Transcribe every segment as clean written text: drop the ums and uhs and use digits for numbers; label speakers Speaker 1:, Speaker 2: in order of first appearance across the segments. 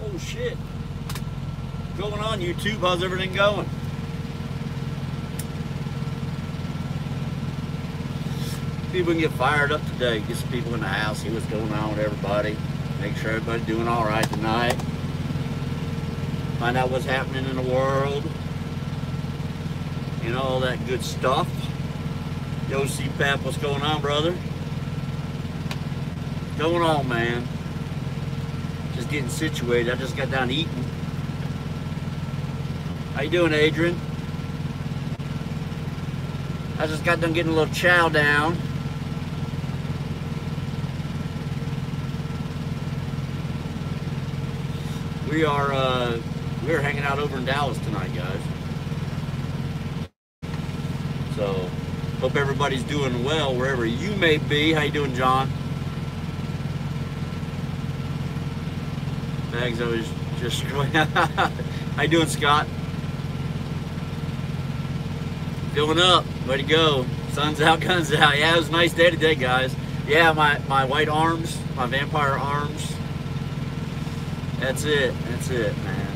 Speaker 1: Oh shit. What's going on, YouTube? How's everything going? See if we can get fired up today. Get some people in the house, see what's going on with everybody. Make sure everybody's doing all right tonight. Find out what's happening in the world. You know, all that good stuff. Yo, CPAP, what's going on, brother? What's going on, man? Just getting situated. I just got done eating. How you doing, Adrian? I just got done getting a little chow down. We're hanging out over in Dallas tonight, guys. So, hope everybody's doing well wherever you may be. How you doing, John? Bags, I was just scrolling. How you doing, Scott? Filling up. Way to go. Sun's out, guns out. Yeah, it was a nice day today, guys. Yeah, my white arms, my vampire arms. That's it, man.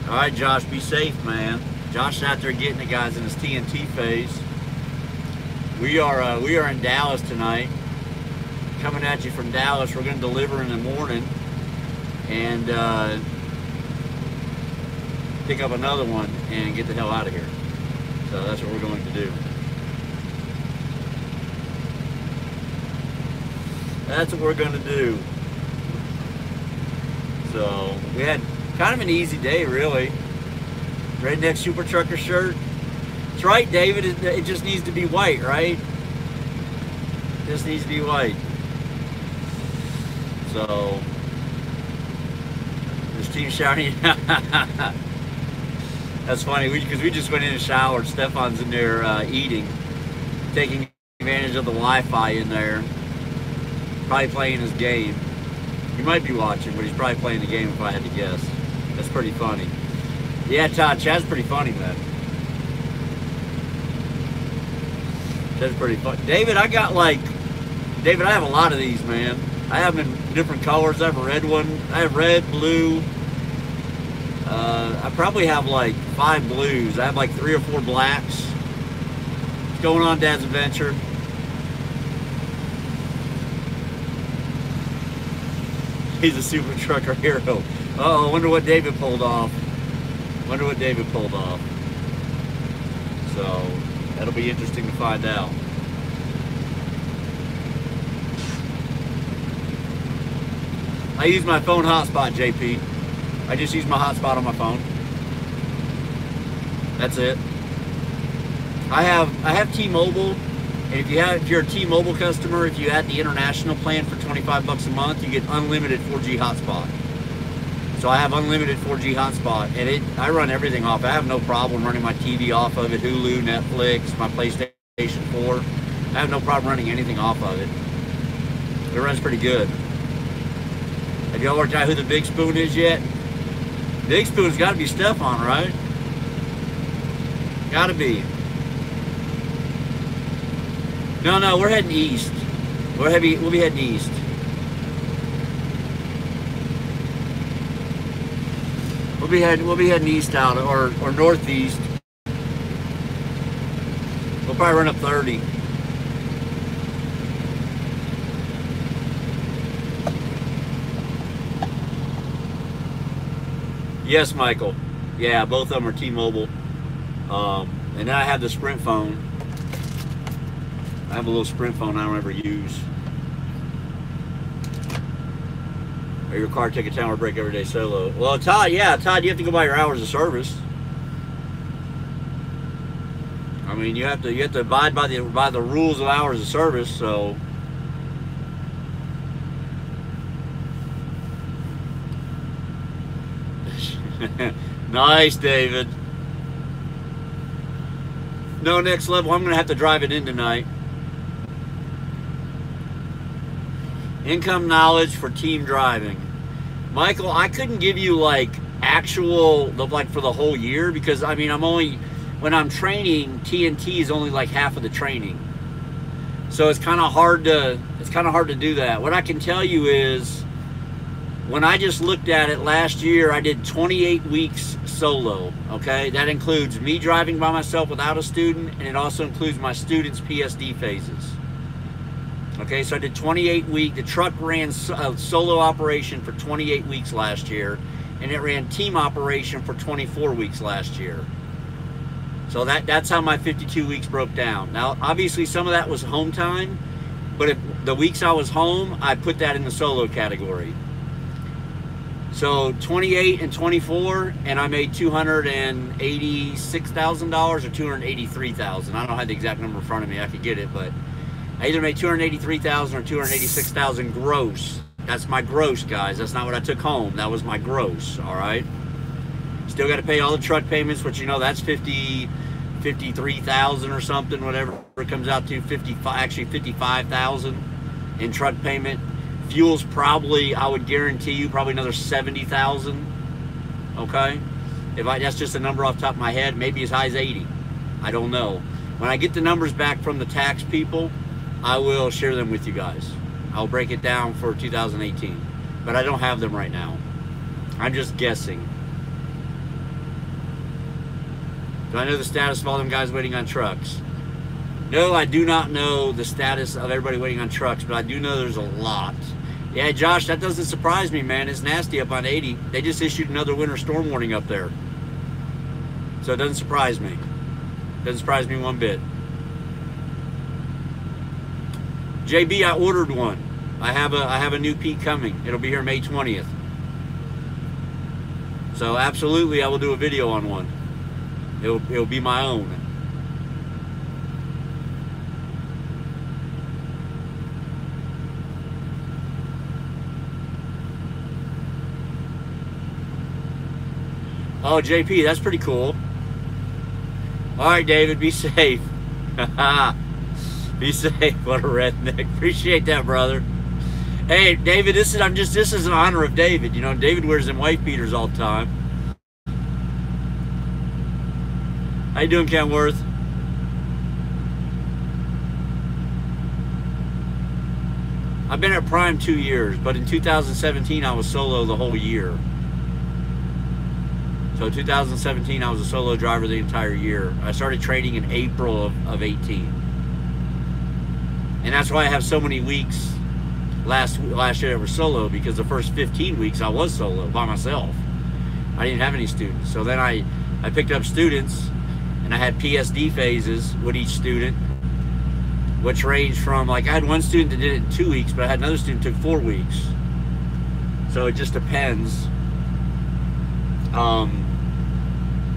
Speaker 1: All right, Josh, be safe, man. Josh is out there getting the guys in his TNT phase. We are in Dallas tonight. Coming at you from Dallas. We're going to deliver in the morning and pick up another one and get the hell out of here. So that's what we're going to do. That's what we're going to do. So we had kind of an easy day, really. Redneck Super Trucker shirt. That's right, David. It just needs to be white, right? It just needs to be white. So this team shouting. That's funny because we just went in and showered. Stefan's in there eating, taking advantage of the Wi-Fi in there. Probably playing his game. He might be watching, but he's probably playing the game if I had to guess. That's pretty funny. Yeah, Todd, Chad's pretty funny, man. Chad's pretty funny. David, I have a lot of these, man. I have them in different colors. I have a red one. I have red, blue. I probably have like 5 blues. I have like 3 or 4 blacks. What's going on, Dad's Adventure? He's a super trucker hero. Uh-oh, I wonder what David pulled off. So, that'll be interesting to find out. I use my phone hotspot, JP. I just use my hotspot on my phone. That's it. I have T-Mobile. And if you're a T-Mobile customer, if you add the international plan for $25 a month, you get unlimited 4G hotspot. So I have unlimited 4G hotspot, and I run everything off. I have no problem running my TV off of it, Hulu, Netflix, my PlayStation 4. I have no problem running anything off of it. It runs pretty good. Have y'all worked out who the Big Spoon is yet? Big Spoon's got to be Stefan, right? Got to be. No, we're heading east. We'll be heading east. We'll be heading east out or northeast. We'll probably run up 30. Yes, Michael. Yeah, both of them are T-Mobile. And then I have the Sprint phone. I have a little Sprint phone I don't ever use. Or your car take a time or break every day solo. Well, Todd, you have to go by your hours of service. I mean, you have to abide by the rules of hours of service. So, nice, David. No, next level. I'm gonna have to drive it in tonight. Income knowledge for team driving. Michael, I couldn't give you like actual, like for the whole year because I mean, when I'm training, TNT is only like half of the training. So it's kind of hard to do that. What I can tell you is, when I just looked at it last year, I did 28 weeks solo, okay? That includes me driving by myself without a student, and it also includes my students' PSD phases. Okay, so I did 28 weeks. The truck ran a solo operation for 28 weeks last year, and it ran team operation for 24 weeks last year. So that's how my 52 weeks broke down. Now, obviously, some of that was home time, but if the weeks I was home, I put that in the solo category. So 28 and 24, and I made $286,000 or $283,000. I don't have the exact number in front of me. I could get it, but I either made $283,000 or $286,000 gross. That's my gross, guys. That's not what I took home. That was my gross. All right. Still got to pay all the truck payments, which, you know, that's $53,000 or something, whatever it comes out to. Actually $55,000 in truck payment. Fuel's probably, I would guarantee you, probably another $70,000. Okay, that's just a number off the top of my head. Maybe as high as 80. I don't know. When I get the numbers back from the tax people, I will share them with you guys. I'll break it down for 2018, but I don't have them right now. I'm just guessing. Do I know the status of all them guys waiting on trucks? No, I do not know the status of everybody waiting on trucks, but I do know there's a lot. Yeah, Josh, that doesn't surprise me, man. It's nasty up on 80. They just issued another winter storm warning up there. So it doesn't surprise me. Doesn't surprise me one bit. JB, I ordered one. I have a new Pete coming. It'll be here May 20th. So absolutely, I will do a video on one. It'll be my own. Oh, JP, that's pretty cool. All right, David, be safe. Be safe. What a redneck. Appreciate that, brother. Hey, David, this is in honor of David. You know, David wears them white beaters all the time. How you doing, Kenworth? I've been at Prime 2 years, but in 2017 I was solo the whole year. So 2017 I was a solo driver the entire year. I started training in April of 18. And that's why I have so many weeks last year that were solo, because the first 15 weeks I was solo by myself. I didn't have any students. So then I picked up students, and I had PSD phases with each student, which ranged from, like, I had one student that did it in 2 weeks, but I had another student that took 4 weeks. So it just depends.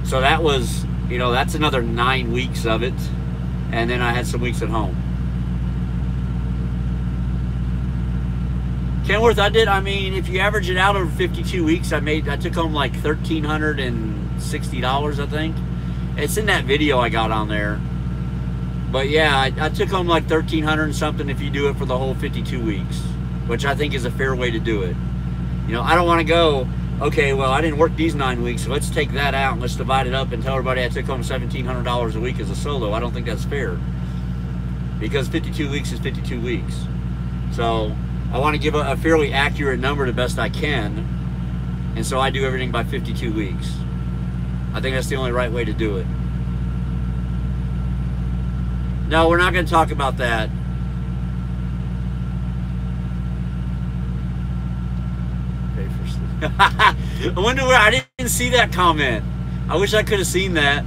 Speaker 1: So that was, you know, that's another 9 weeks of it. And then I had some weeks at home. Kenworth, I mean, if you average it out over 52 weeks, I took home like $1,360, I think. It's in that video I got on there. But yeah, I took home like $1,300 and something if you do it for the whole 52 weeks, which I think is a fair way to do it. You know, I don't want to go, okay, well, I didn't work these 9 weeks, so let's take that out and let's divide it up and tell everybody I took home $1,700 a week as a solo. I don't think that's fair, because 52 weeks is 52 weeks. So I want to give a fairly accurate number the best I can, and so I do everything by 52 weeks. I think that's the only right way to do it. No, we're not going to talk about that. I wonder where, I didn't see that comment. I wish I could have seen that.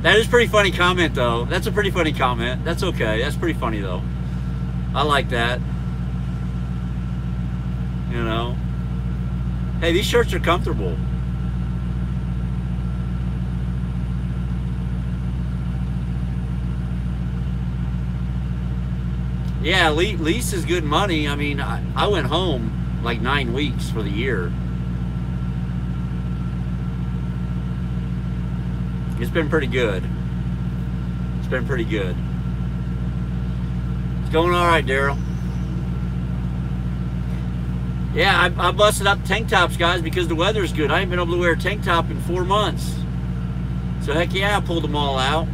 Speaker 1: That is a pretty funny comment, though. That's a pretty funny comment. That's okay. That's pretty funny, though. I like that. You know. Hey, these shirts are comfortable. Yeah, lease is good money. I mean, I went home like 9 weeks for the year. It's been pretty good. It's been pretty good. It's going all right, Daryl. Yeah, I busted up tank tops, guys, because the weather's good. I ain't been able to wear a tank top in 4 months. So heck yeah, I pulled them all out.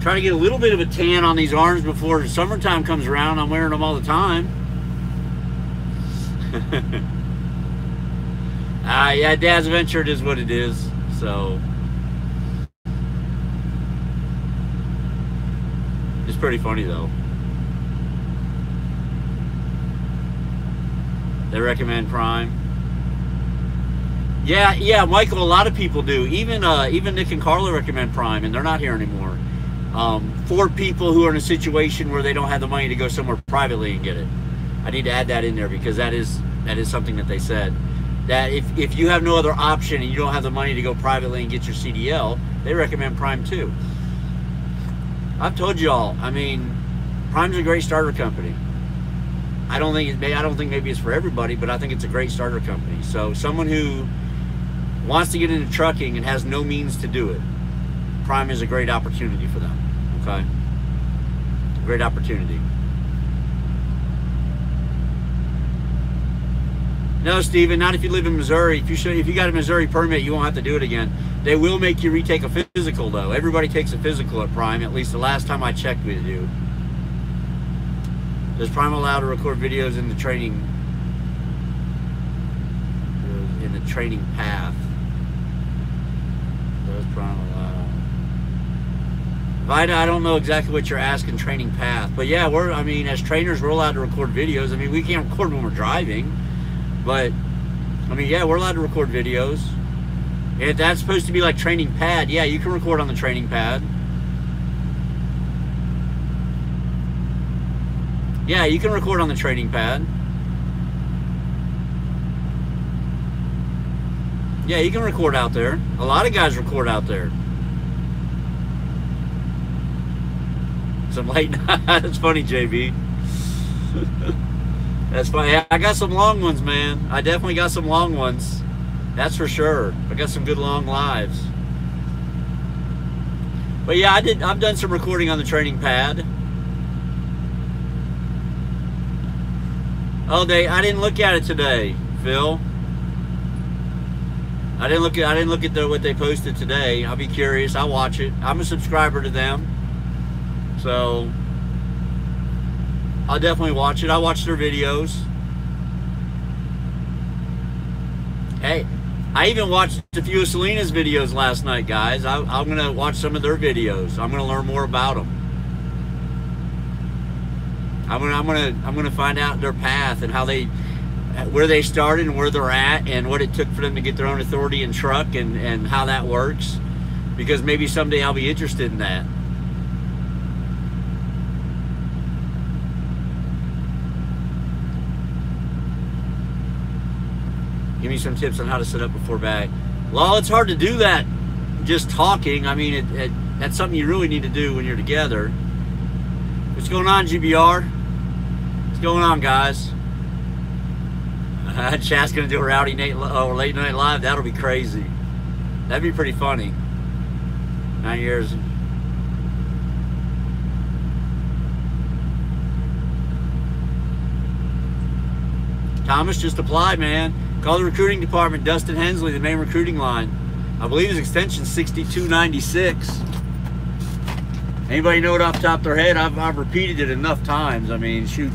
Speaker 1: Try to get a little bit of a tan on these arms before summertime comes around. I'm wearing them all the time. Yeah, Dad's Adventure, it is what it is. So it's pretty funny though. They recommend Prime. Yeah, Michael. A lot of people do. Even Nick and Carla recommend Prime, and they're not here anymore. For people who are in a situation where they don't have the money to go somewhere privately and get it. I need to add that in there because that is something that they said. That if you have no other option and you don't have the money to go privately and get your CDL, they recommend Prime too. I've told y'all. I mean, Prime's a great starter company. I don't think maybe it's for everybody, but I think it's a great starter company. So someone who wants to get into trucking and has no means to do it, Prime is a great opportunity for them. Okay, great opportunity. No, Steven, not if you live in Missouri. If you got a Missouri permit, you won't have to do it again. They will make you retake a physical, though. Everybody takes a physical at Prime. At least the last time I checked, we do. Does Prime allow to record videos in the training path? Does Prime allow? Vida, I don't know exactly what you're asking. Training path, but yeah, I mean, as trainers, we're allowed to record videos. I mean, we can't record when we're driving. But, I mean, yeah, we're allowed to record videos. If that's supposed to be like training pad, yeah, you can record on the training pad. Yeah, you can record on the training pad. Yeah, you can record out there. A lot of guys record out there. Some late night. That's funny, JB. That's funny. I got some long ones, man. I definitely got some long ones. That's for sure. I got some good long lives. But yeah, I've done some recording on the training pad. Oh, I didn't look at it today, Phil. I didn't look at what they posted today. I'll be curious. I'll watch it. I'm a subscriber to them, so I'll definitely watch it. I watch their videos. Hey, I even watched a few of Selena's videos last night, guys. I'm gonna watch some of their videos. I'm gonna learn more about them. I'm gonna find out their path and where they started and where they're at and what it took for them to get their own authority and truck and how that works. Because maybe someday I'll be interested in that. Give me some tips on how to set up before bag. Well, it's hard to do that just talking. I mean, that's something you really need to do when you're together. What's going on, GBR? What's going on, guys? Chat's gonna do a Rowdy Nate late night live. That'll be crazy. That'd be pretty funny. 9 years. Thomas, just apply, man. Call the recruiting department, Dustin Hensley, the main recruiting line. I believe his extension 6296. Anybody know it off the top of their head? I've repeated it enough times. I mean, shoot,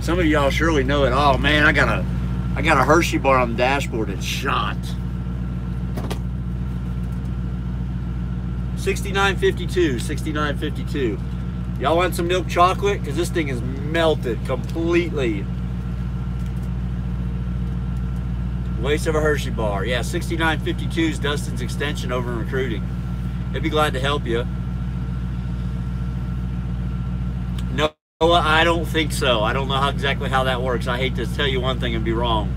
Speaker 1: some of y'all surely know it. Oh man, I got a Hershey bar on the dashboard that's shot. 6952, 6952. Y'all want some milk chocolate? Because this thing is melted completely. Waste of a Hershey bar. Yeah, 6952 is Dustin's extension over in recruiting. They'd be glad to help you. No, I don't think so. I don't know exactly how that works. I hate to tell you one thing and be wrong.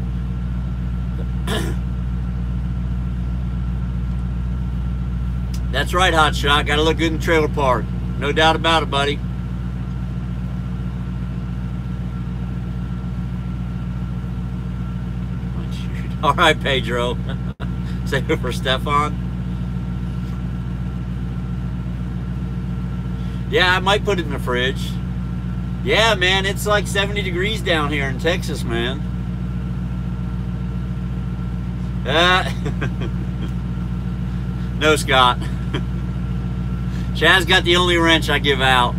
Speaker 1: That's right, Hotshot. Got to look good in the trailer park. No doubt about it, buddy. All right, Pedro. Save it for Stefan. Yeah, I might put it in the fridge. Yeah, man, it's like 70 degrees down here in Texas, man. No, Scott. Chad's got the only wrench I give out.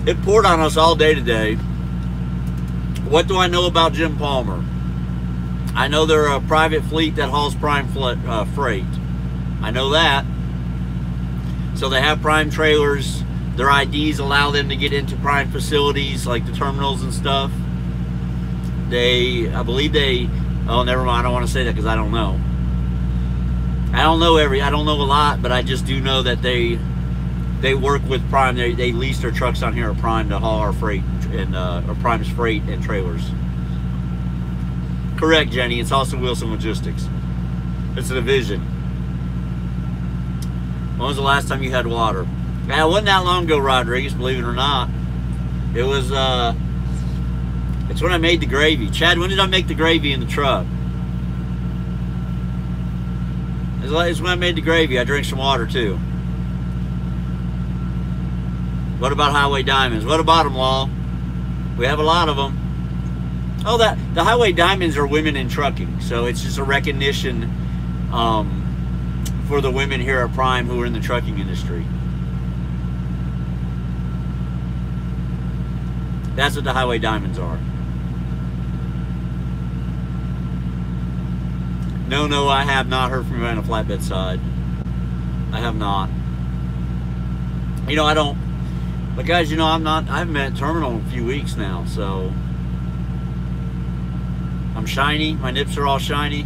Speaker 1: It poured on us all day today. What do I know about Jim Palmer? I know they're a private fleet that hauls Prime freight. I know that. So they have Prime trailers. Their IDs allow them to get into Prime facilities like the terminals and stuff. I believe they, oh, never mind. I don't want to say that because I don't know. I don't know a lot, but I just do know that they work with Prime. They lease their trucks on here at Prime to haul our freight and or Prime's freight and trailers. Correct, Jenny. It's also Wilson Logistics. It's a division. When was the last time you had water? Yeah, it wasn't that long ago, Rodriguez, believe it or not. It was, it's when I made the gravy. Chad, when did I make the gravy in the truck? It's when I made the gravy. I drank some water, too. What about Highway Diamonds? What about them, Law? We have a lot of them. Oh, the Highway Diamonds are women in trucking, so it's just a recognition for the women here at Prime who are in the trucking industry. That's what the Highway Diamonds are. No, I have not heard from you on the flatbed side. I have not. You know, I don't. But guys, you know, I haven't been at terminal in a few weeks now, so I'm shiny. My nips are all shiny.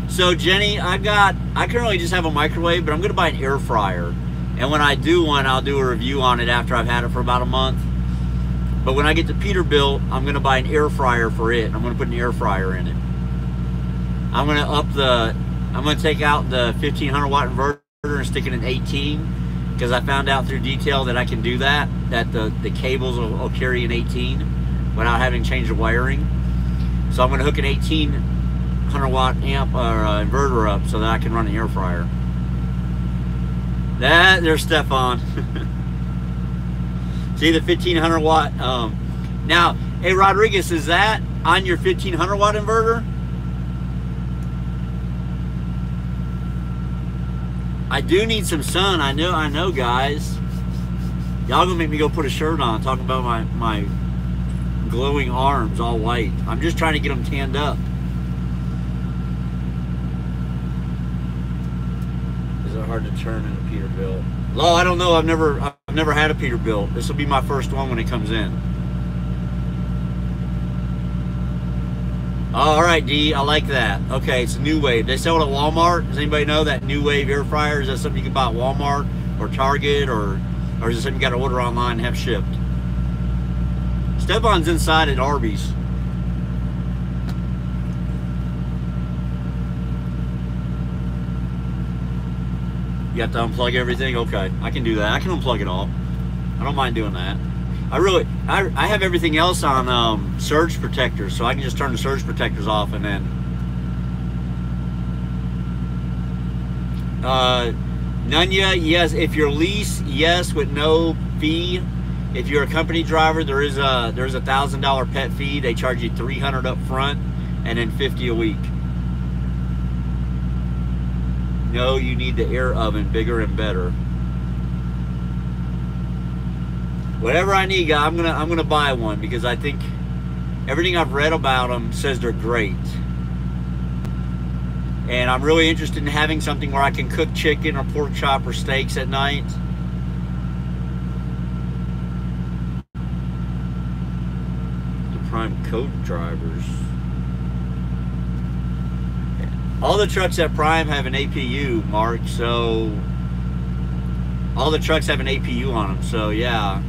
Speaker 1: So Jenny, I currently just have a microwave, but I'm gonna buy an air fryer. And when I do one, I'll do a review on it after I've had it for about a month. But when I get to Peterbilt, I'm gonna buy an air fryer for it. I'm gonna put an air fryer in it. I'm gonna take out the 1500 watt inverter and stick it in 18, because I found out through detail that I can do that the cables will carry an 18 without having to change the wiring. So I'm going to hook an 1800 watt amp or inverter up so that I can run an air fryer. There's Stefan. See the 1500 watt. Now, hey Rodriguez, is that on your 1500 watt inverter? I do need some sun. I know, guys. Y'all gonna make me go put a shirt on, talking about my glowing arms, all white. I'm just trying to get them tanned up. Is it hard to turn in a Peterbilt? Well, I don't know. I've never had a Peterbilt. This will be my first one when it comes in. All right, D, I like that. Okay, it's a New Wave. They sell it at Walmart. Does anybody know that New Wave air fryer? Is that something you can buy at Walmart or Target, or is it something you got to order online and have shipped? Stefan's inside at Arby's. You have to unplug everything? Okay, I can do that. I can unplug it all. I don't mind doing that. I have everything else on surge protectors, so I can just turn the surge protectors off and then Nunya, yes, if you're lease, yes, with no fee. If you're a company driver, there's a $1,000 pet fee. They charge you $300 up front and then $50 a week. No, you need the air oven, bigger and better. Whatever I need, I'm gonna buy one, because I think everything I've read about them says they're great. And I'm really interested in having something where I can cook chicken or pork chop or steaks at night. The Prime Code drivers. All the trucks at Prime have an APU, Mark, so all the trucks have an APU on them, so yeah.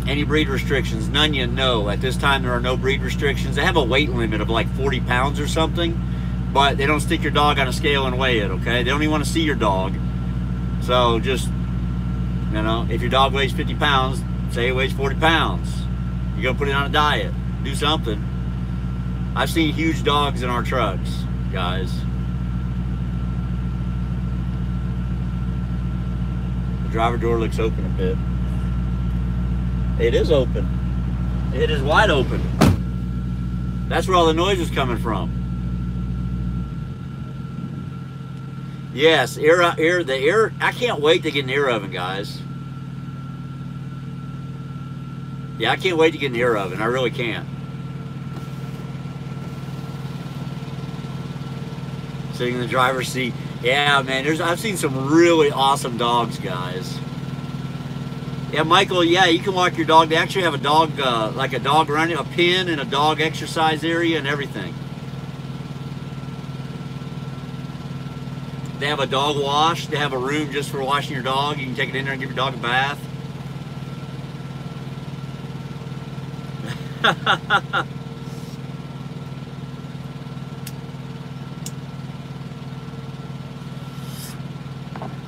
Speaker 1: Any breed restrictions? None yet, no. At this time, there are no breed restrictions. They have a weight limit of like 40 pounds or something, but they don't stick your dog on a scale and weigh it, okay? They don't even want to see your dog. So just, you know, if your dog weighs 50 pounds, say it weighs 40 pounds. You're going to put it on a diet. Do something. I've seen huge dogs in our trucks, guys. The driver door looks open a bit. It is open. It is wide open. That's where all the noise is coming from. Yes, the air. I can't wait to get an air oven, guys. Yeah, I can't wait to get an air oven. I really can't. Sitting in the driver's seat. Yeah, man. I've seen some really awesome dogs, guys. Yeah, Michael. Yeah, you can walk your dog. They actually have a dog, like a dog running, a pen, and a dog exercise area, and everything. They have a dog wash. They have a room just for washing your dog. You can take it in there and give your dog a bath.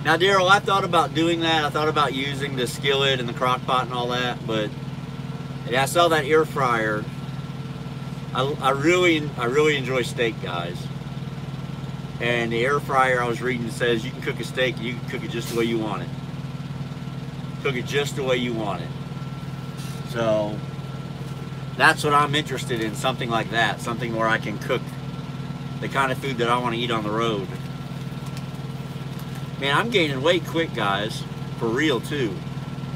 Speaker 1: Now, Daryl, I thought about doing that. I thought about using the skillet and the crock pot and all that, but yeah, I saw that air fryer. I really enjoy steak, guys. And the air fryer I was reading says you can cook a steak and you can cook it just the way you want it. Cook it just the way you want it. So that's what I'm interested in, something like that. Something where I can cook the kind of food that I want to eat on the road. Man, I'm gaining weight quick, guys. For real, too.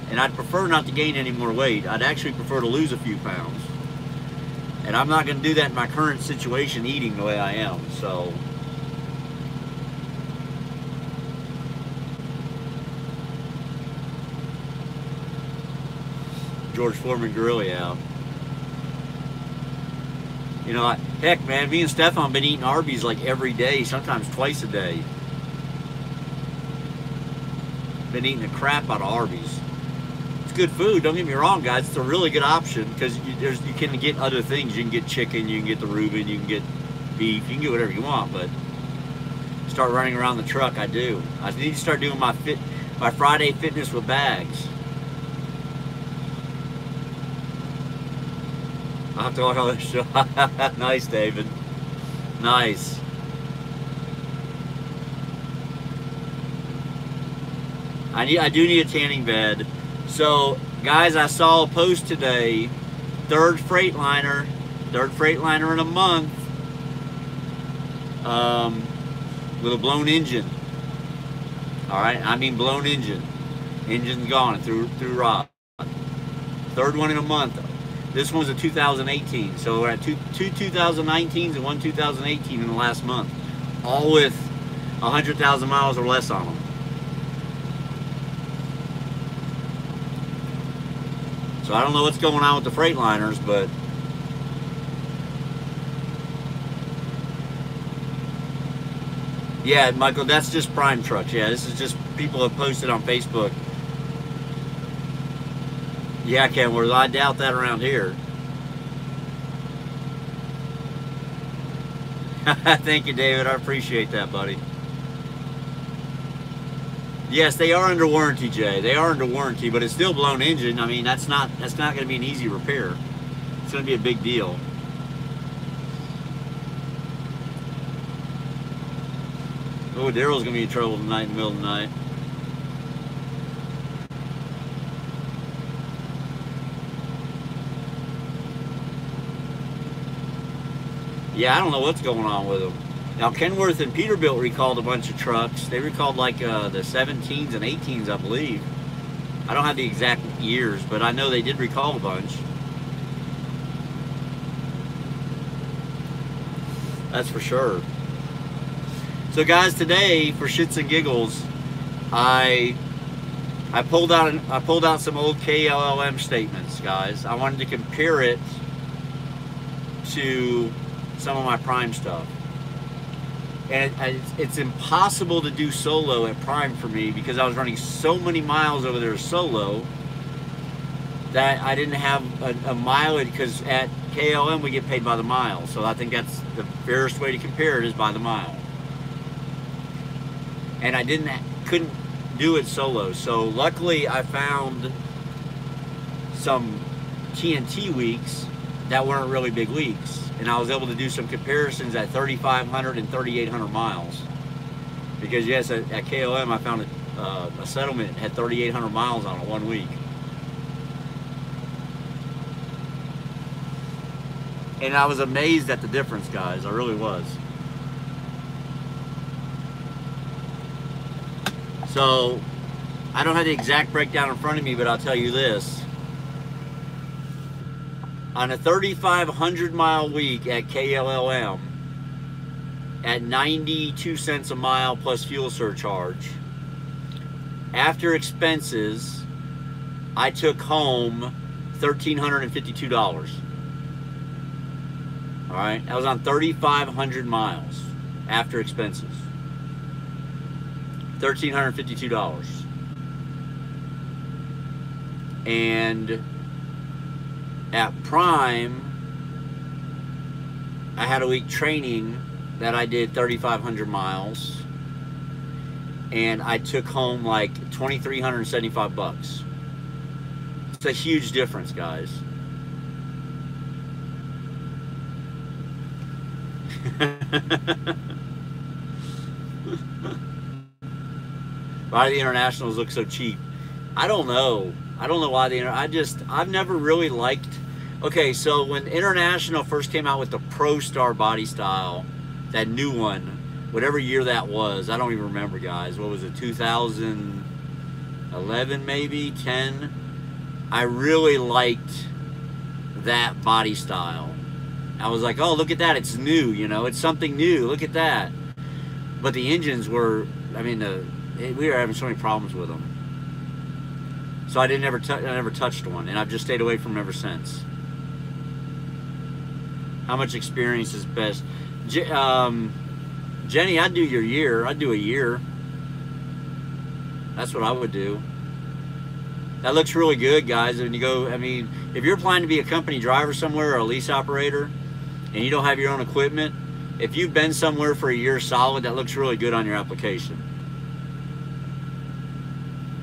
Speaker 1: And I'd prefer not to gain any more weight. I'd actually prefer to lose a few pounds. And I'm not going to do that in my current situation, eating the way I am. So George Foreman Grill, yeah. You know, heck, man, me and Stefan have been eating Arby's like every day, sometimes twice a day. Been eating the crap out of Arby's. It's good food, don't get me wrong, guys. It's a really good option because you can get other things. You can get chicken, you can get the Reuben, you can get beef, you can get whatever you want, but start running around the truck, I do. I need to start doing my Friday fitness with bags. I'll have to watch all this show. Nice, David. Nice. I do need a tanning bed. So, guys, I saw a post today. Third Freightliner in a month. With a blown engine. All right, I mean blown engine. Engine's gone through rot. Third one in a month. This one's a 2018, so we're at two 2019s and one 2018 in the last month, all with 100,000 miles or less on them. So I don't know what's going on with the Freightliners, but yeah, Michael, that's just Prime Trucks. Yeah, this is just people have posted on Facebook. Yeah, Kenworth, I doubt that around here. Thank you, David. I appreciate that, buddy. Yes, they are under warranty, Jay. They are under warranty, but it's still blown engine. I mean, that's not going to be an easy repair. It's going to be a big deal. Oh, Daryl's going to be in trouble tonight in the middle of the night. Yeah, I don't know what's going on with them. Now, Kenworth and Peterbilt recalled a bunch of trucks. They recalled like the 17s and 18s, I believe. I don't have the exact years, but I know they did recall a bunch. That's for sure. So, guys, today for shits and giggles, I pulled out some old KLM statements, guys. I wanted to compare it to some of my Prime stuff. And it's impossible to do solo at Prime for me because I was running so many miles over there solo that I didn't have a mileage, because at KLM we get paid by the mile. So I think that's the fairest way to compare it, is by the mile. And I couldn't do it solo. So luckily I found some TNT weeks that weren't really big weeks. And I was able to do some comparisons at 3,500 and 3,800 miles. Because yes, at KLM I found a settlement had 3,800 miles on it 1 week. And I was amazed at the difference, guys. I really was. So, I don't have the exact breakdown in front of me, but I'll tell you this. On a 3,500 mile week at KLLM, at 92 cents a mile plus fuel surcharge, after expenses, I took home $1,352. All right, that was on 3,500 miles after expenses. $1,352. And at Prime, I had a week training that I did 3,500 miles, and I took home like $2,375. It's a huge difference, guys. Why do the internationals look so cheap? I don't know. I don't know why I've never really liked. Okay, so when International first came out with the Pro Star body style, that new one, whatever year that was, I don't even remember, guys. What was it, 2011 maybe, 10? I really liked that body style. I was like, oh, look at that, it's new, you know, it's something new, look at that. But the engines were, I mean, we were having so many problems with them. So I never touched one, and I've just stayed away from them ever since. How much experience is best? Jenny, I'd do your year. I'd do a year. That's what I would do. That looks really good, guys. When you go, I mean, if you're planning to be a company driver somewhere or a lease operator, and you don't have your own equipment, if you've been somewhere for a year solid, that looks really good on your application.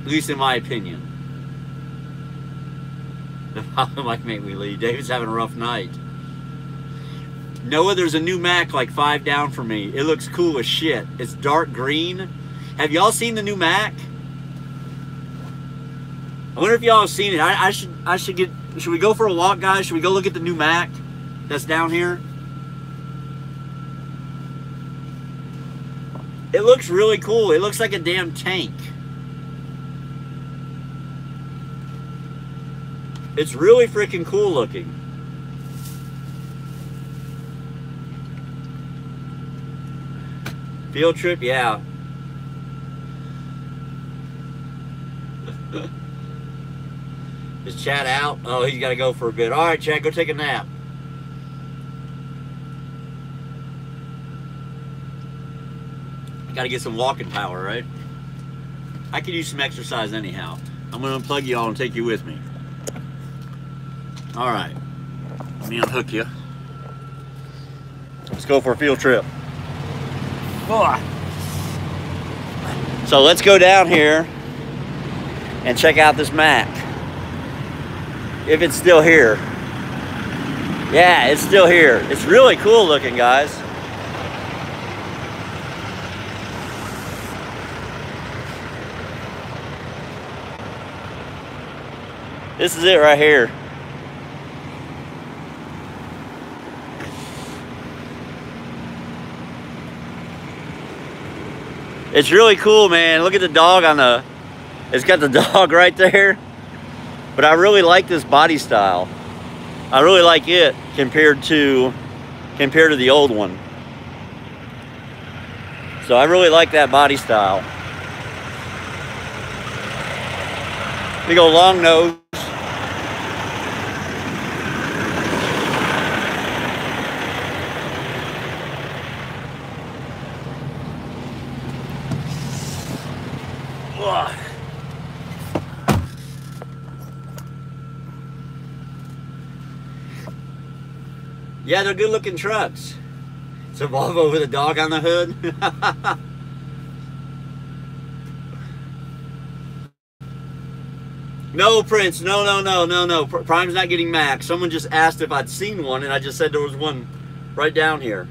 Speaker 1: At least in my opinion. Like, make me leave. David's having a rough night. Noah, there's a new Mac like 5 down from me. It looks cool as shit. It's dark green. Have y'all seen the new Mac? I wonder if y'all have seen it. Should we go for a walk, guys? Should we go look at the new Mac that's down here? It looks really cool. It looks like a damn tank. It's really freaking cool looking. Field trip, yeah. Is Chad out? Oh, he's got to go for a bit. All right, Chad, go take a nap. I got to get some walking power, right? I could use some exercise anyhow. I'm going to unplug you all and take you with me. All right. Let me unhook you. Let's go for a field trip. So let's go down here and check out this Mac. If it's still here. Yeah, it's still here. It's really cool looking, guys. This is it right here. It's really cool, man. Look at the dog on the, it's got the dog right there. But I really like this body style. I really like it compared to the old one. So I really like that body style. Big old long nose. Yeah, they're good looking trucks. It's a Volvo with a dog on the hood. No, Prince, no. Prime's not getting Mac. Someone just asked if I'd seen one, and I just said there was one right down here.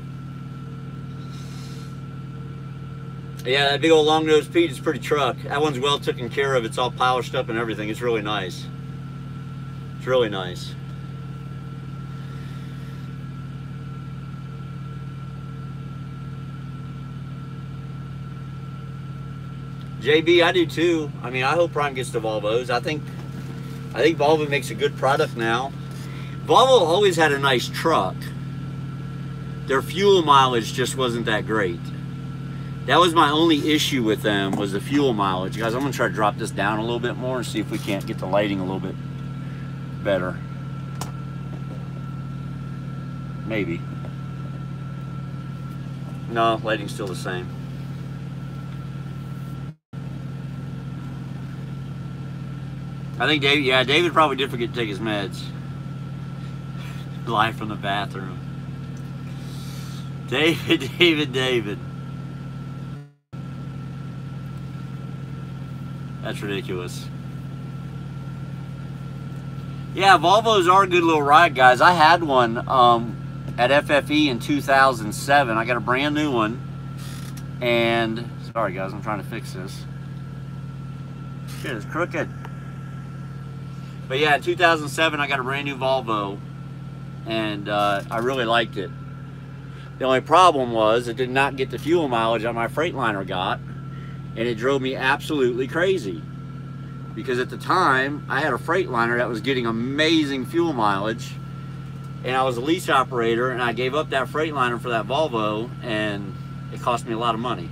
Speaker 1: Yeah, that big old long nose Pete is pretty truck. That one's well taken care of. It's all polished up and everything. It's really nice. It's really nice. JB, I do too. I mean, I hope Prime gets the Volvos. I think Volvo makes a good product now. Volvo always had a nice truck. Their fuel mileage just wasn't that great. That was my only issue with them, was the fuel mileage. Guys, I'm gonna try to drop this down a little bit more and see if we can't get the lighting a little bit better. Maybe. No, lighting's still the same. I think David, yeah, David probably did forget to take his meds. Live from the bathroom. David. That's ridiculous. Yeah, Volvos are a good little ride, guys. I had one at FFE in 2007. I got a brand new one. And, sorry guys, I'm trying to fix this. Shit, it's crooked. But yeah, in 2007, I got a brand new Volvo. And I really liked it. The only problem was it did not get the fuel mileage that my Freightliner got, and it drove me absolutely crazy. Because at the time, I had a Freightliner that was getting amazing fuel mileage, and I was a lease operator, and I gave up that Freightliner for that Volvo, and it cost me a lot of money.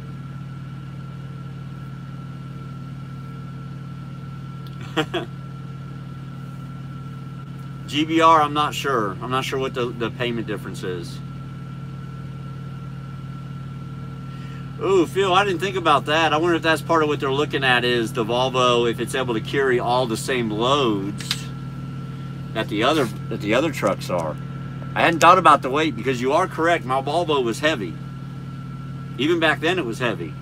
Speaker 1: GBR, I'm not sure. I'm not sure what the payment difference is. Ooh, Phil, I didn't think about that. I wonder if that's part of what they're looking at, is the Volvo, if it's able to carry all the same loads that the other trucks are. I hadn't thought about the weight, because you are correct. My Volvo was heavy. Even back then, it was heavy.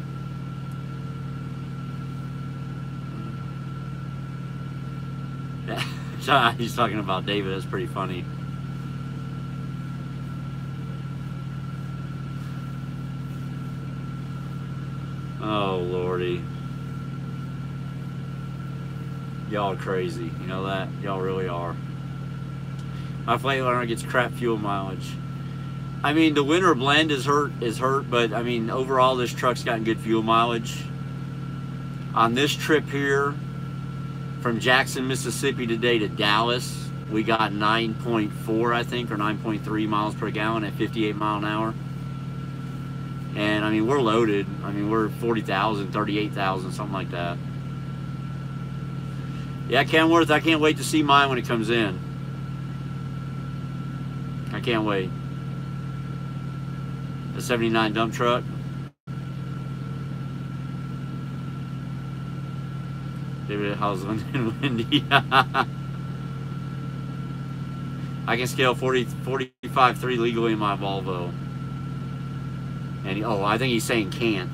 Speaker 1: He's talking about David. That's pretty funny. Oh, Lordy. Y'all are crazy. You know that? Y'all really are. My Freightliner gets crap fuel mileage. I mean, the winter blend is hurt, but I mean, overall, this truck's gotten good fuel mileage. On this trip here, from Jackson, Mississippi today to Dallas, we got 9.4, I think, or 9.3 miles per gallon at 58 mile an hour. And I mean, we're loaded. I mean, we're 40,000, 38,000, something like that. Yeah, Kenworth, I can't wait to see mine when it comes in. I can't wait. The 79 dump truck. David Hausland and Wendy. I can scale 45.3 legally in my Volvo. And oh, I think he's saying can't.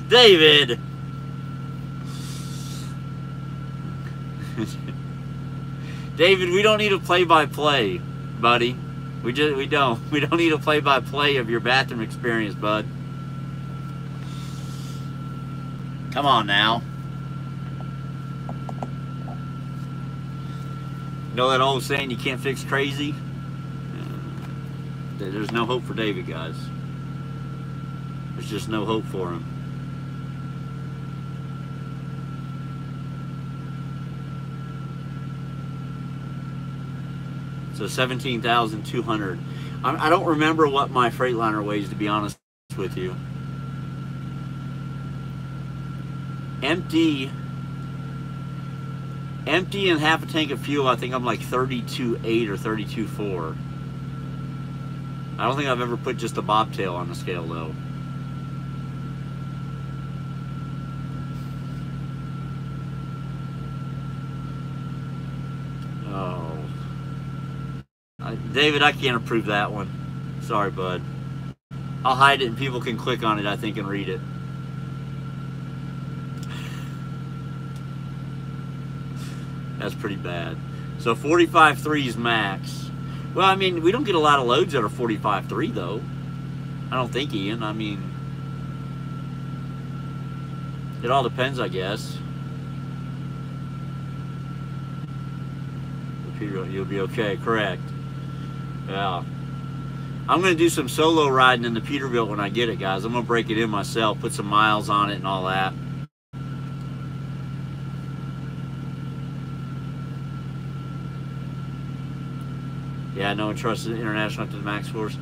Speaker 1: David. David, we don't need a play-by-play, buddy. We don't need a play-by-play of your bathroom experience, bud. Come on now. You know that old saying, you can't fix crazy? There's no hope for David, guys. There's just no hope for him. So 17,200. I don't remember what my Freightliner weighs, to be honest with you. Empty and half a tank of fuel, I think I'm like 32.8 or 32.4. I don't think I've ever put just a bobtail on the scale, though. Oh. David, I can't approve that one. Sorry, bud. I'll hide it and people can click on it, I think, and read it. That's pretty bad. So 45.3 is max. Well, I mean, we don't get a lot of loads that are 45.3 though. I don't think, Ian. I mean, it all depends, I guess. You'll be okay, correct. Yeah. I'm going to do some solo riding in the Peterbilt when I get it, guys. I'm going to break it in myself, put some miles on it and all that. Yeah, no one trusts the International up to the max force.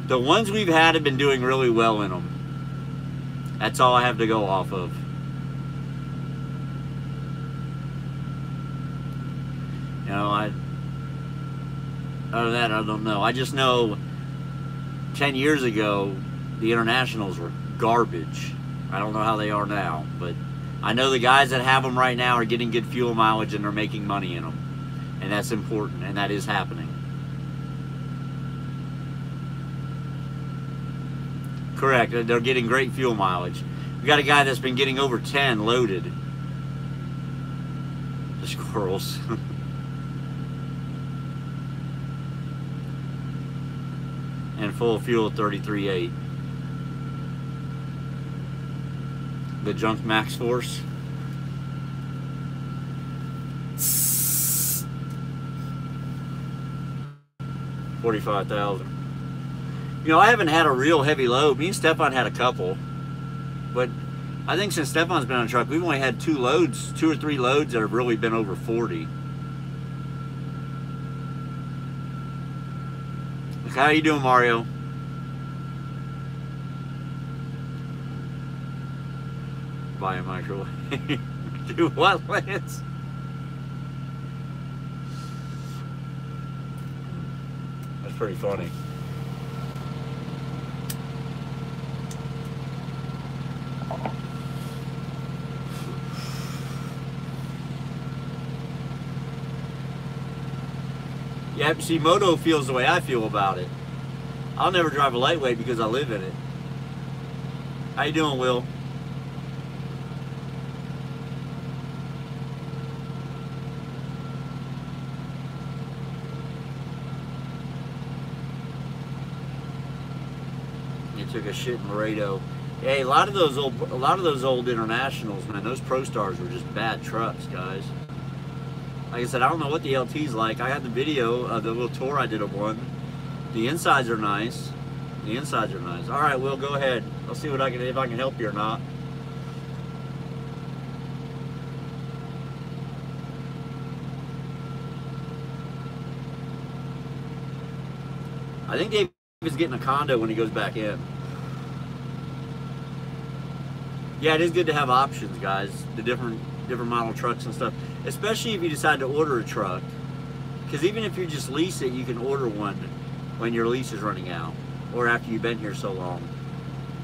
Speaker 1: The ones we've had have been doing really well in them. That's all I have to go off of. You know, other than that, I don't know. I just know 10 years ago, the Internationals were garbage. I don't know how they are now, but I know the guys that have them right now are getting good fuel mileage and they're making money in them. And that's important, and that is happening. Correct, they're getting great fuel mileage. We got a guy that's been getting over 10 loaded. The squirrels. And full fuel 33.8. The junk max force. $45,000. You know, I haven't had a real heavy load. Me and Stefan had a couple, but I think since Stefan's been on the truck, we've only had two or three loads that have really been over 40. How you doing, Mario? Buy a microwave. Do what, Lance? That's pretty funny. Yeah, see, Moto feels the way I feel about it. I'll never drive a lightweight because I live in it. How you doing, Will? You took a shit in Laredo. Hey, a lot of those old Internationals, man, those Pro Stars were just bad trucks, guys. Like I said, I don't know what the LT's like. I had the video of the little tour I did of one. The insides are nice. The insides are nice. All right, Will, go ahead. I'll see what if I can help you or not. I think Dave is getting a condo when he goes back in. Yeah, it is good to have options, guys. The different model trucks and stuff, especially if you decide to order a truck, because even if you just lease it, you can order one when your lease is running out or after you've been here so long.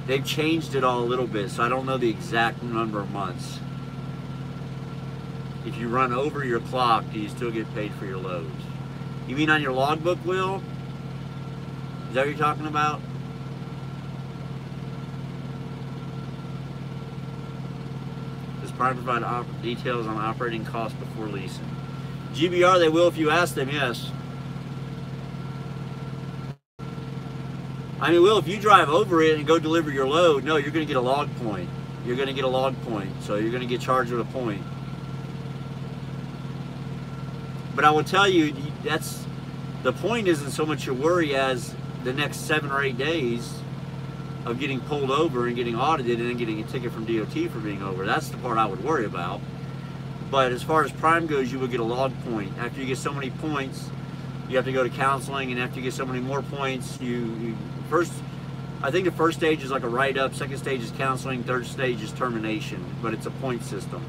Speaker 1: They've changed it all a little bit, so I don't know the exact number of months. If you run over your clock, do you still get paid for your loads? You mean on your logbook, Will? Is that what you're talking about? Prime provide details on operating costs before leasing. GBR, they will if you ask them, yes. I mean, Will, if you drive over it and go deliver your load, no, you're going to get a log point. You're going to get a log point, so you're going to get charged with a point. But I will tell you, that's the point isn't so much your worry as the next 7 or 8 days of getting pulled over and getting audited and then getting a ticket from DOT for being over. That's the part I would worry about. But as far as Prime goes, you will get a log point. After you get so many points, you have to go to counseling, and after you get so many more points, I think the first stage is like a write-up, second stage is counseling, third stage is termination, but it's a point system.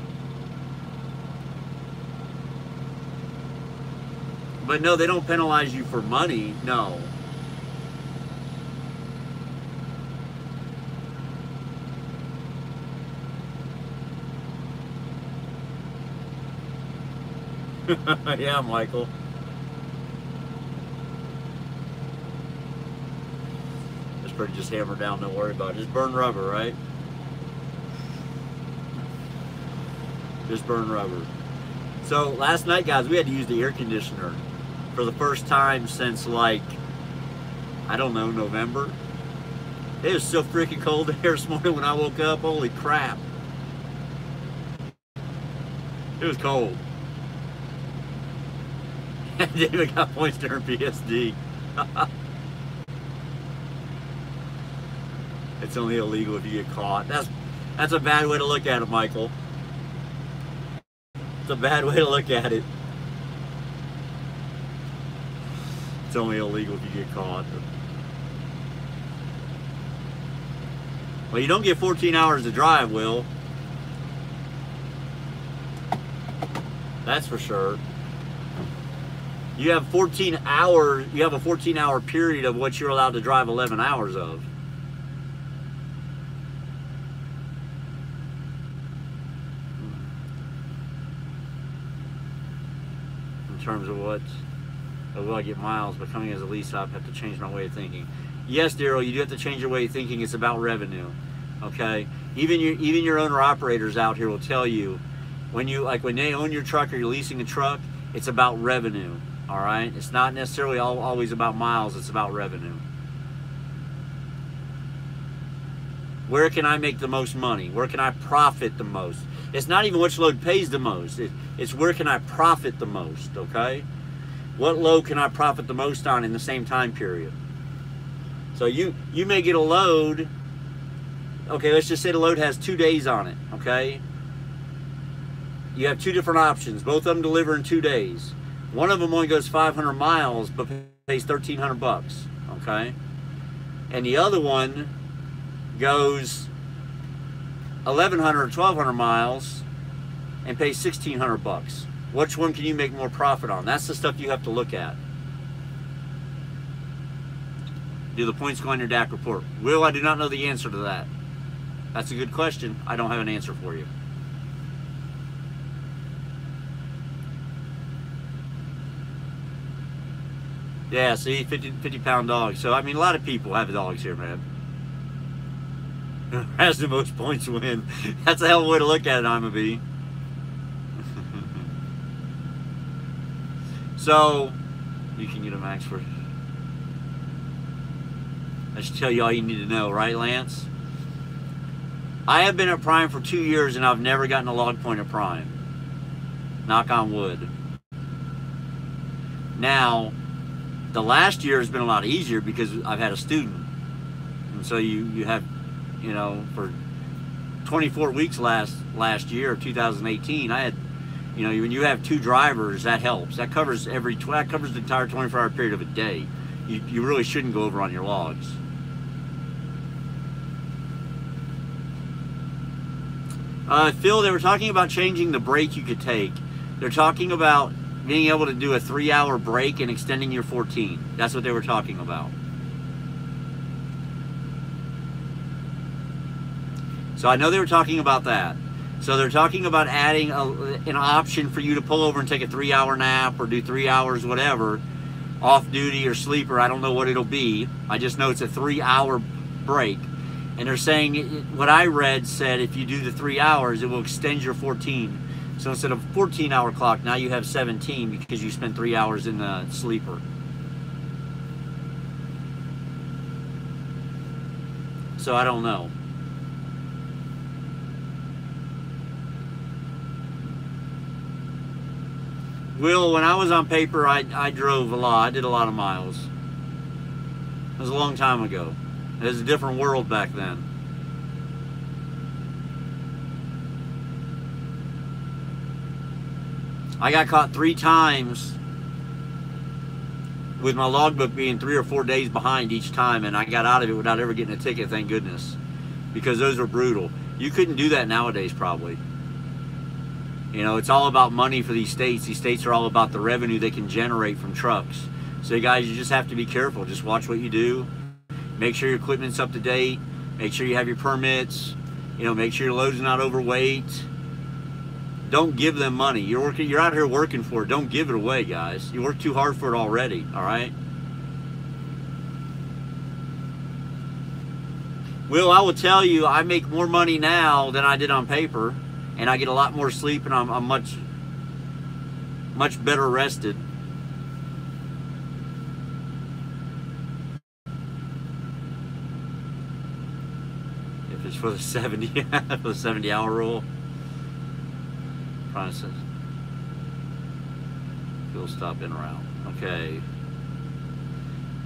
Speaker 1: But no, they don't penalize you for money, no. Yeah, Michael. This pretty just hammer down, don't worry about it. Just burn rubber, right? Just burn rubber. So last night, guys, we had to use the air conditioner for the first time since, like, I don't know, November. It was so freaking cold here this morning when I woke up. Holy crap. It was cold. David got points during PSD. It's only illegal if you get caught. That's a bad way to look at it, Michael. It's a bad way to look at it. It's only illegal if you get caught. Well, you don't get 14 hours to drive, Will. That's for sure. You have 14 hours, you have a 14-hour period of what you're allowed to drive 11 hours of. In terms of what, will I get miles, but coming as a lease, I have to change my way of thinking. Yes, Daryl, you do have to change your way of thinking. It's about revenue, okay? Even your owner-operators out here will tell you, when they own your truck or you're leasing a truck, it's about revenue, all right? It's not necessarily always about miles, it's about revenue. Where can I make the most money? Where can I profit the most? It's not even which load pays the most. It's where can I profit the most, okay? What load can I profit the most on in the same time period? So you may get a load, okay, let's just say the load has 2 days on it, okay? You have two different options. Both of them deliver in 2 days. One of them only goes 500 miles, but pays 1,300 bucks, okay? And the other one goes 1,100 or 1,200 miles and pays 1,600 bucks. Which one can you make more profit on? That's the stuff you have to look at. Do the points go on your DAC report? Will, I do not know the answer to that. That's a good question. I don't have an answer for you. Yeah, see, 50-pound dogs. So, I mean, a lot of people have dogs here, man. Has the most points win. That's a hell of a way to look at it, I'm B. So, you can get a max for... I should tell you all you need to know, right, Lance? I have been at Prime for 2 years and I've never gotten a log point at Prime. Knock on wood. Now, the last year has been a lot easier because I've had a student. And so you have, you know, for 24 weeks last year, 2018, I had, you know, when you have 2 drivers, that helps. That covers the entire 24-hour period of a day. You really shouldn't go over on your logs. Phil, they were talking about changing the break you could take. They're talking about being able to do a 3-hour break and extending your 14. That's what they were talking about. So I know they were talking about that. So they're talking about adding an option for you to pull over and take a 3-hour nap or do 3 hours, whatever, off duty or sleeper. I don't know what it'll be. I just know it's a 3-hour break. And they're saying, what I read said if you do the 3 hours, it will extend your 14. So instead of a 14-hour clock, now you have 17 because you spent 3 hours in the sleeper. So I don't know. Will, when I was on paper, I drove a lot. I did a lot of miles. It was a long time ago. It was a different world back then. I got caught 3 times with my logbook being 3 or 4 days behind each time, and I got out of it without ever getting a ticket, thank goodness. Because those were brutal. You couldn't do that nowadays, probably. You know, it's all about money for these states. These states are all about the revenue they can generate from trucks. So guys, you just have to be careful. Just watch what you do. Make sure your equipment's up to date. Make sure you have your permits. You know, make sure your load's not overweight. Don't give them money. You're out here working for it. Don't give it away, guys. You work too hard for it already, all right? Will, I will tell you, I make more money now than I did on paper, and I get a lot more sleep, and I'm much better rested. for the 70 for the 70-hour rule. Process. Fuel stop in around. Okay.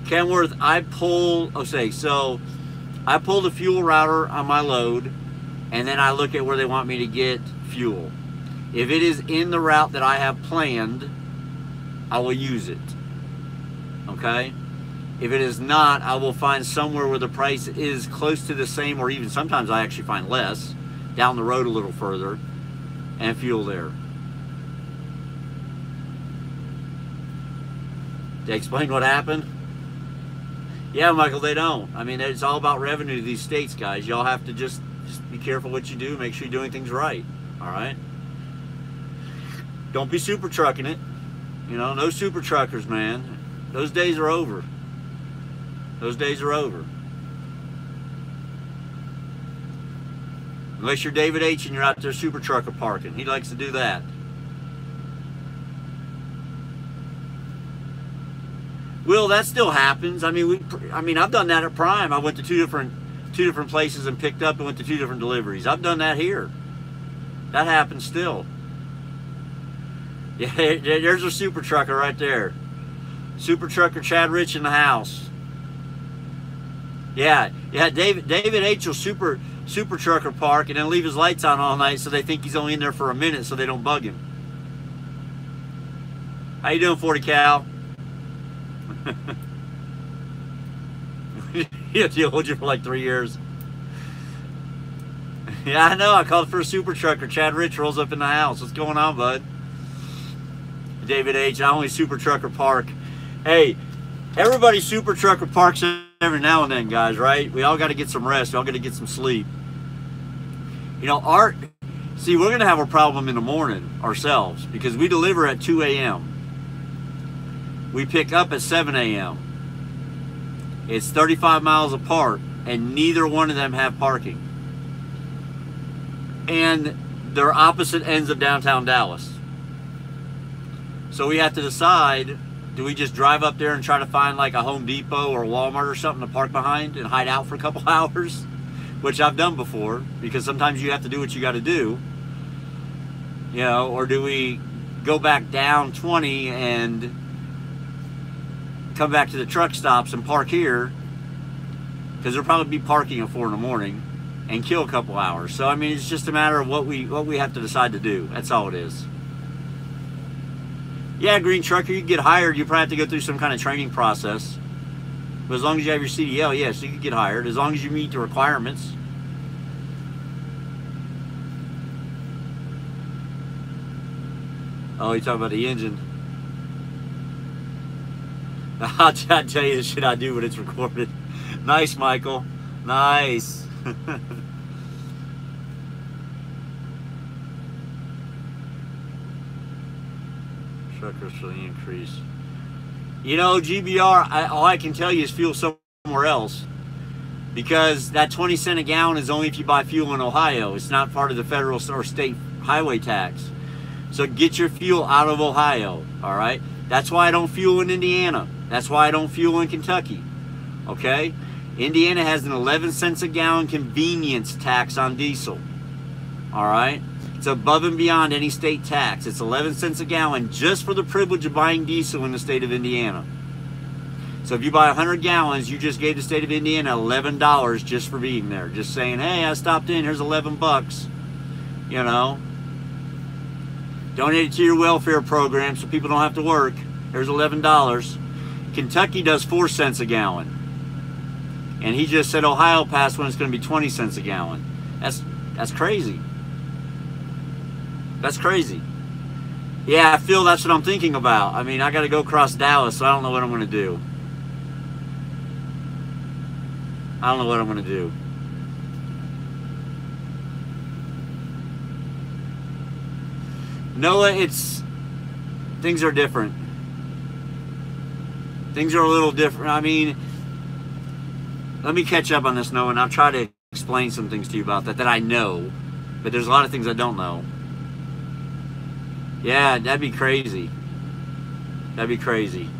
Speaker 1: Kenworth, I pull. So I pull the fuel router on my load, and then I look at where they want me to get fuel. If it is in the route that I have planned, I will use it. Okay? If it is not, I will find somewhere where the price is close to the same, or even sometimes I actually find less, down the road a little further, and fuel there. Did I explain what happened? Yeah, Michael, they don't. I mean, it's all about revenue to these states, guys. Y'all have to just be careful what you do. Make sure you're doing things right. All right? Don't be super trucking it. You know, no super truckers, man. Those days are over. Those days are over. Unless you're David H. and you're out there super trucker parking. He likes to do that. Well, that still happens. I mean, I've done that at Prime. I went to two different places and picked up and went to 2 different deliveries. I've done that here. That happens still. Yeah, there's a super trucker right there. Super trucker Chad Rich in the house. Yeah, David H. will super trucker park and then leave his lights on all night so they think he's only in there for a minute so they don't bug him. How you doing, 40 Cal? He'll hold you for like 3 years. Yeah, I know. I called for a super trucker. Chad Rich rolls up in the house. What's going on, bud? David H. I only super trucker park. Hey, everybody super trucker parks every now and then, guys, right? We all got to get some rest. We all got to get some sleep. You know, see, we're going to have a problem in the morning ourselves because we deliver at 2 a.m. We pick up at 7 a.m. It's 35 miles apart, and neither one of them have parking. And they're opposite ends of downtown Dallas. So we have to decide, do we just drive up there and try to find like a Home Depot or a Walmart or something to park behind and hide out for a couple hours? Which I've done before, because sometimes you have to do what you got to do. You know, or do we go back down 20 and come back to the truck stops and park here, because there'll probably be parking at 4 in the morning, and kill a couple hours. So I mean, it's just a matter of what we have to decide to do. That's all it is. Yeah, green trucker, you get hired. You probably have to go through some kind of training process, but as long as you have your CDL, yes, you can get hired as long as you meet the requirements. Oh, you talking about the engine? I'll tell you the shit I do when it's recorded. Nice, Michael. Nice. Truckers for the increase. You know, GBR, all I can tell you is fuel somewhere else. Because that 20 cents a gallon is only if you buy fuel in Ohio. It's not part of the federal or state highway tax. So get your fuel out of Ohio, all right? That's why I don't fuel in Indiana. That's why I don't fuel in Kentucky, okay? Indiana has an 11 cents a gallon convenience tax on diesel, all right? It's above and beyond any state tax. It's 11 cents a gallon just for the privilege of buying diesel in the state of Indiana. So if you buy 100 gallons, you just gave the state of Indiana $11 just for being there. Just saying, hey, I stopped in, here's 11 bucks, you know? Donate it to your welfare program so people don't have to work. There's $11. Kentucky does 4 cents a gallon. And he just said Ohio passed when it's going to be 20 cents a gallon. That's crazy. That's crazy. Yeah, I feel that's what I'm thinking about. I mean, I got to go across Dallas, so I don't know what I'm going to do. I don't know what I'm going to do. Noah, things are different. Things are a little different. I mean, let me catch up on this, Noah, and I'll try to explain some things to you about that I know, but there's a lot of things I don't know. Yeah, that'd be crazy. That'd be crazy.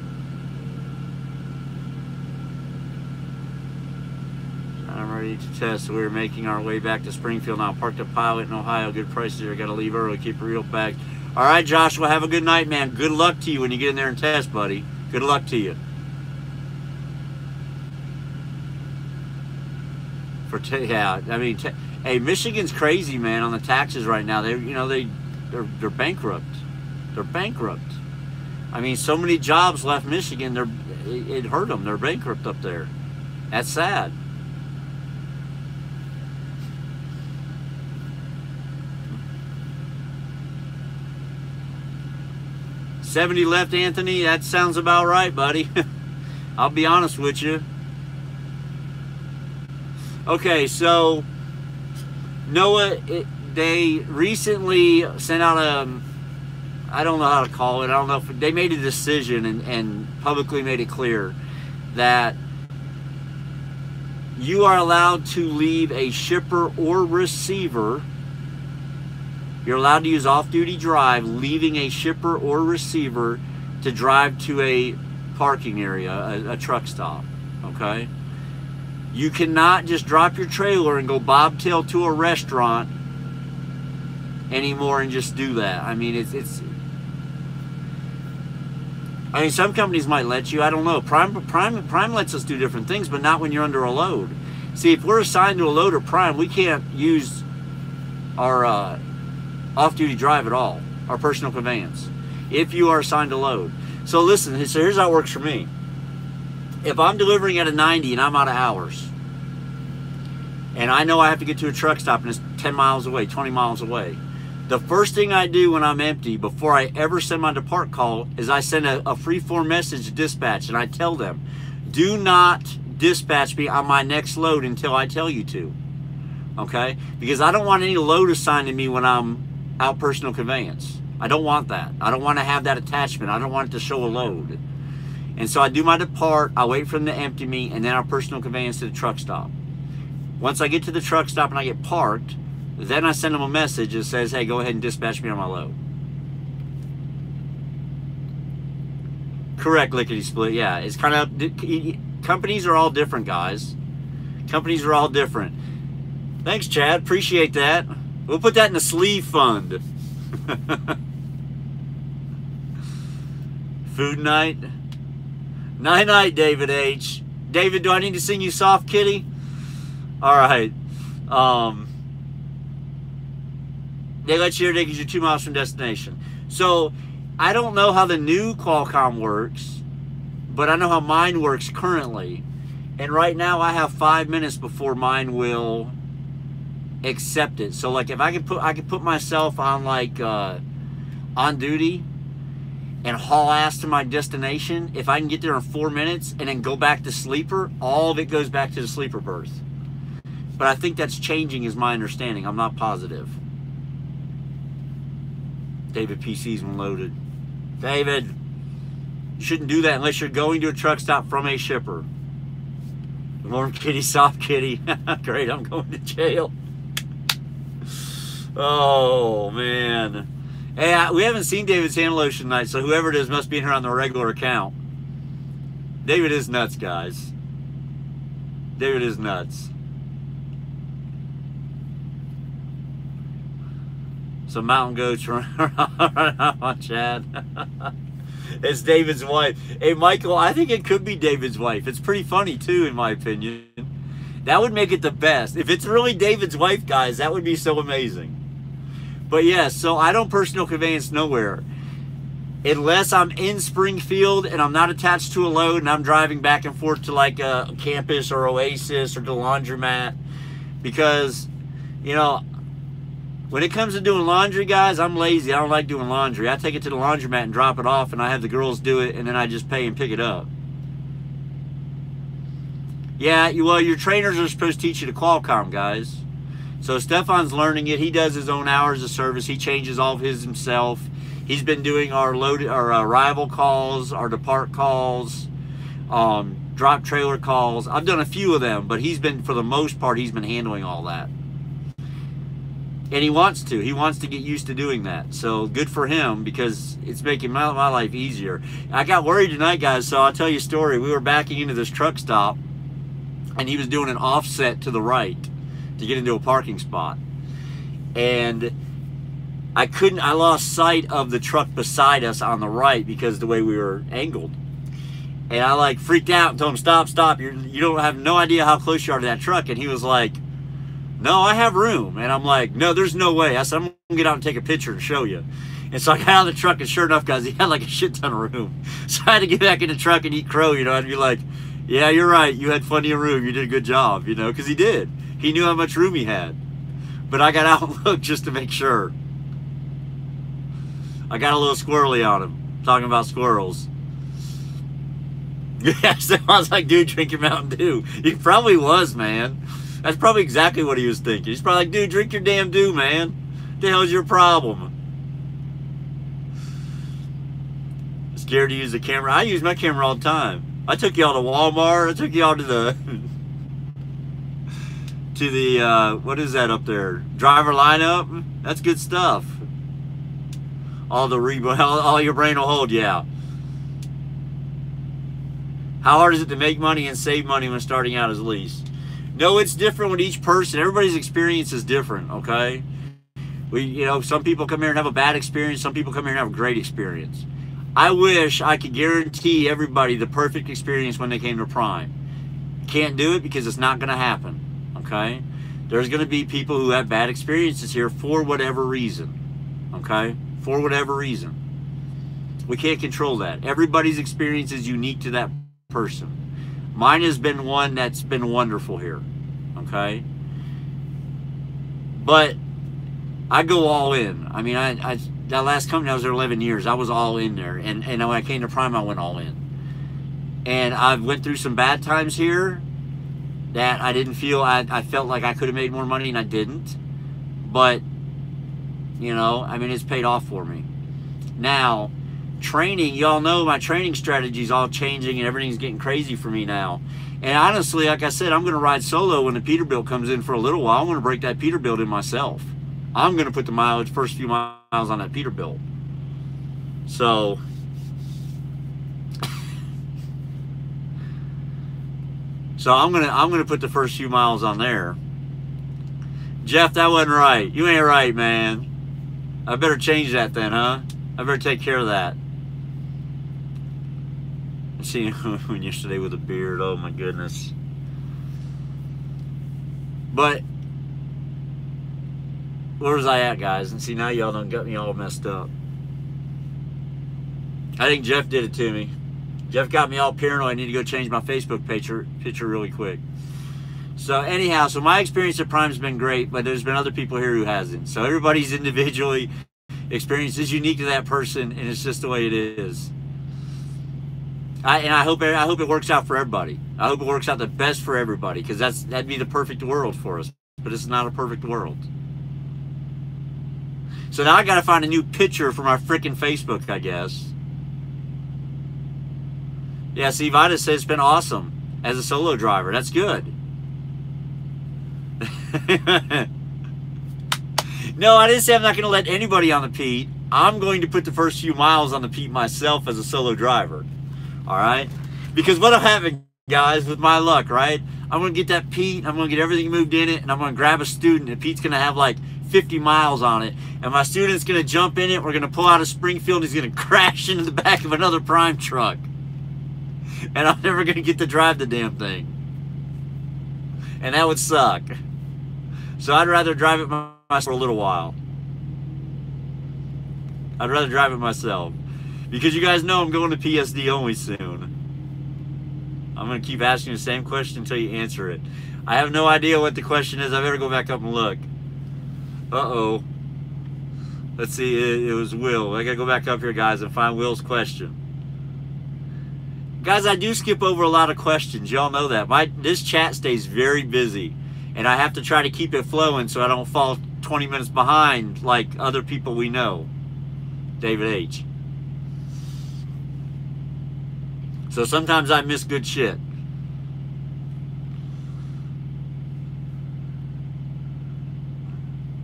Speaker 1: ready to test. So we were making our way back to Springfield now. Parked a Pilot in Ohio. Good prices here. Got to leave early. Keep it real packed. All right, Joshua. Have a good night, man. Good luck to you when you get in there and test, buddy. Good luck to you. Yeah, I mean, hey, Michigan's crazy, man, on the taxes right now. They're bankrupt. They're bankrupt. I mean, so many jobs left Michigan. It hurt them. They're bankrupt up there. That's sad. $70 left, Anthony. That sounds about right, buddy. I'll be honest with you. Okay, so Noah, they recently sent out I don't know how to call it. I don't know if they made a decision and publicly made it clear that you are allowed to leave a shipper or receiver. You're allowed to use off-duty drive, leaving a shipper or receiver to drive to a parking area, a truck stop, okay? You cannot just drop your trailer and go bobtail to a restaurant anymore and just do that. I mean, I mean, some companies might let you. I don't know. Prime lets us do different things, but not when you're under a load. See, if we're assigned to a load or Prime, we can't use our off-duty drive at all, our personal conveyance, if you are assigned a load. So listen, so here's how it works for me. If I'm delivering at a 90 and I'm out of hours, and I know I have to get to a truck stop and it's 10 miles away, 20 miles away, the first thing I do when I'm empty, before I ever send my depart call, is I send a free-form message to dispatch, and I tell them, do not dispatch me on my next load until I tell you to, okay? Because I don't want any load assigned to me when I'm out personal conveyance. I don't want that. I don't want to have that attachment. I don't want it to show a load. And so I do my depart, I wait for them to empty me, and then our personal conveyance to the truck stop. Once I get to the truck stop and I get parked, then I send them a message that says, hey, go ahead and dispatch me on my load. Correct, lickety split. Yeah, it's kind of, companies are all different, guys. Companies are all different. Thanks, Chad. Appreciate that. We'll put that in the sleeve fund. Food night. Night, David H. David, do I need to sing you Soft Kitty? All right. They let you here because you're 2 miles from destination. So I don't know how the new Qualcomm works, but I know how mine works currently. And right now I have 5 minutes before mine will accept it. So like if I could put myself on like on duty and haul ass to my destination, if I can get there in 4 minutes and then go back to sleeper, all of it goes back to the sleeper berth. But I think that's changing is my understanding. I'm not positive. David PC's when loaded. David, you shouldn't do that unless you're going to a truck stop from a shipper. Warm kitty, soft kitty. Great, I'm going to jail. Oh, man. Hey, we haven't seen David's hand lotion tonight, so whoever it is must be in here on the regular account. David is nuts, guys. David is nuts. Some mountain goats run on Chad. It's David's wife. Hey, Michael, I think it could be David's wife. It's pretty funny, too, in my opinion. That would make it the best. If it's really David's wife, guys, that would be so amazing. But, yeah, so I don't personal conveyance nowhere. Unless I'm in Springfield and I'm not attached to a load and I'm driving back and forth to, like, a campus or Oasis or the laundromat. Because, you know, when it comes to doing laundry, guys, I'm lazy. I don't like doing laundry. I take it to the laundromat and drop it off, and I have the girls do it, and then I just pay and pick it up. Yeah, well, your trainers are supposed to teach you the Qualcomm, guys. So Stefan's learning it. He does his own hours of service. He changes all of his himself. He's been doing our arrival calls, our depart calls, drop trailer calls. I've done a few of them, but he's been, for the most part, he's been handling all that. And he wants to. He wants to get used to doing that. So good for him because it's making my life easier. I got worried tonight, guys, so I'll tell you a story. We were backing into this truck stop, and he was doing an offset to the right to get into a parking spot. And I lost sight of the truck beside us on the right because of the way we were angled. And I like freaked out and told him, stop, you don't have no idea how close you are to that truck. And he was like, no, I have room. And I'm like, no, there's no way. I said, I'm gonna get out and take a picture and show you. And so I got out of the truck, and sure enough, guys, he had like a shit ton of room. So I had to get back in the truck and eat crow, you know, and be like, yeah, you're right, you had plenty of room, you did a good job, you know, because he did. He knew how much room he had. But I got out and looked just to make sure. I got a little squirrely on him, talking about squirrels. Yeah, so I was like, dude, drink your Mountain Dew. He probably was, man. That's probably exactly what he was thinking. He's probably like, dude, drink your damn Dew, man. What the hell's your problem? Scared to use the camera. I use my camera all the time. I took y'all to Walmart. I took y'all to the what is that up there? Driver lineup. That's good stuff. All your brain will hold. Yeah. How hard is it to make money and save money when starting out as a lease? No, it's different with each person. Everybody's experience is different. Okay. Some people come here and have a bad experience. Some people come here and have a great experience. I wish I could guarantee everybody the perfect experience when they came to Prime. Can't do it because it's not going to happen, okay? There's going to be people who have bad experiences here for whatever reason, okay? For whatever reason. We can't control that. Everybody's experience is unique to that person. Mine has been one that's been wonderful here, okay? But I go all in. I mean, that last company, I was there 11 years. I was all in there. And when I came to Prime, I went all in. And I went through some bad times here that I didn't feel, I felt like I could have made more money, and I didn't. But, I mean, it's paid off for me. Now, training, y'all know my training strategy is all changing and everything's getting crazy for me now. And honestly, like I said, I'm going to ride solo when the Peterbilt comes in for a little while. I'm going to break that Peterbilt in myself. I'm going to put the first few miles on that Peterbilt. So, I'm gonna put the first few miles on there. Jeff, that wasn't right. You ain't right, man. I better change that then, huh? I better take care of that. I seen him yesterday with a beard. Oh my goodness. But where was I at, guys? And see, now y'all done got me all messed up. I think Jeff did it to me. Jeff got me all paranoid. I need to go change my Facebook picture really quick. So anyhow, so my experience at Prime's been great, but there's been other people here who hasn't. So everybody's individually experience is unique to that person, and it's just the way it is. I hope it works out for everybody. I hope it works out the best for everybody, because that'd be the perfect world for us. But it's not a perfect world. So now I got to find a new picture for my freaking Facebook, I guess. Yeah, see, Vida says it's been awesome as a solo driver. That's good. No, I didn't say I'm not going to let anybody on the Pete. I'm going to put the first few miles on the Pete myself as a solo driver. All right? Because what I'm having, guys, with my luck, right? I'm going to get that Pete. I'm going to get everything moved in it, and I'm going to grab a student, and Pete's going to have like 50 miles on it, and my student's going to jump in it. We're going to pull out of Springfield. He's going to crash into the back of another Prime truck, and I'm never going to get to drive the damn thing, and that would suck. So I'd rather drive it myself for a little while. I'd rather drive it myself, because you guys know I'm going to PSD only soon. I'm going to keep asking the same question until you answer it. I have no idea what the question is. I better go back up and look. Uh-oh. Let's see, it was Will. I gotta go back up here, guys, and find Will's question. Guys, I do skip over a lot of questions. Y'all know that. This chat stays very busy, and I have to try to keep it flowing so I don't fall 20 minutes behind like other people we know. David H. So sometimes I miss good shit.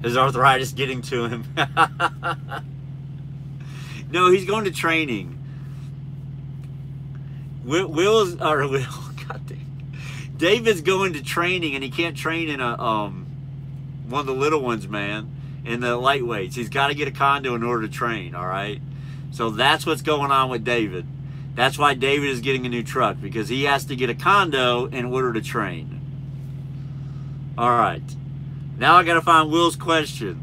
Speaker 1: Is arthritis getting to him? No, he's going to training. God dang. David's going to training, and he can't train in a one of the little ones, man, in the lightweights. He's got to get a condo in order to train, all right? So that's what's going on with David. That's why David is getting a new truck, because he has to get a condo in order to train. All right. Now I got to find Will's question.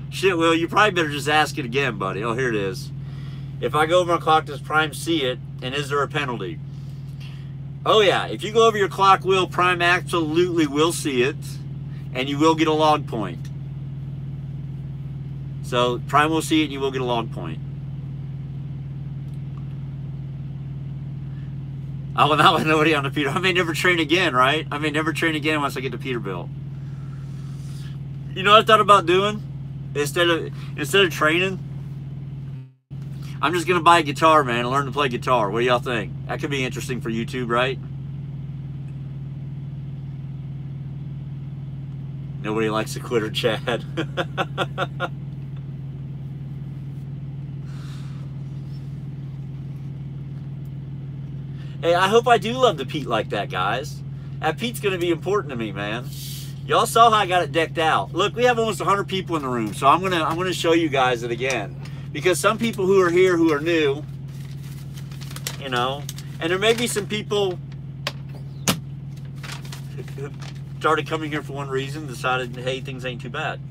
Speaker 1: Shit, Will, you probably better just ask it again, buddy. Oh, here it is. If I go over my clock, does Prime see it, and is there a penalty? Oh, yeah. If you go over your clock, Will, Prime absolutely will see it, and you will get a log point. So Prime will see it, and you will get a log point. I will not let nobody on the Peter. I may never train again, right? I may never train again once I get to Peterbilt. You know what I thought about doing? Instead of training, I'm just gonna buy a guitar, man, and learn to play guitar. What do y'all think? That could be interesting for YouTube, right? Nobody likes a quitter, Chad. Hey, I hope I do love the Pete like that, guys. That Pete's going to be important to me, man. Y'all saw how I got it decked out. Look, we have almost 100 people in the room, so I'm gonna show you guys it again, because some people who are here who are new, you know, and there may be some people who started coming here for one reason, decided, hey, things ain't too bad.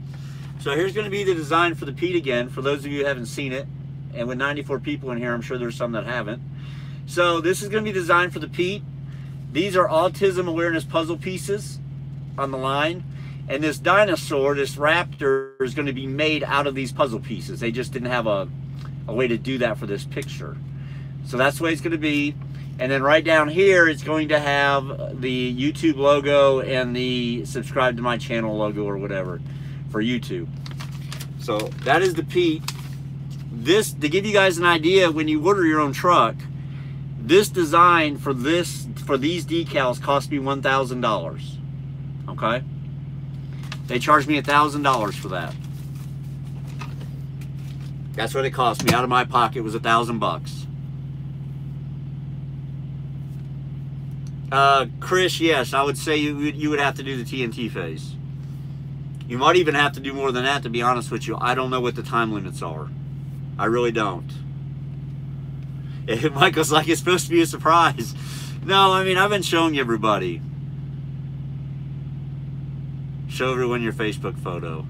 Speaker 1: So here's going to be the design for the Pete again, for those of you who haven't seen it, and with 94 people in here, I'm sure there's some that haven't. So this is going to be designed for the Pete. These are autism awareness puzzle pieces on the line. And this dinosaur, this raptor, is going to be made out of these puzzle pieces. They just didn't have a way to do that for this picture. So that's the way it's going to be. And then right down here, it's going to have the YouTube logo and the subscribe to my channel logo or whatever for YouTube. So that is the Pete. This, to give you guys an idea, when you order your own truck, this design for these decals cost me $1,000. Okay? They charged me $1,000 for that. That's what it cost me. Out of my pocket was $1,000. Chris, yes, I would say you would have to do the TNT phase. You might even have to do more than that, to be honest with you. I don't know what the time limits are. I really don't. Michael's like, it's supposed to be a surprise. No, I mean, I've been showing everybody. Show everyone your Facebook photo.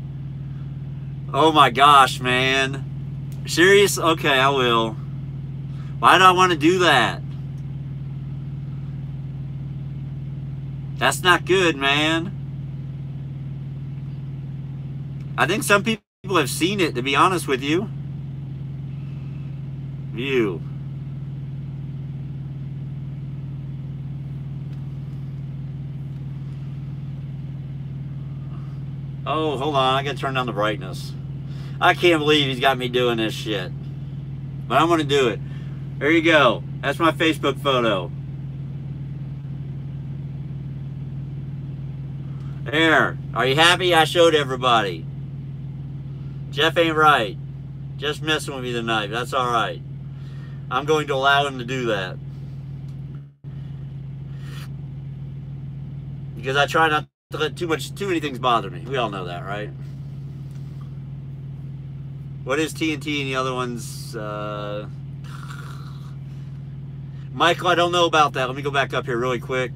Speaker 1: Oh my gosh, man. Serious? Okay, I will. Why do I want to do that? That's not good, man. I think some people have seen it, to be honest with you. View. Oh, hold on. I gotta turn down the brightness. I can't believe he's got me doing this shit. But I'm gonna do it. There you go. That's my Facebook photo. There. Are you happy? I showed everybody. Jeff ain't right. Just messing with me tonight. That's alright. I'm going to allow him to do that. Because I try not to let too many things bother me. We all know that, right? What is TNT and the other ones? Michael, I don't know about that. Let me go back up here really quick.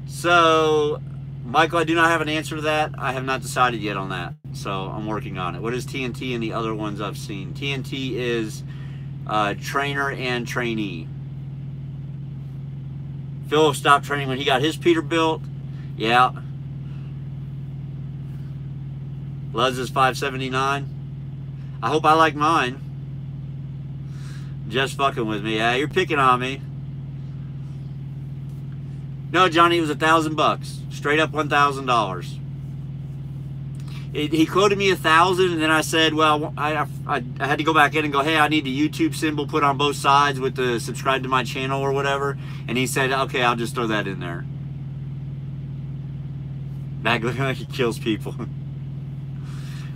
Speaker 1: So, Michael, I do not have an answer to that. I have not decided yet on that. So, I'm working on it. What is TNT and the other ones I've seen? TNT is trainer and trainee. Phil stopped training when he got his Peterbilt. Yeah. Luz is 579. I hope I like mine. Just fucking with me. Yeah, you're picking on me. No, Johnny, it was $1,000. Straight up $1,000. He quoted me 1,000, and then I said, well, I had to go back in and go, hey, I need the YouTube symbol put on both sides with the subscribe to my channel or whatever. And he said, okay, I'll just throw that in there. Back looking like he kills people.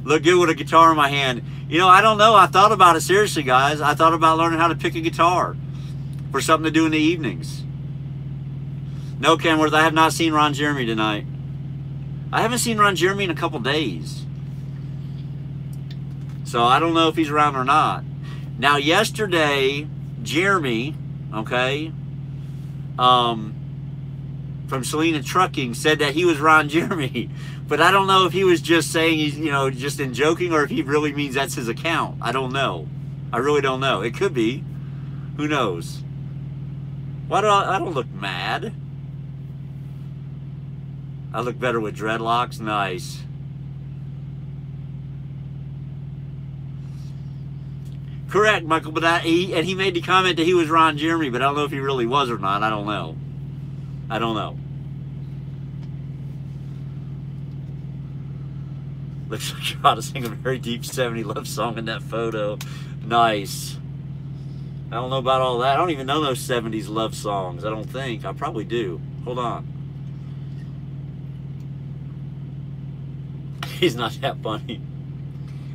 Speaker 1: Look good with a guitar in my hand. You know, I don't know. I thought about it seriously, guys. I thought about learning how to pick a guitar for something to do in the evenings. No, Kenworth, I have not seen Ron Jeremy tonight. I haven't seen Ron Jeremy in a couple days. So I don't know if he's around or not. Now, yesterday, Jeremy, okay, from Selena Trucking said that he was Ron Jeremy. But I don't know if he was just saying he's, you know, just in joking, or if he really means that's his account. I don't know. I really don't know. It could be. Who knows? Why do I don't look mad? I look better with dreadlocks. Nice. Correct, Michael. But he made the comment that he was Ron Jeremy, but I don't know if he really was or not. I don't know. I don't know. Looks like you're about to sing a very deep 70s love song in that photo. Nice. I don't know about all that. I don't even know those 70s love songs. I don't think. I probably do. Hold on. He's not that funny.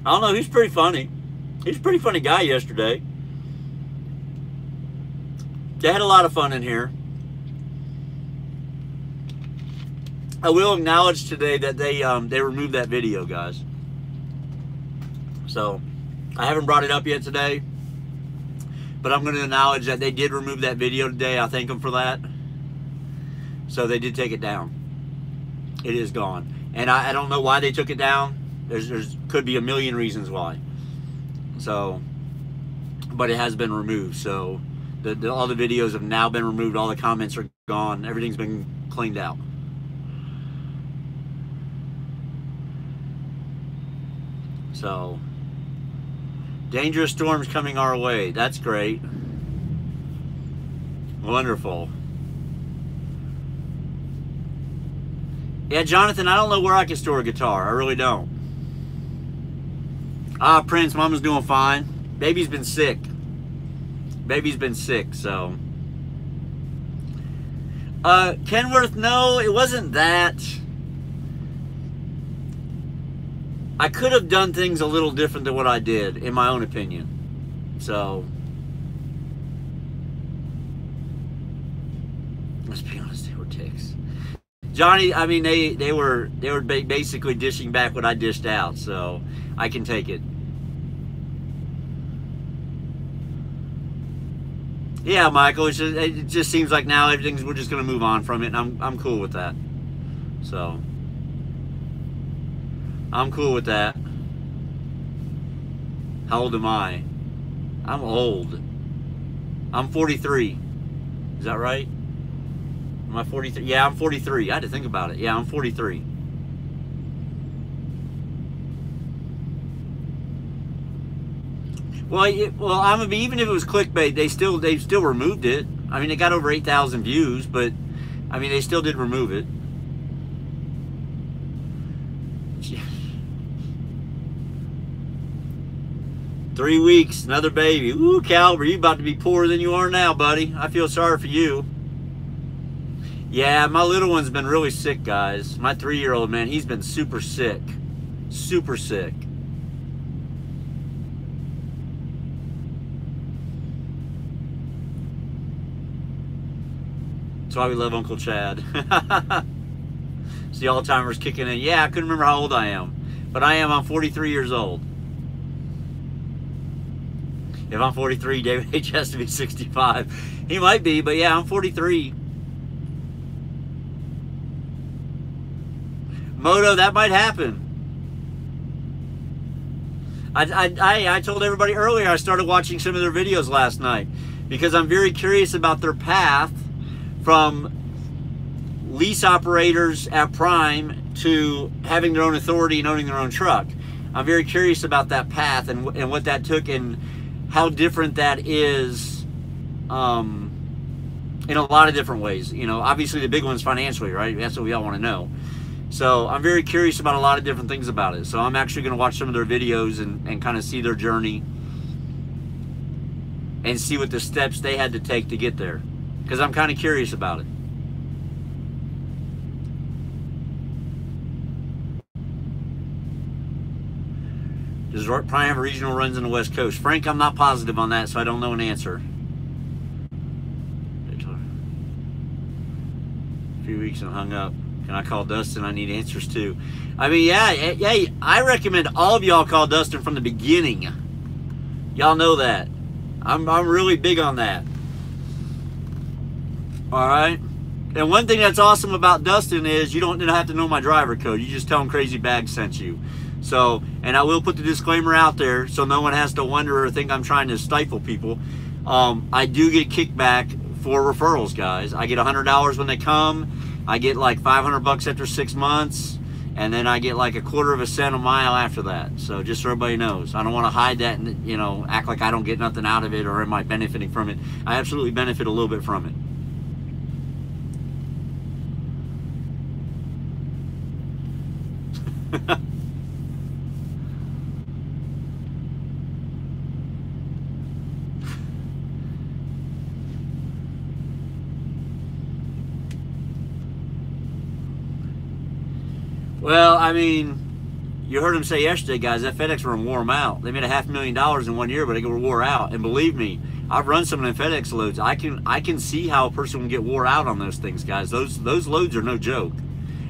Speaker 1: I don't know. He's pretty funny. He's a pretty funny guy yesterday. They had a lot of fun in here. I will acknowledge today that they removed that video, guys. So I haven't brought it up yet today, but I'm going to acknowledge that they did remove that video today. I thank them for that. So they did take it down. It is gone, and I don't know why they took it down. There's could be a million reasons why. So, but it has been removed. So all the videos have now been removed. All the comments are gone. Everything's been cleaned out. So, dangerous storms coming our way. That's great. Wonderful. Yeah, Jonathan, I don't know where I can store a guitar. I really don't. Ah, Prince, Mama's doing fine. Baby's been sick. Baby's been sick, so. Kenworth, no, it wasn't that. I could have done things a little different than what I did, in my own opinion. So, let's be honest, they were ticks. Johnny, I mean, they were basically dishing back what I dished out, so I can take it. Yeah, Michael, it just seems like now we're just going to move on from it, and I'm cool with that. So, I'm cool with that. How old am I? I'm old. I'm 43. Is that right? Am I 43? Yeah, I'm 43. I had to think about it. Yeah, I'm 43. Well, even if it was clickbait, they still removed it. I mean, it got over 8,000 views, but I mean, they still did remove it. 3 weeks, another baby. Ooh, Calvary, you about to be poorer than you are now, buddy. I feel sorry for you. Yeah, my little one's been really sick, guys. My 3-year-old, man, he's been super sick. Super sick. That's why we love Uncle Chad. See, Alzheimer's kicking in. Yeah, I couldn't remember how old I am. But I'm 43 years old. If I'm 43, David H has to be 65. He might be, but yeah, I'm 43. Moto, that might happen. I told everybody earlier I started watching some of their videos last night because I'm very curious about their path from lease operators at Prime to having their own authority and owning their own truck. I'm very curious about that path and what that took and how different that is in a lot of different ways. You know, obviously the big one's financially, right? That's what we all want to know. So I'm very curious about a lot of different things about it. So I'm actually going to watch some of their videos and kind of see their journey and see what the steps they had to take to get there. Because I'm kind of curious about it. Does Prime have regional runs in the West Coast? Frank, I'm not positive on that, so I don't know an answer. A few weeks and hung up. Can I call Dustin? I need answers too. I mean, yeah, I recommend all of y'all call Dustin from the beginning. Y'all know that. I'm really big on that. All right. And one thing that's awesome about Dustin is you don't have to know my driver code. You just tell him Crazy Bag sent you. So, and I will put the disclaimer out there so no one has to wonder or think I'm trying to stifle people. I do get kickback for referrals, guys. I get $100 when they come. I get like $500 after 6 months. And then I get like 1/4 cent a mile after that. So just so everybody knows, I don't want to hide that and, you know, act like I don't get nothing out of it or am I benefiting from it. I absolutely benefit a little bit from it. Well, I mean, you heard him say yesterday, guys, that FedEx run wore them out. They made $500,000 in 1 year, but they were wore out. And believe me, I've run some of them FedEx loads. I can see how a person can get wore out on those things, guys. Those loads are no joke.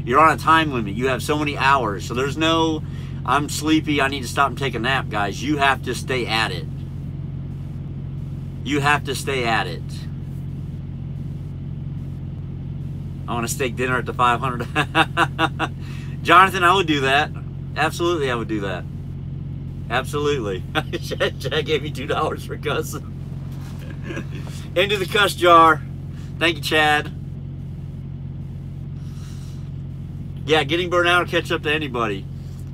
Speaker 1: You're on a time limit. You have so many hours. So there's no, I'm sleepy, I need to stop and take a nap, guys. You have to stay at it. You have to stay at it. I want a steak dinner at the 500. Jonathan, I would do that. Absolutely, I would do that. Absolutely. Chad gave me $2 for cussing. Into the cuss jar. Thank you, Chad. Yeah, getting burned out will catch up to anybody.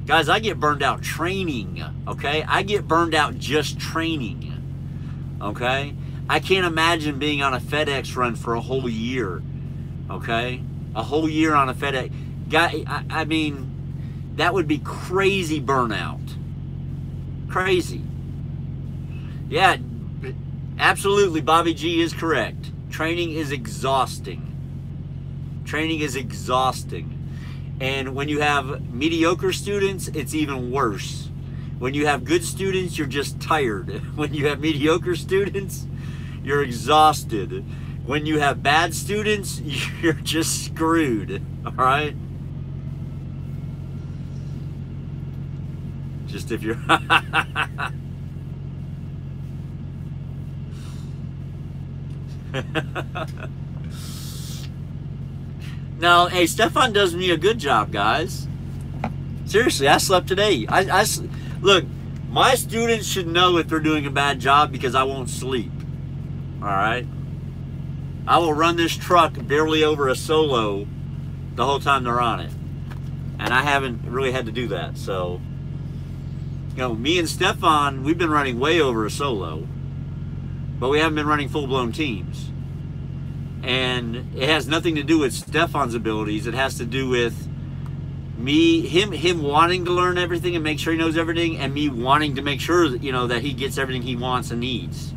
Speaker 1: Guys, I get burned out training, okay? I get burned out just training, okay? I can't imagine being on a FedEx run for a whole year, okay? A whole year on a FedEx. Guy, I mean, that would be crazy burnout. Crazy. Yeah, absolutely, Bobby G is correct. Training is exhausting. Training is exhausting. And when you have mediocre students, it's even worse. When you have good students, you're just tired. When you have mediocre students, you're exhausted. When you have bad students, you're just screwed. All right? Just if you're... No, hey, Stefan does me a good job, guys. Seriously, I slept today. Look, my students should know if they're doing a bad job because I won't sleep. All right? I will run this truck barely over a solo the whole time they're on it. And I haven't really had to do that, so... You know, me and Stefan, we've been running way over a solo, but we haven't been running full-blown teams. And it has nothing to do with Stefan's abilities. It has to do with me, him wanting to learn everything and make sure he knows everything, and me wanting to make sure that, you know, that he gets everything he wants and needs.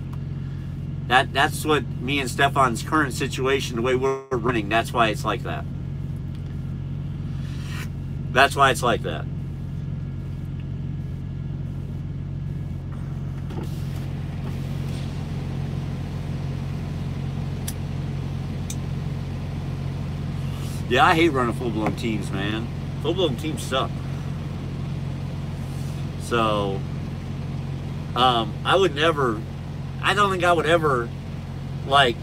Speaker 1: That's what me and Stefan's current situation, the way we're running, that's why it's like that. That's why it's like that. Yeah, I hate running full-blown teams, man. Full-blown teams suck. So, I would never, I don't think I would ever, like,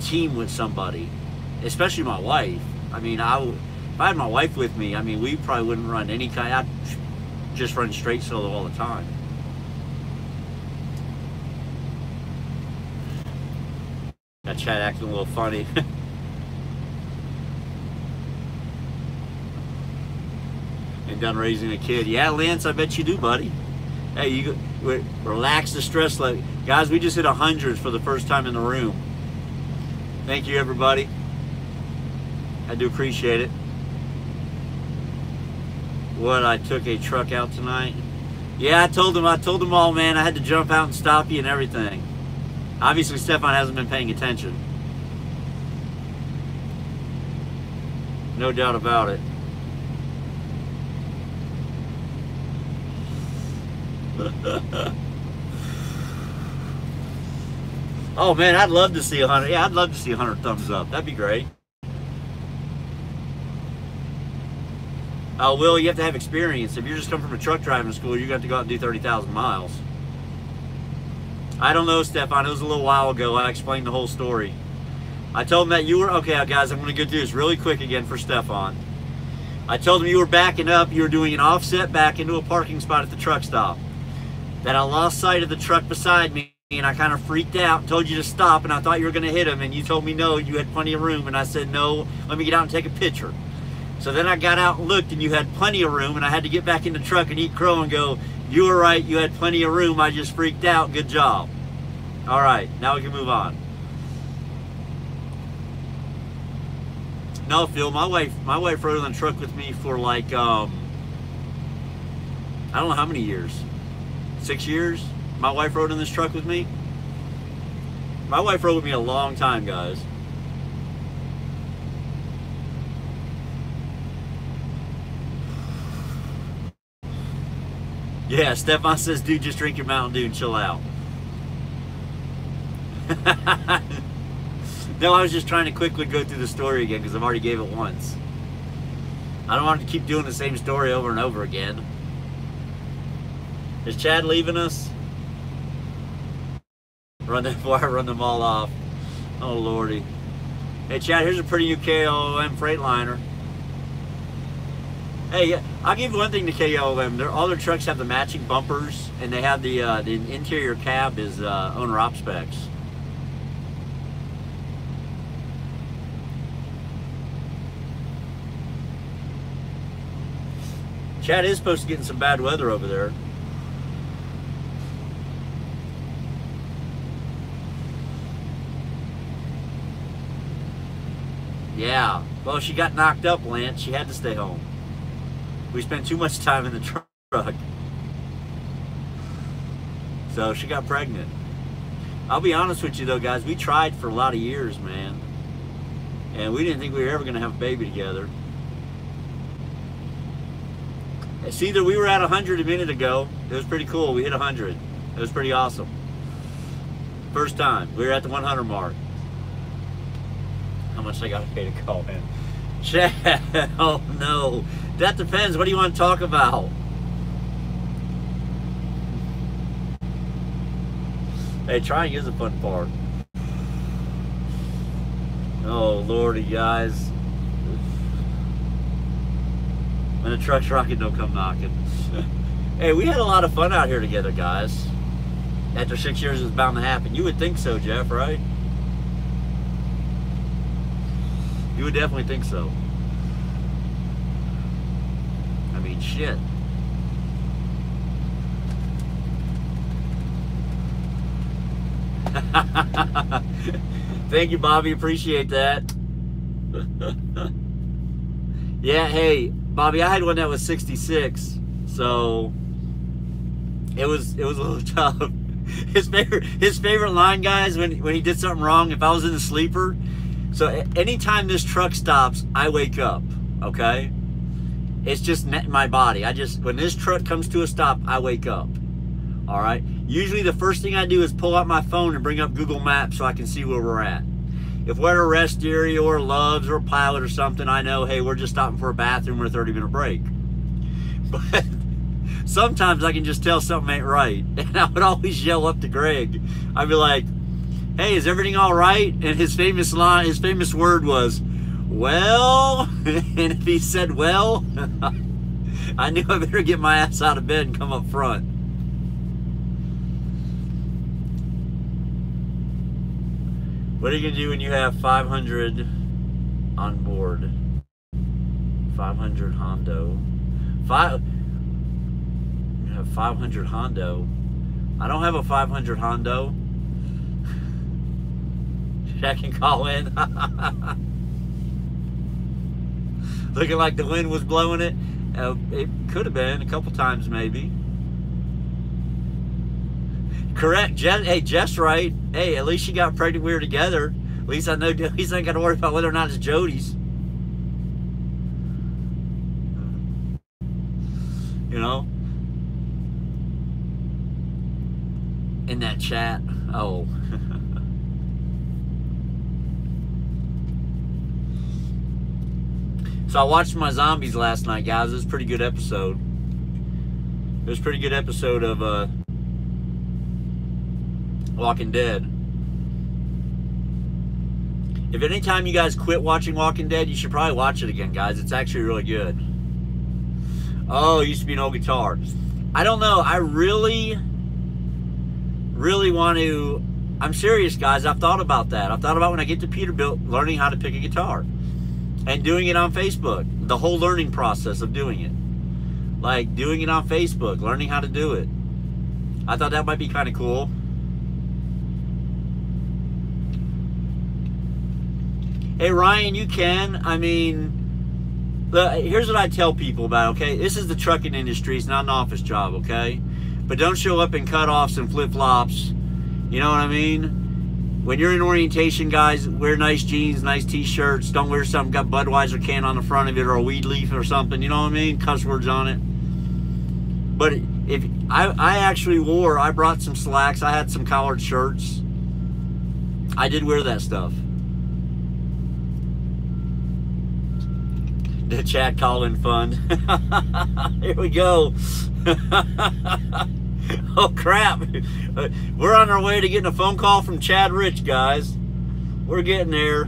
Speaker 1: team with somebody, especially my wife. I mean, if I had my wife with me, I mean, we probably wouldn't run any kind, I'd just run straight solo all the time. That chat acting a little funny. And done raising a kid. Yeah, Lance, I bet you do, buddy. Hey, you relax the stress level. Guys, we just hit 100 for the first time in the room. Thank you, everybody. I do appreciate it. What, I took a truck out tonight? Yeah, I told them all, man. I had to jump out and stop you and everything. Obviously, Stefan hasn't been paying attention. No doubt about it. Oh man, I'd love to see 100. Yeah, I'd love to see 100 thumbs up. That'd be great. Oh, Will, you have to have experience. If you're just coming from a truck driving school, you're going to have to go out and do 30,000 miles. I don't know, Stefan. It was a little while ago. I explained the whole story. I told him that you were... Okay, guys, I'm going to go through this really quick again for Stefan. I told him you were backing up. You were doing an offset back into a parking spot at the truck stop. That I lost sight of the truck beside me, and I kind of freaked out and told you to stop, and I thought you were going to hit him, and you told me no, you had plenty of room, and I said, no, let me get out and take a picture. So then I got out and looked, and you had plenty of room, and I had to get back in the truck and eat crow and go, you were right, you had plenty of room, I just freaked out, good job. All right, now we can move on. No, Phil, my wife rode on the truck with me for like, I don't know how many years. 6 years? My wife rode in this truck with me. My wife rode with me a long time, guys. Yeah, Stefan says, dude, just drink your Mountain Dew and chill out. No, I was just trying to quickly go through the story again because I've already gave it once. I don't want to keep doing the same story over and over again. Is Chad leaving us? Run them before I run them all off. Oh, Lordy. Hey, Chad, here's a pretty new KLM Freightliner. Hey, I'll give you one thing to KLM. All their trucks have the matching bumpers, and they have the interior cab is owner-op specs. Chad is supposed to get in some bad weather over there. Yeah. Well, she got knocked up, Lance. She had to stay home. We spent too much time in the truck. So she got pregnant. I'll be honest with you though, guys. We tried for a lot of years, man. And we didn't think we were ever going to have a baby together. It's either we were at 100 a minute ago. It was pretty cool. We hit 100. It was pretty awesome. First time. We were at the 100 mark. How much I got to pay to call in? Chad, oh no. That depends. What do you want to talk about? Hey, trying is a fun part. Oh, Lordy, guys. When the truck's rocking, don't come knocking. Hey, we had a lot of fun out here together, guys. After 6 years, it's bound to happen. You would think so, Jeff, right? You would definitely think so. I mean, shit. Thank you, Bobby. Appreciate that. Yeah, hey, Bobby, I had one that was 66, so it was a little tough. His favorite line, guys, when he did something wrong, if I was in the sleeper. So anytime this truck stops, I wake up. Okay, it's just my body. When this truck comes to a stop, I wake up. All right. Usually the first thing I do is pull out my phone and bring up Google Maps so I can see where we're at. If we're at a rest area or Love's or Pilot or something, I know, hey, we're just stopping for a bathroom or a 30-minute break. But sometimes I can just tell something ain't right. And I would always yell up to Greg. I'd be like, hey, is everything all right? And his famous line, his famous word was, well, and if he said, well, I knew I better get my ass out of bed and come up front. What are you going to do when you have 500 on board? 500 Hondo. You have 500 Hondo. I don't have a 500 Hondo. I can call in. Looking like the wind was blowing it. It could have been a couple times maybe. Correct. Hey, Jeff's right. Hey, at least she got pregnant. We were together. At least I know. At least I ain't got to worry about whether or not it's Jody's. You know. In that chat. Oh. So I watched my zombies last night, guys. It was a pretty good episode. It was a pretty good episode of Walking Dead. If anytime you guys quit watching Walking Dead, you should probably watch it again, guys. It's actually really good. Oh, it used to be an old guitar. I don't know. I really want to... I'm serious, guys. I've thought about that. I've thought about when I get to Peterbilt, learning how to pick a guitar. And doing it on Facebook. The whole learning process of doing it. Like, doing it on Facebook. Learning how to do it. I thought that might be kind of cool. Hey, Ryan, you can. I mean, here's what I tell people about, okay? This is the trucking industry. It's not an office job, okay? But don't show up in cutoffs and flip-flops. You know what I mean? When you're in orientation, guys, wear nice jeans, nice t-shirts. Don't wear something got Budweiser can on the front of it or a weed leaf or something. You know what I mean? Cuss words on it. But if I actually I brought some slacks. I had some collared shirts. I did wear that stuff. The chat call-in fund. Here we go. Oh crap, we're on our way to getting a phone call from Chad Rich, guys. We're getting there.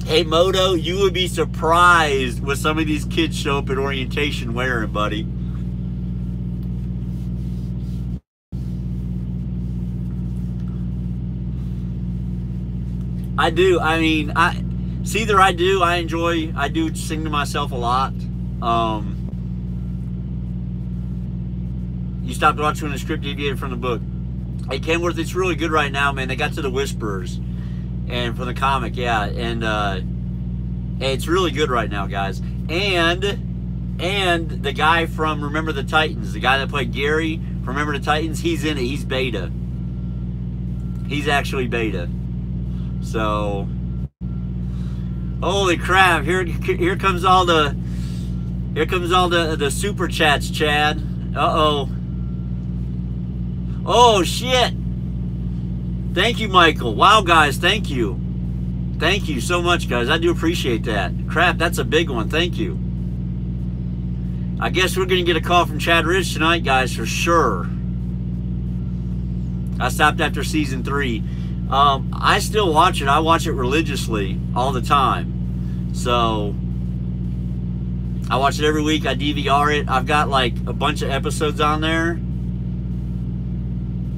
Speaker 1: Hey Moto, you would be surprised what some of these kids show up at orientation wearing, buddy. I do. I mean, I do sing to myself a lot. You stopped watching the script deviated from the book. Hey, Kenworth, it's really good right now, man. They got to the Whisperers, and from the comic, yeah, and it's really good right now, guys. And the guy from Remember the Titans, the guy that played Gary from Remember the Titans, he's in it. He's Beta. He's actually Beta. So, holy crap! Here comes all the super chats, Chad. Uh-oh. Oh, shit. Thank you, Michael. Wow, guys, thank you. Thank you so much, guys. I do appreciate that. Crap, that's a big one. Thank you. I guess we're going to get a call from Chad Rich tonight, guys, for sure. I stopped after season 3. I still watch it. I watch it religiously all the time. So... I watch it every week. I DVR it. I've got like a bunch of episodes on there.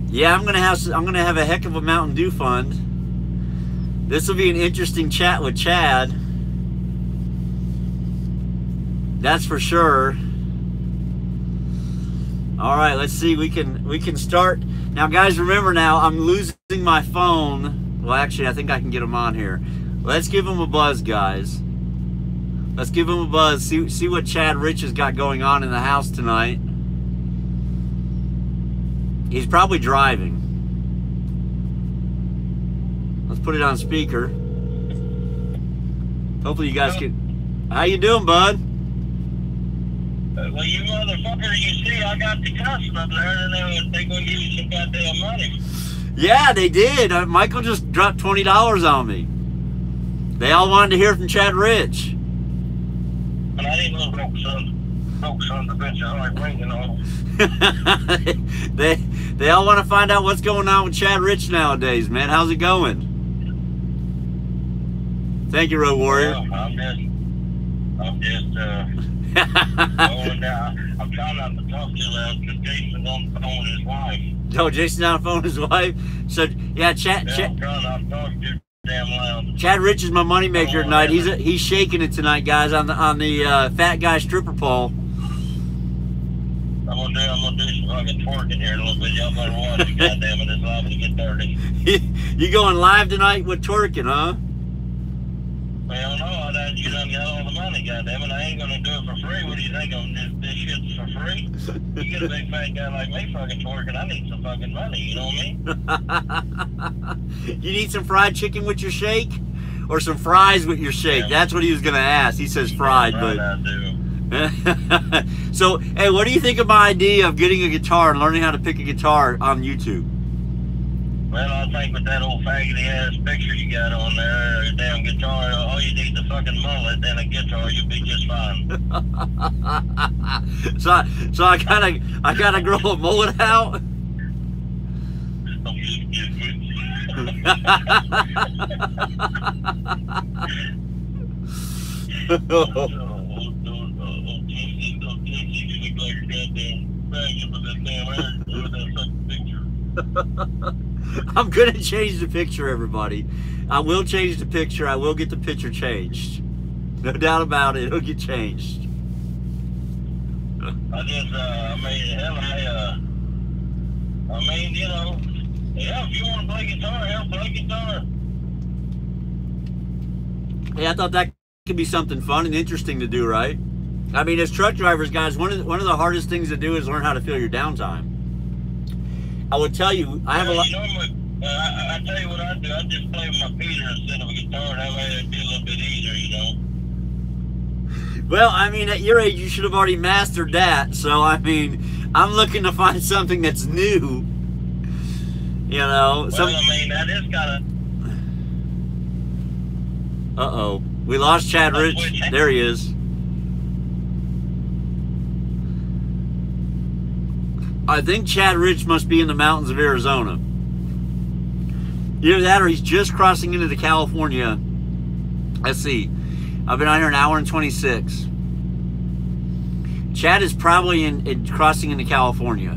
Speaker 1: Yeah, I'm gonna have a heck of a Mountain Dew fund. This will be an interesting chat with Chad. That's for sure. All right, let's see. We can start now, guys. Remember now, I'm losing my phone. Well, actually, I think I can get him on here. Let's give him a buzz, guys. Let's give him a buzz, see what Chad Rich has got going on in the house tonight. He's probably driving. Let's put it on speaker. Hopefully you guys can... How you doing, bud?
Speaker 2: Well, you motherfucker, you see, I got the customer there, and they're going to give you some goddamn money.
Speaker 1: Yeah, they did. Michael just dropped $20 on me. They all wanted to hear from Chad Rich.
Speaker 2: But I didn't look broke son of a bitch, I like ringing on.
Speaker 1: They all want to find out what's going on with Chad Rich nowadays, man. How's it going? Thank you, Road Warrior.
Speaker 2: Well, I'm just going down. I'm trying not to talk too loud because Jason's on the phone with his wife.
Speaker 1: Oh, Jason's on the phone with his wife? So, yeah,
Speaker 2: I'm trying not to talk too damn loud.
Speaker 1: Chad Rich is my moneymaker tonight. He's shaking it tonight, guys, on the fat guy stripper pole.
Speaker 2: I'm gonna do some fucking twerking here in a little bit. Y'all better watch it. Goddamn it, it's liable to get dirty.
Speaker 1: You going live tonight with twerking, huh?
Speaker 2: Well, no, you done got all the money. Goddamn it, I ain't gonna do it for free. What do you think? This shit's for free? You get a big fat guy like me fucking twerking. I need some fucking money. You know what I mean?
Speaker 1: You need some fried chicken with your shake, or some fries with your shake? Yeah. That's what he was gonna ask. He says fried, but.
Speaker 2: I do.
Speaker 1: So, hey, what do you think of my idea of getting a guitar and learning how to pick a guitar on YouTube?
Speaker 2: Well, I think with that old faggoty ass picture you got on there, a damn guitar, all you need is a fucking mullet and a guitar, you'll be just fine.
Speaker 1: so I gotta grow a mullet out.
Speaker 2: I'm just kidding.
Speaker 1: I'm gonna change the picture, everybody. I will change the picture. I will get the picture changed. No doubt about it. It'll get changed.
Speaker 2: I just, you know, yeah, if you want to play guitar, hell, play guitar.
Speaker 1: Yeah, I thought that could be something fun and interesting to do, right? I mean, as truck drivers, guys, one of the hardest things to do is learn how to fill your downtime. I would tell you, I have a lot.
Speaker 2: Normally, I tell you what I do. I just play with my Peter instead of a guitar. That way it'd be a little bit easier, you know.
Speaker 1: Well, I mean, at your age, you should have already mastered that. So, I mean, I'm looking to find something that's new. You know.
Speaker 2: Well, I mean, that is kind of.
Speaker 1: Uh-oh. We lost Chad Rich. There he is. I think Chad Rich must be in the mountains of Arizona. Either that or he's just crossing into the California. Let's see. I've been out here an hour and 26. Chad is probably in crossing into California.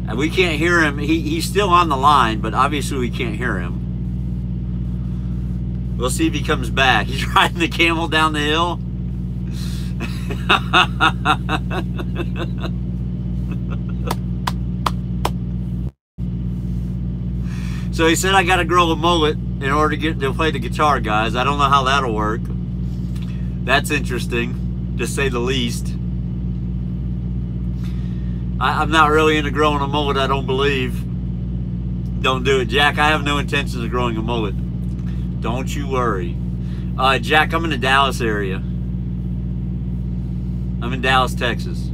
Speaker 1: And we can't hear him. He's still on the line, but obviously we can't hear him. We'll see if he comes back. He's riding the camel down the hill. So he said I gotta grow a mullet in order to play the guitar, guys. I don't know how that'll work. That's interesting, to say the least. I'm not really into growing a mullet, I don't believe. Don't do it, Jack. I have no intentions of growing a mullet. Don't you worry. Jack, I'm in the Dallas area. I'm in Dallas, Texas.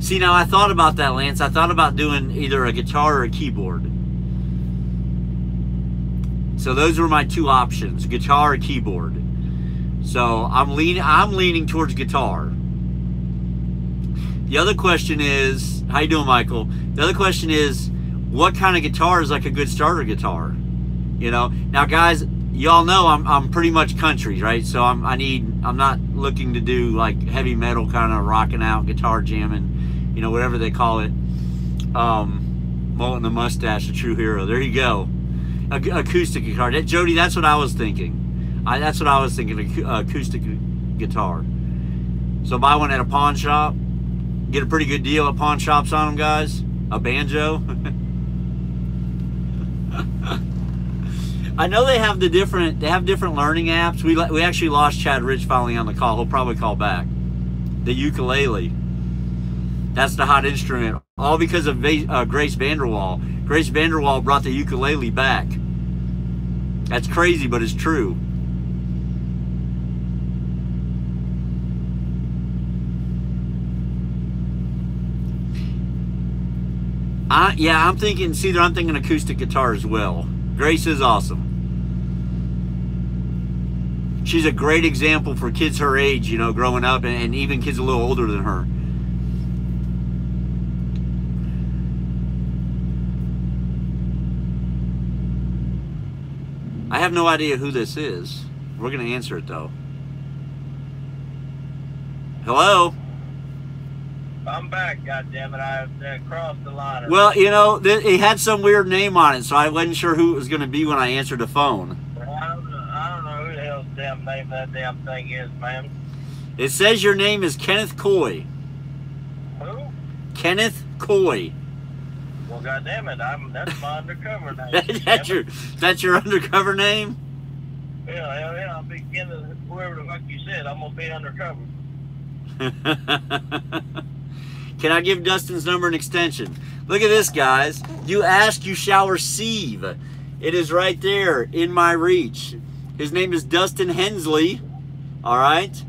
Speaker 1: See, now I thought about that, Lance. I thought about doing either a guitar or a keyboard. So those were my two options, guitar or keyboard. So I'm leaning towards guitar. The other question is, how you doing, Michael? The other question is, what kind of guitar is like a good starter guitar? You know, now guys, y'all know I'm pretty much country, right? So I'm not looking to do like heavy metal kind of rocking out, guitar jamming, you know, whatever they call it. Mullet and the mustache, a true hero. There you go. Acoustic guitar. Jody, that's what I was thinking. That's what I was thinking. Acoustic guitar. So buy one at a pawn shop. Get a pretty good deal at pawn shops on them, guys. A banjo. I know they have different learning apps. We actually lost Chad Rich finally on the call. He'll probably call back. The ukulele. That's the hot instrument. All because of Grace Vanderwall. Grace Vanderwall brought the ukulele back. That's crazy, but it's true. I'm thinking acoustic guitar as well. Grace is awesome. She's a great example for kids her age, you know, growing up, and even kids a little older than her. I have no idea who this is. We're going to answer it, though. Hello?
Speaker 2: I'm back, goddammit. I crossed the line.
Speaker 1: Well, you know, it had some weird name on it, so I wasn't sure who it was going to be when I answered the phone.
Speaker 2: I don't know who the hell's damn name that damn thing is, man.
Speaker 1: It says your name is Kenneth Coy.
Speaker 2: Who?
Speaker 1: Kenneth Coy.
Speaker 2: Well, goddammit, that's my undercover name.
Speaker 1: That's your undercover name?
Speaker 2: Yeah, hell yeah. I'll be Kenneth, whoever the fuck you said. I'm going to be undercover.
Speaker 1: Can I give Dustin's number an extension? Look at this, guys. You ask, you shall receive. It is right there in my reach. His name is Dustin Hensley. All right?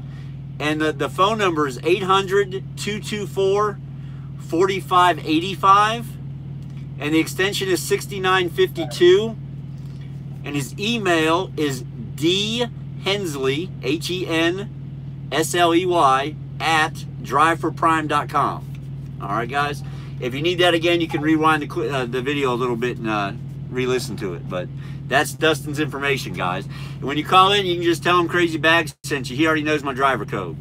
Speaker 1: And the phone number is 800-224-4244. 4585, and the extension is 6952, and his email is dhensley, HENSLEY, at driveforprime.com. All right, guys. If you need that again, you can rewind the video a little bit and re-listen to it. But that's Dustin's information, guys. And when you call in, you can just tell him Crazy Bags sent you. He already knows my driver code.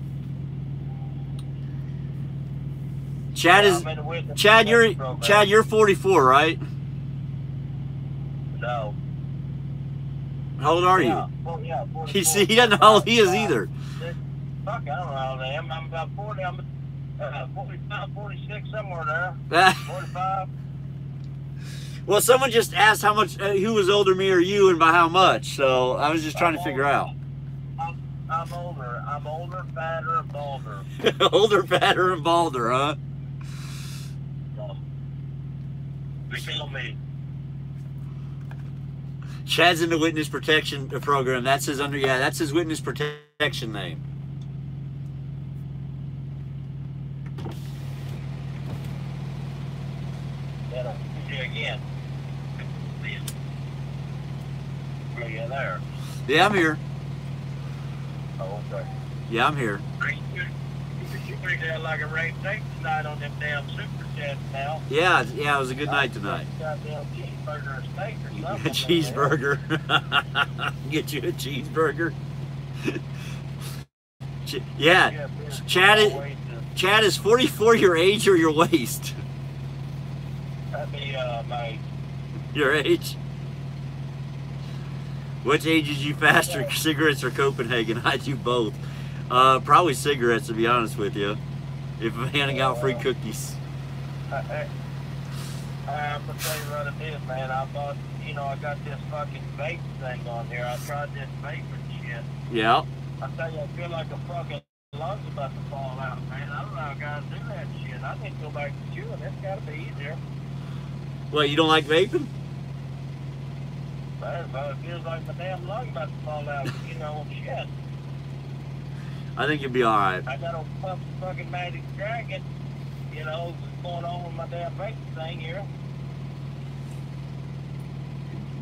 Speaker 1: Chad, you're 44, right?
Speaker 2: No.
Speaker 1: How old are you?
Speaker 2: Well, yeah,
Speaker 1: He doesn't know how old he is either.
Speaker 2: Fuck, I don't know how old I am. I'm about 40. I'm 45, 46, somewhere there. 45.
Speaker 1: Well, someone just asked how much, who was older, me or you, and by how much. So I was just trying to figure out.
Speaker 2: I'm older. I'm older, fatter, and balder.
Speaker 1: Older, fatter, and balder, huh?
Speaker 2: You feel me?
Speaker 1: Chad's in the witness protection program. That's his that's his witness protection name.
Speaker 2: Again. Are you there?
Speaker 1: Yeah, I'm here.
Speaker 2: Oh, okay.
Speaker 1: Yeah, I'm here.
Speaker 2: You bring down like a rain tape tonight on them damn super chats now.
Speaker 1: Yeah, it was a good night tonight.
Speaker 2: Goddamn cheeseburger and steak or something.
Speaker 1: Cheeseburger. Get you a cheeseburger. Yeah, Chad is 44 your age or your waist?
Speaker 2: That'd be my...
Speaker 1: Your age? Which age is you faster, cigarettes or Copenhagen? I do both. Probably cigarettes, to be honest with you. If I'm handing out free cookies.
Speaker 2: I'm gonna tell you what it is, man. I bought, I got this fucking vape thing on here. I tried this vaping shit.
Speaker 1: Yeah.
Speaker 2: I tell you, I feel like a fucking lungs about to fall out, man. I don't know how guys do that shit. I need to go back to chewing. It's gotta be easier.
Speaker 1: Well, you don't like vaping?
Speaker 2: But it feels like my damn lung about to fall out, shit.
Speaker 1: I think you'll be alright.
Speaker 2: I got a fucking Magic Dragon, what's going on with my damn vape thing here.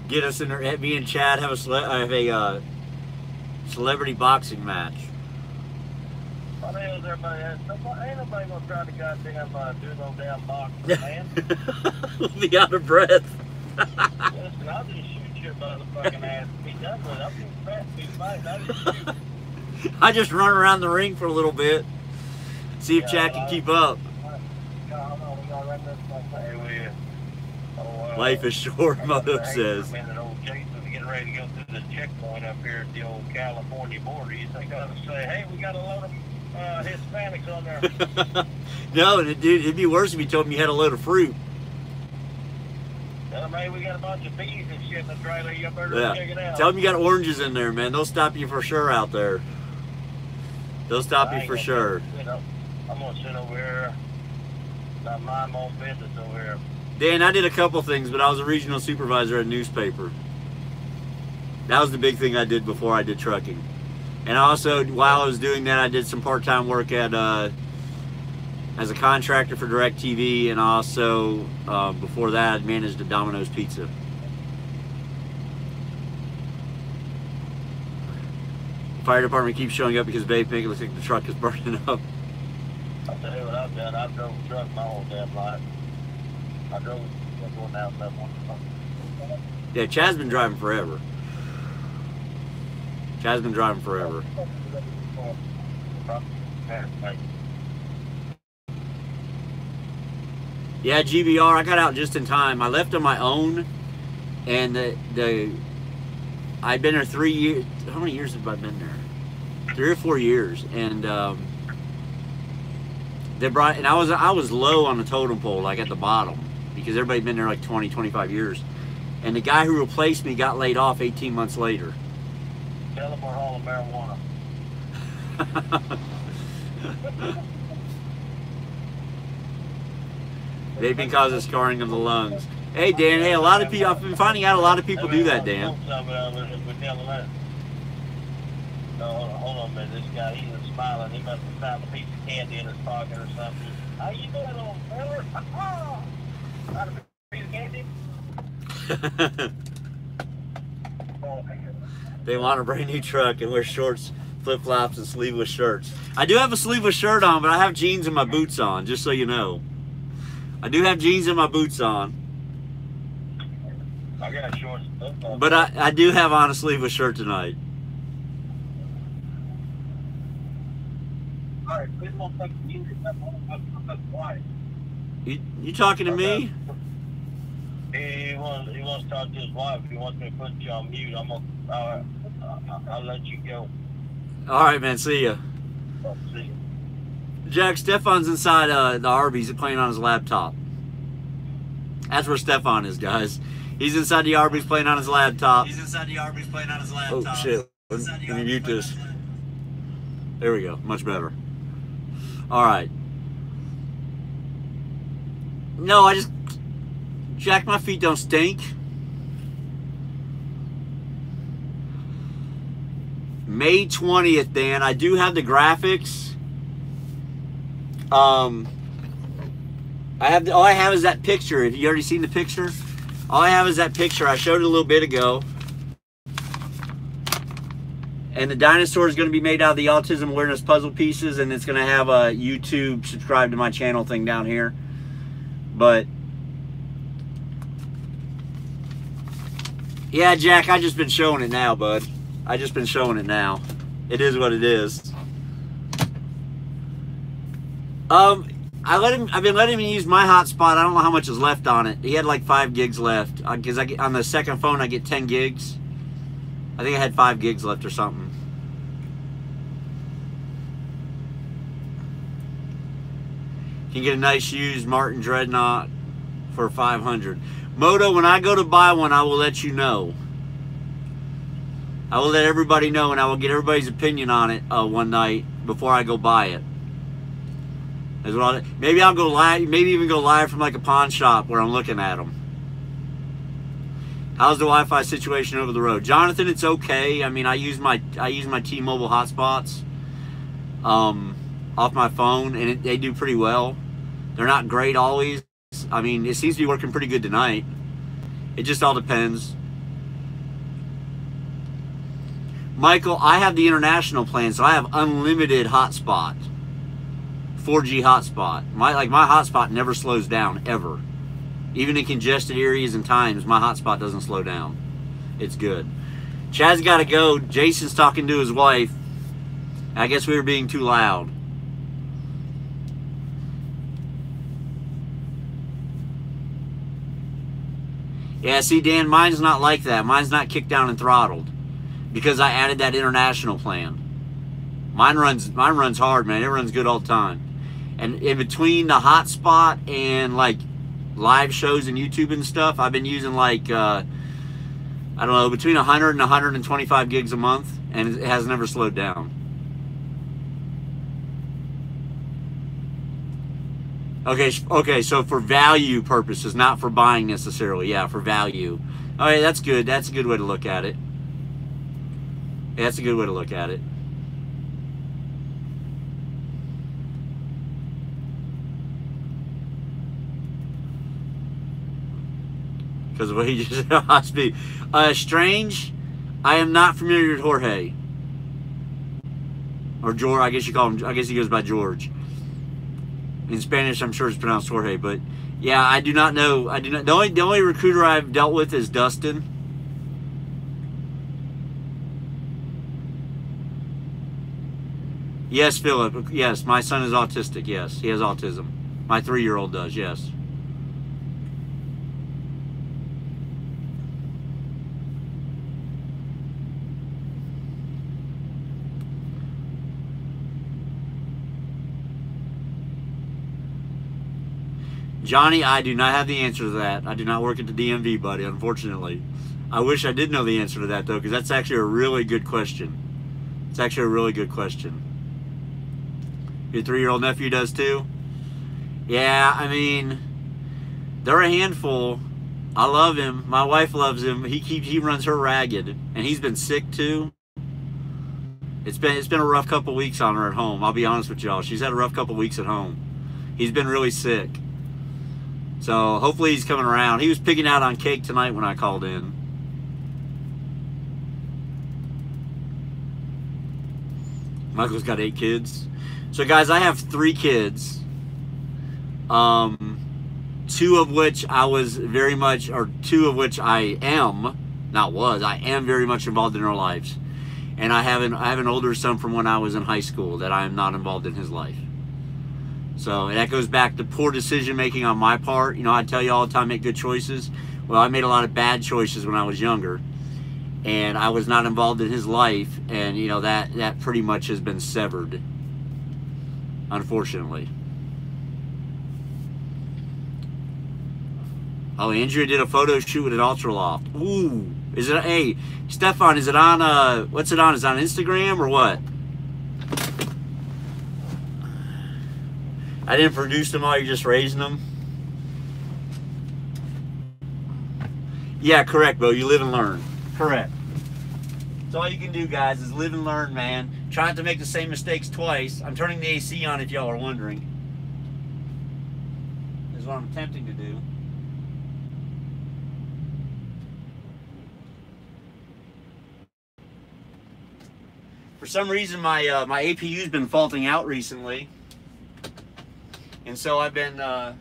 Speaker 1: Get us in there. Me and Chad have a celebrity boxing match.
Speaker 2: What the hell is everybody at? Ain't nobody gonna try to goddamn do no damn boxing, man.
Speaker 1: We'll be out of breath.
Speaker 2: Listen, I'll just shoot your motherfucking ass and be done with it. I'm too fast to be fighting. I'll just shoot.
Speaker 1: I just run around the ring for a little bit. See if Chad can keep up. Life is short, Moto says.
Speaker 2: Old Jason's getting ready to go through the checkpoint up here at the old California border. You think I would say, hey, we got a load of Hispanics on there?
Speaker 1: No, it'd be worse if you told me you had a load of fruit.
Speaker 2: Tell them, hey, we got a bunch of bees and shit in the trailer. You better check it out.
Speaker 1: Tell them you got oranges in there, man. They'll stop you for sure out there. They'll stop you for sure.
Speaker 2: I'm going to sit over here. Not mind my own business over here.
Speaker 1: Dan, I did a couple things, but I was a regional supervisor at a newspaper. That was the big thing I did before I did trucking. And also, while I was doing that, I did some part-time work at as a contractor for DirecTV, and also before that, I managed a Domino's Pizza. Fire department keeps showing up because vape make it look like the truck is burning up.
Speaker 2: I'll tell you what I've done. I've drove a truck my whole damn life. I drove going down that one.
Speaker 1: Yeah, Chad's been driving forever. Chad's been driving forever. Yeah, GBR, I got out just in time. I left on my own, and I'd been there 3 years. How many years have I been there? 3 or 4 years, and they brought, and I was low on the totem pole, like at the bottom, because everybody'd been there like 20, 25 years, and the guy who replaced me got laid off 18 months later.
Speaker 2: Tell them we're hauling marijuana.
Speaker 1: Vaping causes scarring of the lungs. Hey Dan, hey, a lot of people, I've been finding out a lot of people do that, Dan.
Speaker 2: hold on a minute. This guy, he's smiling. He must have found a piece of candy in his pocket or something. How you doing, old feller? Found a piece of candy?
Speaker 1: They want a brand new truck and wear shorts, flip-flops, and sleeveless shirts. I do have a sleeveless shirt on, but I have jeans and my boots on, just so you know. I do have jeans and my boots on.
Speaker 2: I got shorts.
Speaker 1: But I do have on a sleeveless shirt tonight.
Speaker 2: All right, please don't take the music. That's why.
Speaker 1: You talking to me?
Speaker 2: He wants to talk to his wife. He wants me to put you on mute. I'll let you go.
Speaker 1: All right, man. See ya.
Speaker 2: I'll see you.
Speaker 1: Jack, Stefan's inside the Arby's playing on his laptop. That's where Stefan is, guys. He's inside the Arby's playing on his laptop. Oh, shit. Let me mute this. There we go. Much better. All right. No, Jack, my feet don't stink. May 20th, Dan. I do have the graphics. All I have is that picture. Have you already seen the picture? All I have is that picture. I showed it a little bit ago. And the dinosaur is going to be made out of the autism awareness puzzle pieces, and it's going to have a YouTube subscribe to my channel thing down here. But yeah, Jack, I just been showing it now, bud. I just been showing it now. It is what it is. I've been letting him use my hotspot. I don't know how much is left on it. He had like 5 gigs left. Because on the second phone I get 10 gigs. I think I had 5 gigs left or something. You can get a nice used Martin Dreadnought for $500. Moto, when I go to buy one, I will let you know. I will let everybody know, and I will get everybody's opinion on it one night before I go buy it. Maybe I'll go live. Maybe even go live from like a pawn shop where I'm looking at them. How's the Wi-Fi situation over the road, Jonathan? It's okay. I mean, I use my T-Mobile hotspots off my phone, and they do pretty well. They're not great always. I mean, it seems to be working pretty good tonight. It just all depends. Michael, I have the international plan, so I have unlimited hotspot, 4G hotspot. My hotspot never slows down ever. Even in congested areas and times, my hotspot doesn't slow down. It's good. Chad's got to go. Jason's talking to his wife. I guess we were being too loud. Yeah, see, Dan, mine's not like that. Mine's not kicked down and throttled because I added that international plan. Mine runs hard, man. It runs good all the time. And in between the hotspot and like live shows and YouTube and stuff, I've been using like I don't know, between 100 and 125 gigs a month, and it has never slowed down. Okay, so for value purposes, not for buying necessarily. Yeah, for value. All right, that's good. That's a good way to look at it. Yeah, that's a good way to look at it. Because of what he just asked me. Strange, I am not familiar with Jorge. Or George, I guess you call him, I guess he goes by George. In Spanish, I'm sure it's pronounced Jorge, but yeah, I do not know. I do not. The only recruiter I've dealt with is Dustin. Yes, Philip. Yes, my son is autistic. Yes, he has autism. My 3-year-old does. Yes. Johnny, I do not have the answer to that. I do not work at the DMV, buddy, unfortunately. I wish I did know the answer to that, though, because that's actually a really good question. It's actually a really good question. Your 3-year-old nephew does, too? Yeah, I mean, they're a handful. I love him. My wife loves him. He runs her ragged, and he's been sick, too. It's been a rough couple weeks on her at home. I'll be honest with y'all. She's had a rough couple weeks at home. He's been really sick. So hopefully he's coming around. He was picking out on cake tonight when I called in. Michael's got 8 kids. So guys, I have 3 kids. 2 of which I was very much, or 2 of which I am, not was, I am very much involved in their lives. And I have an older son from when I was in high school that I am not involved in his life. So that goes back to poor decision making on my part. You know, I tell you all the time, make good choices. Well, I made a lot of bad choices when I was younger, and I was not involved in his life, and you know that pretty much has been severed, unfortunately. Oh, Andrea did a photo shoot at Ultraloft. Ooh, is it? Hey, Stefan, is it on? What's it on? Is it on Instagram or what? I didn't produce them all. You're just raising them. Yeah, correct, Bo. You live and learn. Correct. That's all you can do, guys, is live and learn, man. Try not to make the same mistakes twice. I'm turning the AC on if y'all are wondering. This is what I'm attempting to do. For some reason, my my APU's been faulting out recently, and so I've been let's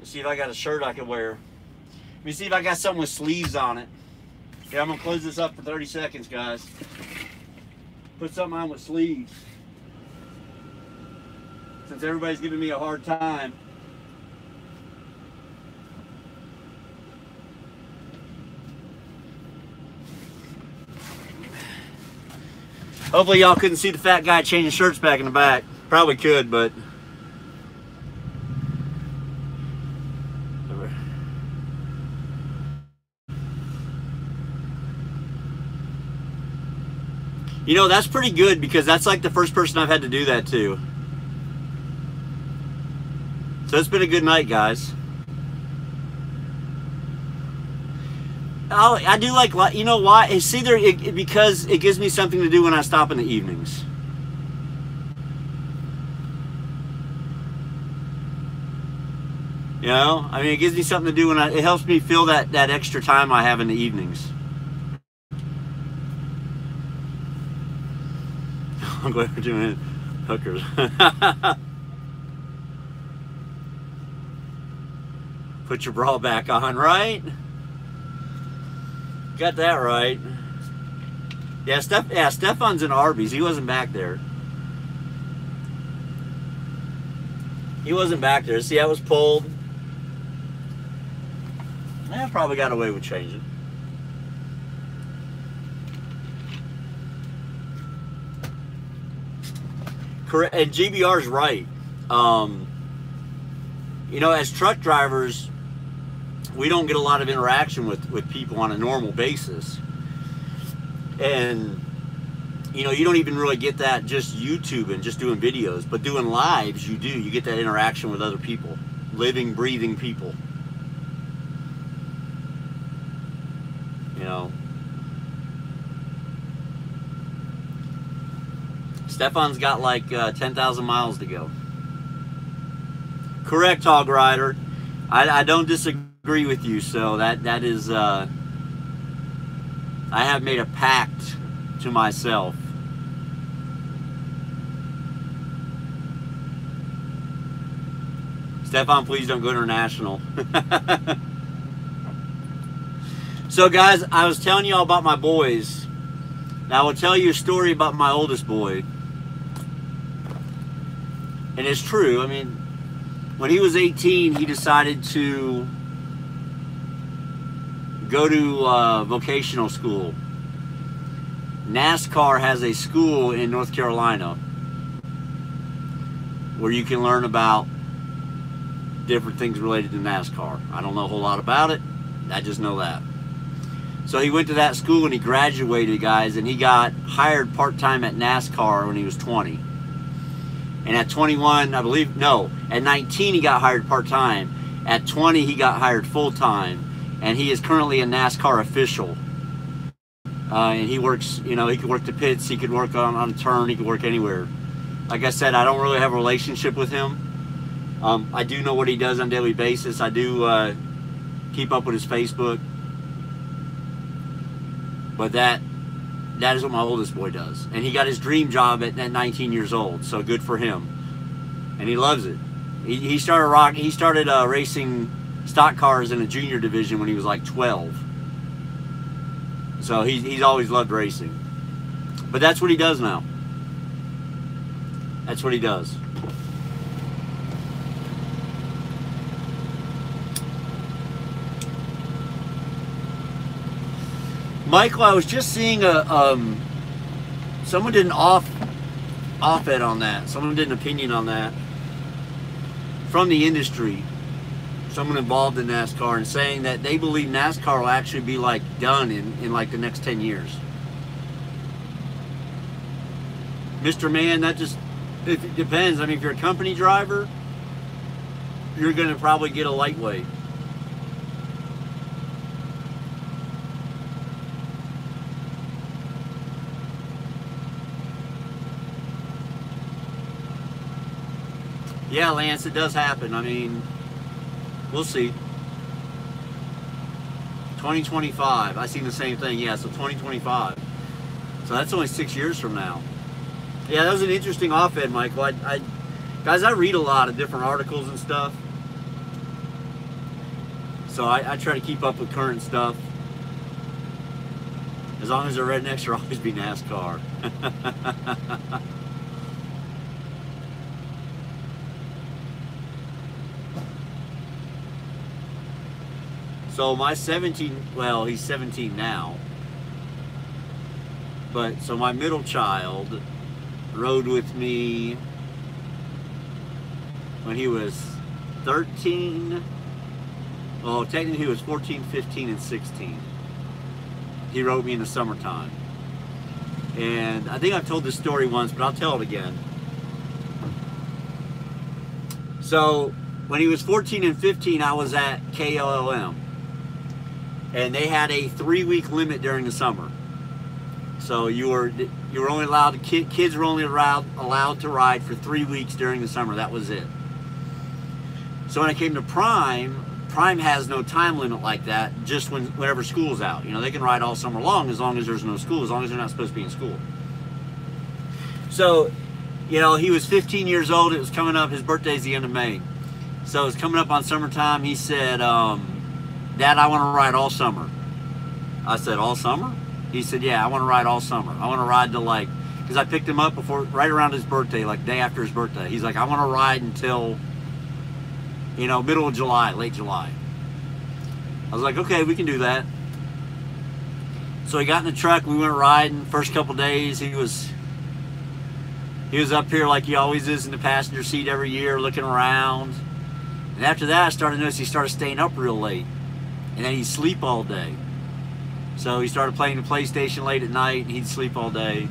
Speaker 1: see if I got a shirt I can wear. Let me see if I got something with sleeves on it. Yeah, I'm gonna close this up for 30 seconds, guys. Put something on with sleeves, since everybody's giving me a hard time. Hopefully y'all couldn't see the fat guy changing shirts back in the back. Probably could, but you know, that's pretty good, because that's like the first person I've had to do that to. So it's been a good night, guys. I do like, you know why? It's either because it gives me something to do when I stop in the evenings. You know, I mean, it gives me something to do when it helps me fill that extra time I have in the evenings. I'm glad we're doing hookers. Put your bra back on, right? Got that right. Yeah, Stefan's in Arby's. He wasn't back there. He wasn't back there. See, that was pulled. I probably got away with changing. Correct, and GBR's right. You know, as truck drivers, we don't get a lot of interaction with people on a normal basis. And, you know, you don't even really get that just YouTube and just doing videos. But doing lives, you do. You get that interaction with other people. Living, breathing people. You know. Stefan's got like 10,000 miles to go. Correct, Hog Rider. I don't disagree with you, so that is I have made a pact to myself. Stefan, please don't go international. So guys, I was telling you all about my boys. Now I will tell you a story about my oldest boy. And it's true. I mean, when he was 18, he decided to go to vocational school. NASCAR has a school in North Carolina where you can learn about different things related to NASCAR. I don't know a whole lot about it. I just know that. So he went to that school and he graduated, guys, and he got hired part-time at NASCAR when he was 20. And at 21, I believe, no, at 19 he got hired part-time. At 20 he got hired full-time. and he is currently a NASCAR official. And he works, you know, he could work the pits, he could work on a turn, he could work anywhere. Like I said, I don't really have a relationship with him. I do know what he does on a daily basis. I do keep up with his Facebook. But that is what my oldest boy does. And he got his dream job at 19 years old, so good for him. And he loves it. He started racing stock cars in a junior division when he was like 12. So he's always loved racing. But that's what he does now. That's what he does. Michael, I was just seeing someone did an op-ed on that. Someone did an opinion on that from the industry. Someone involved in NASCAR, and saying that they believe NASCAR will actually be like done in like the next 10 years. Mr. Man, that just, it depends. I mean, if you're a company driver, you're going to probably get a lightweight. Yeah, Lance, it does happen. I mean, we'll see. 2025. I seen the same thing. Yeah, so 2025. So that's only 6 years from now. Yeah, that was an interesting op-ed, Michael. Guys, I read a lot of different articles and stuff. So I try to keep up with current stuff. As long as they're rednecks, will always be NASCAR. So my 17, well, he's 17 now. But, so my middle child rode with me when he was 13. Well, technically he was 14, 15, and 16. He rode me in the summertime. And I think I've told this story once, but I'll tell it again. So, when he was 14 and 15, I was at KLM. And they had a 3-week limit during the summer. So you were only allowed, kids were only allowed to ride for 3 weeks during the summer. That was it. So when I came to Prime has no time limit like that, just whenever school's out. You know, they can ride all summer long as there's no school, as long as they're not supposed to be in school. So, you know, he was 15 years old. It was coming up, his birthday's the end of May. So it was coming up on summertime. He said, Dad, I want to ride all summer. I said, all summer? He said, yeah, I want to ride all summer. I want to ride to like, because I picked him up right around his birthday, like day after his birthday. He's like, I want to ride until, you know, middle of July, late July. I was like, okay, we can do that. So he got in the truck, we went riding. First couple days, he was up here like he always is in the passenger seat every year, looking around. And after that, I started to notice he started staying up real late. And then he'd sleep all day. So he started playing the PlayStation late at night, and he'd sleep all day.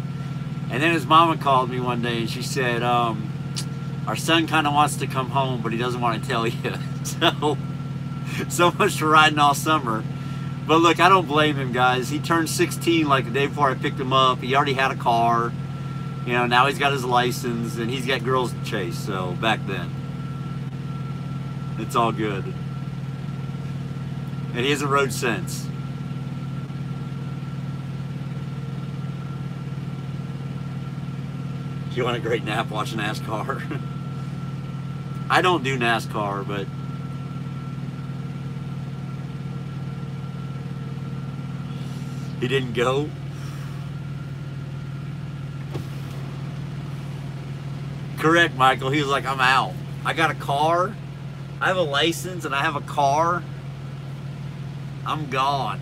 Speaker 1: And then his mama called me one day, and she said, our son kind of wants to come home, but he doesn't want to tell you. So much for riding all summer. But look, I don't blame him, guys. He turned 16 like the day before I picked him up. He already had a car. You know, now he's got his license, and he's got girls to chase, so back then. It's all good. And he hasn't rode since. Do you want a great nap watching NASCAR? I don't do NASCAR, but he didn't go. Correct, Michael. He was like, I'm out. I got a car. I have a license and I have a car. I'm gone.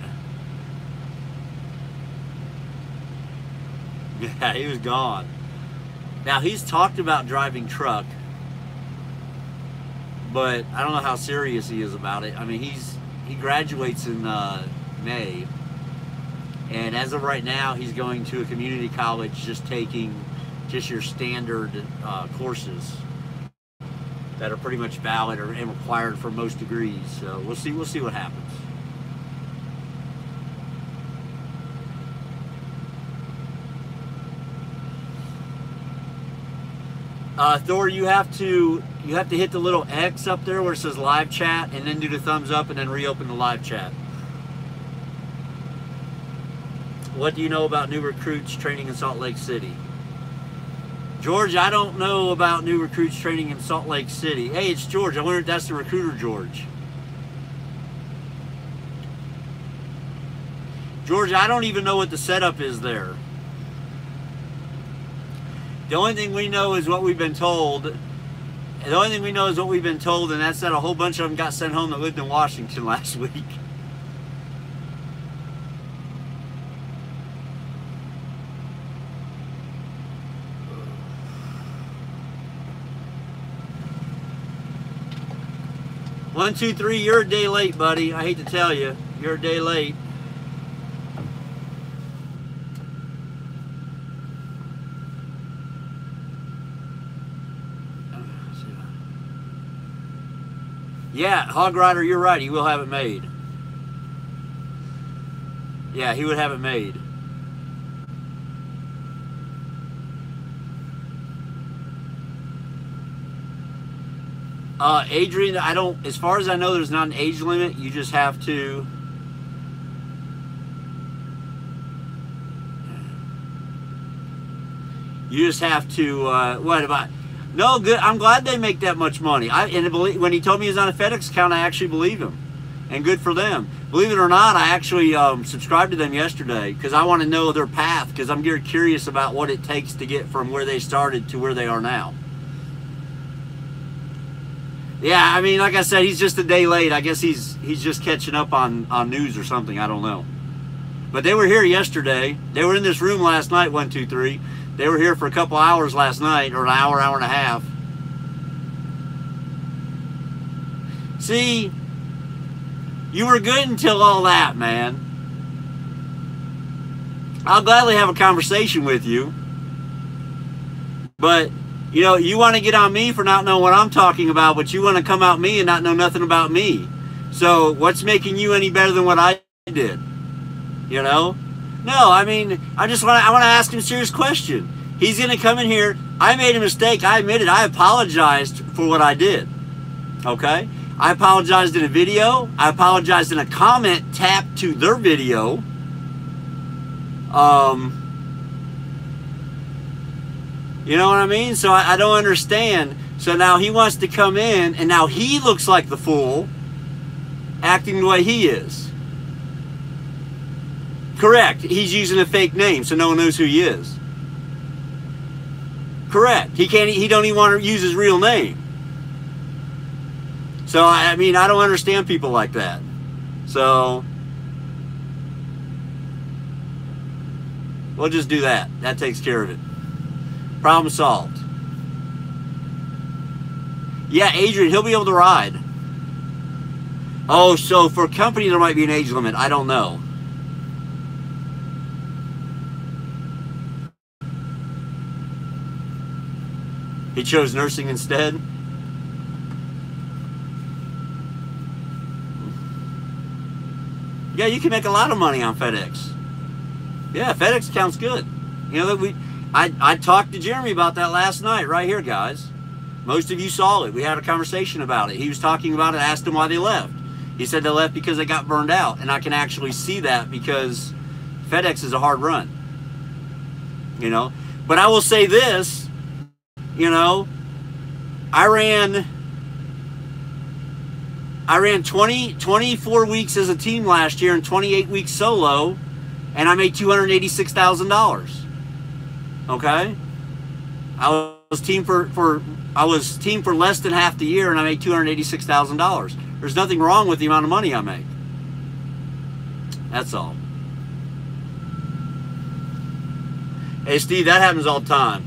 Speaker 1: Yeah, he was gone. Now, he's talked about driving truck, but I don't know how serious he is about it. I mean, he graduates in May, and as of right now, he's going to a community college, just taking just your standard courses that are pretty much valid and required for most degrees. So we'll see what happens. Thor, you have to hit the little X up there where it says live chat, and then do the thumbs up, and then reopen the live chat. What do you know about new recruits training in Salt Lake City? George, I don't know about new recruits training in Salt Lake City. Hey, it's George. I wonder if that's the recruiter, George. George, I don't even know what the setup is there. The only thing we know is what we've been told. The only thing we know is what we've been told, and that's that a whole bunch of them got sent home that lived in Washington last week. One, two, three, you're a day late, buddy. I hate to tell you, you're a day late. Yeah, Hog Rider, you're right. He will have it made. Yeah, he would have it made. Adrian, I don't, as far as I know, there's not an age limit. You just have to. You just have to, what about? No, good. I'm glad they make that much money. When he told me he was on a FedEx account, I actually believe him. And good for them. Believe it or not, I actually subscribed to them yesterday because I want to know their path, because I'm very curious about what it takes to get from where they started to where they are now. Yeah, I mean, like I said, he's just a day late. I guess he's just catching up on news or something. I don't know. But they were here yesterday. They were in this room last night, 1, 2, 3. They were here for a couple hours last night, or an hour, hour and a half. See, you were good until all that, man. I'll gladly have a conversation with you. But, you know, you want to get on me for not knowing what I'm talking about, but you want to come out me and not know nothing about me. So what's making you any better than what I did? You know? No, I mean, I want to ask him a serious question. He's going to come in here. I made a mistake. I admit it. I apologized for what I did. Okay? I apologized in a video. I apologized in a comment tapped to their video. You know what I mean? So I don't understand. So now he wants to come in, and now he looks like the fool, acting the way he is. Correct. He's using a fake name, so no one knows who he is. Correct. He don't even want to use his real name. So, I mean, I don't understand people like that. So, we'll just do that. That takes care of it. Problem solved. Yeah, Adrian, he'll be able to ride. Oh, so for a company there might be an age limit. I don't know. He chose nursing instead. Yeah, you can make a lot of money on FedEx. Yeah, FedEx account's good. You know that I talked to Jeremy about that last night, right here, guys. Most of you saw it. We had a conversation about it. He was talking about it. I asked him why they left. He said they left because they got burned out, and I can actually see that because FedEx is a hard run. You know, but I will say this. You know, I ran 24 weeks as a team last year and 28 weeks solo, and I made $286,000. Okay, I was team for less than half the year, and I made $286,000. There's nothing wrong with the amount of money I make. That's all. Hey, Steve, that happens all the time.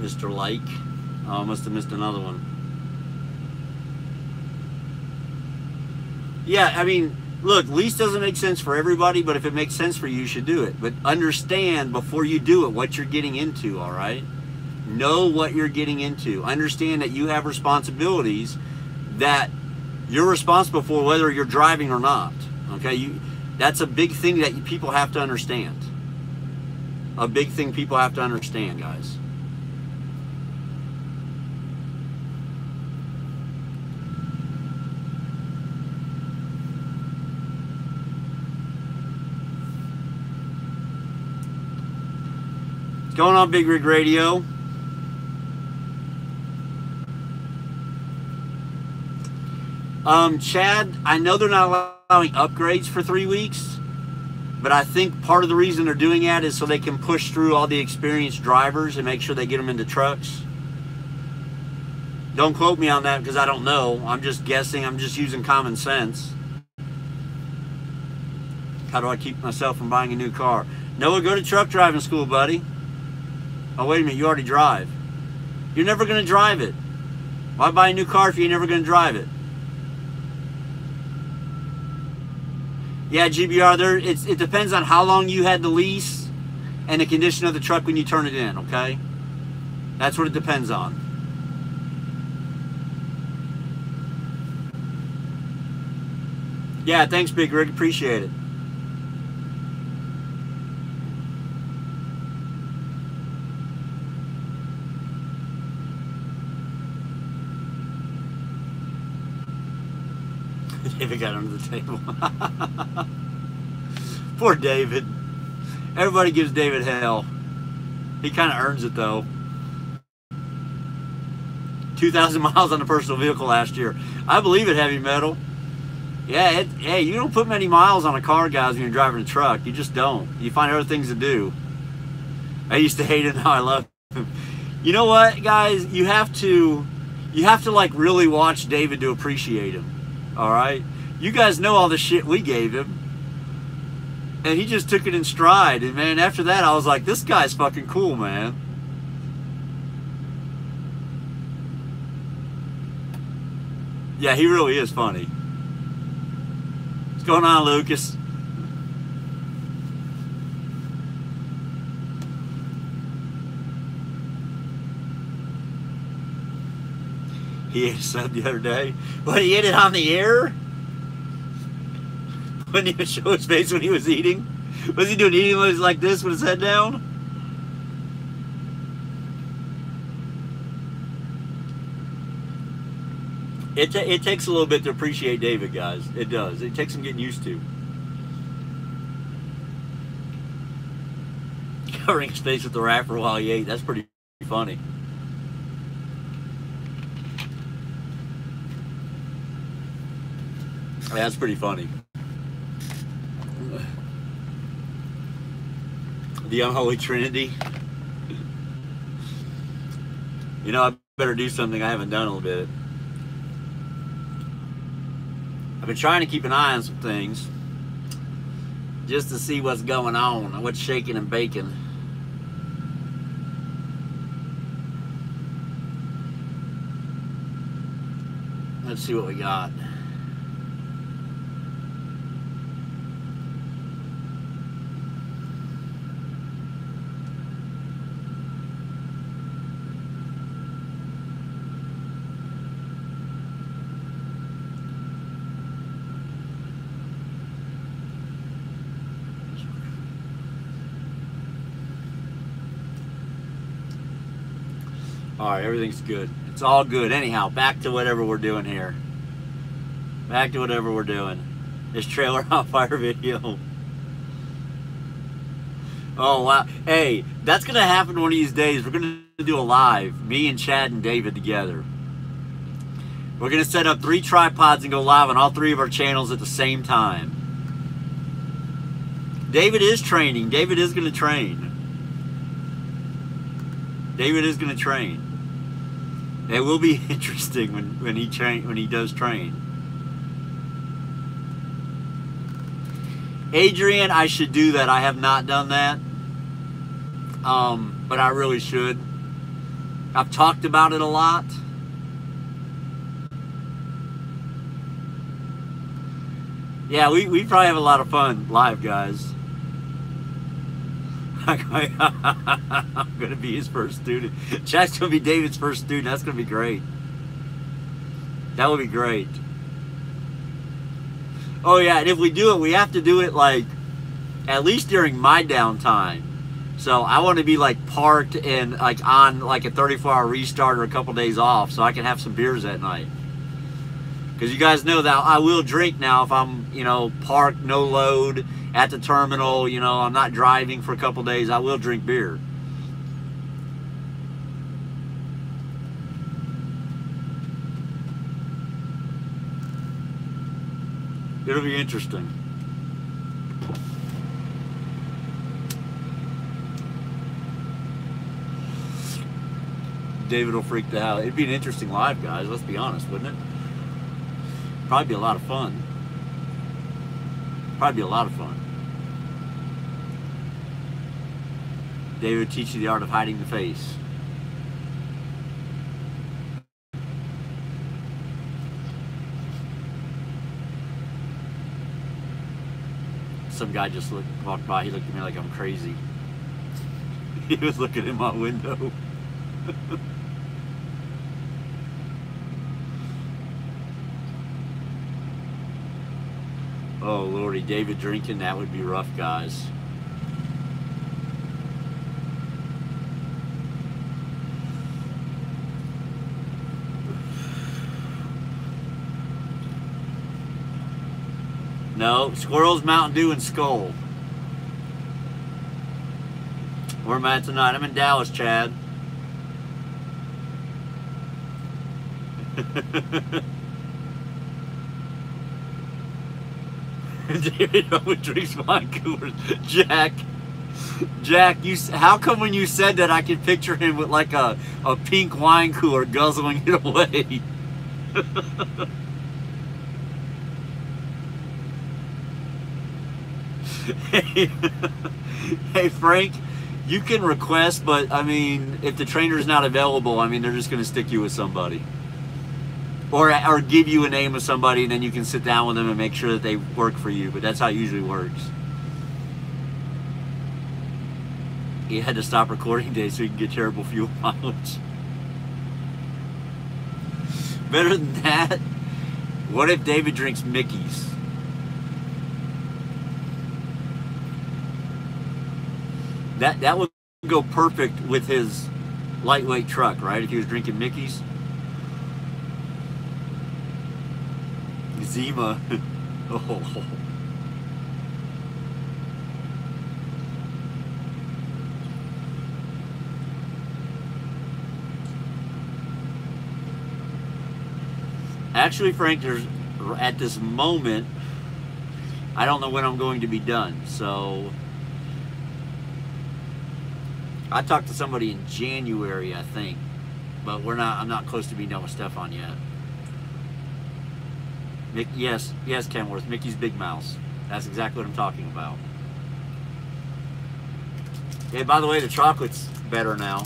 Speaker 1: Mr. Like. Oh, I must have missed another one. Yeah, I mean, look, lease doesn't make sense for everybody, but if it makes sense for you, you should do it. But understand before you do it what you're getting into, all right? Know what you're getting into. Understand that you have responsibilities that you're responsible for whether you're driving or not, okay? That's a big thing that people have to understand. A big thing people have to understand, guys. What's going on, Big Rig Radio? Chad, I know they're not allowing upgrades for 3 weeks, but I think part of the reason they're doing that is so they can push through all the experienced drivers and make sure they get them into trucks. Don't quote me on that because I don't know. I'm just guessing. I'm just using common sense. How do I keep myself from buying a new car? Noah, go to truck driving school, buddy. Oh, wait a minute. You already drive. You're never going to drive it. Why buy a new car if you're never going to drive it? Yeah, GBR, it depends on how long you had the lease and the condition of the truck when you turn it in, okay? That's what it depends on. Yeah, thanks, Big Rig. Appreciate it. David got under the table. Poor David. Everybody gives David hell. He kind of earns it, though. 2,000 miles on a personal vehicle last year. I believe it, Heavy Metal. Yeah, hey, you don't put many miles on a car, guys, when you're driving a truck. You just don't. You find other things to do. I used to hate him, now I love him. You know what, guys? You have to like really watch David to appreciate him. All right, you guys know all the shit we gave him, and he just took it in stride. And man, after that, I was like, this guy's fucking cool, man. Yeah, he really is funny. What's going on, Lucas? He ate a sub the other day. What, he ate it on the air? Wouldn't even show his face when he was eating? Was he doing eating when he was like this with his head down? It takes a little bit to appreciate David, guys. It does. It takes some getting used to. Covering his face with the wrapper while he ate. That's pretty funny. That's pretty funny. The unholy trinity. You know, I better do something I haven't done in a little bit. I've been trying to keep an eye on some things just to see what's going on, what's shaking and baking. Let's see what we got. All right, everything's good. It's all good. Anyhow, back to whatever we're doing here. Back to whatever we're doing. This trailer on fire video. Oh, wow. Hey, that's going to happen one of these days. We're going to do a live. Me and Chad and David together. We're going to set up 3 tripods and go live on all 3 of our channels at the same time. David is training. David is going to train. David is going to train. It will be interesting when he does train. Adrian, I should do that. I have not done that, but I really should. I've talked about it a lot. Yeah, we probably have a lot of fun live, guys. I'm gonna be his first student. Jack's gonna be David's first student. That's gonna be great. That would be great. Oh yeah, and if we do it, we have to do it like at least during my downtime. So I want to be like parked and like on like a 34-hour restart or a couple days off, so I can have some beers that night. Because you guys know that I will drink now if I'm, you know, parked, no load at the terminal. You know, I'm not driving for a couple days. I will drink beer. It'll be interesting. David will freak the hell. It'd be an interesting live, guys. Let's be honest, wouldn't it? Probably be a lot of fun. Probably be a lot of fun. David would teach you the art of hiding the face. Some guy just walked by. He looked at me like I'm crazy. He was looking in my window. Oh Lordy, David drinking, that would be rough, guys. No, Squirrels, Mountain Dew, and Skull. Where am I at tonight? I'm in Dallas, Chad. David always drinks wine coolers. Jack, you. How come when you said that I could picture him with like a pink wine cooler guzzling it away? Hey Frank, you can request, but I mean, if the trainer's not available, I mean, they're just going to stick you with somebody. Or give you a name of somebody, and then you can sit down with them and make sure that they work for you. But that's how it usually works. He had to stop recording today so he can get terrible fuel mileage. Better than that, what if David drinks Mickey's? That would go perfect with his lightweight truck, right? If he was drinking Mickey's. Zima. Oh. Actually, Frank, at this moment, I don't know when I'm going to be done. So I talked to somebody in January, I think, but I'm not close to being done with Stefan yet. Yes, Kenworth, Mickey's Big Mouse. That's exactly what I'm talking about. Hey, by the way, the chocolate's better now.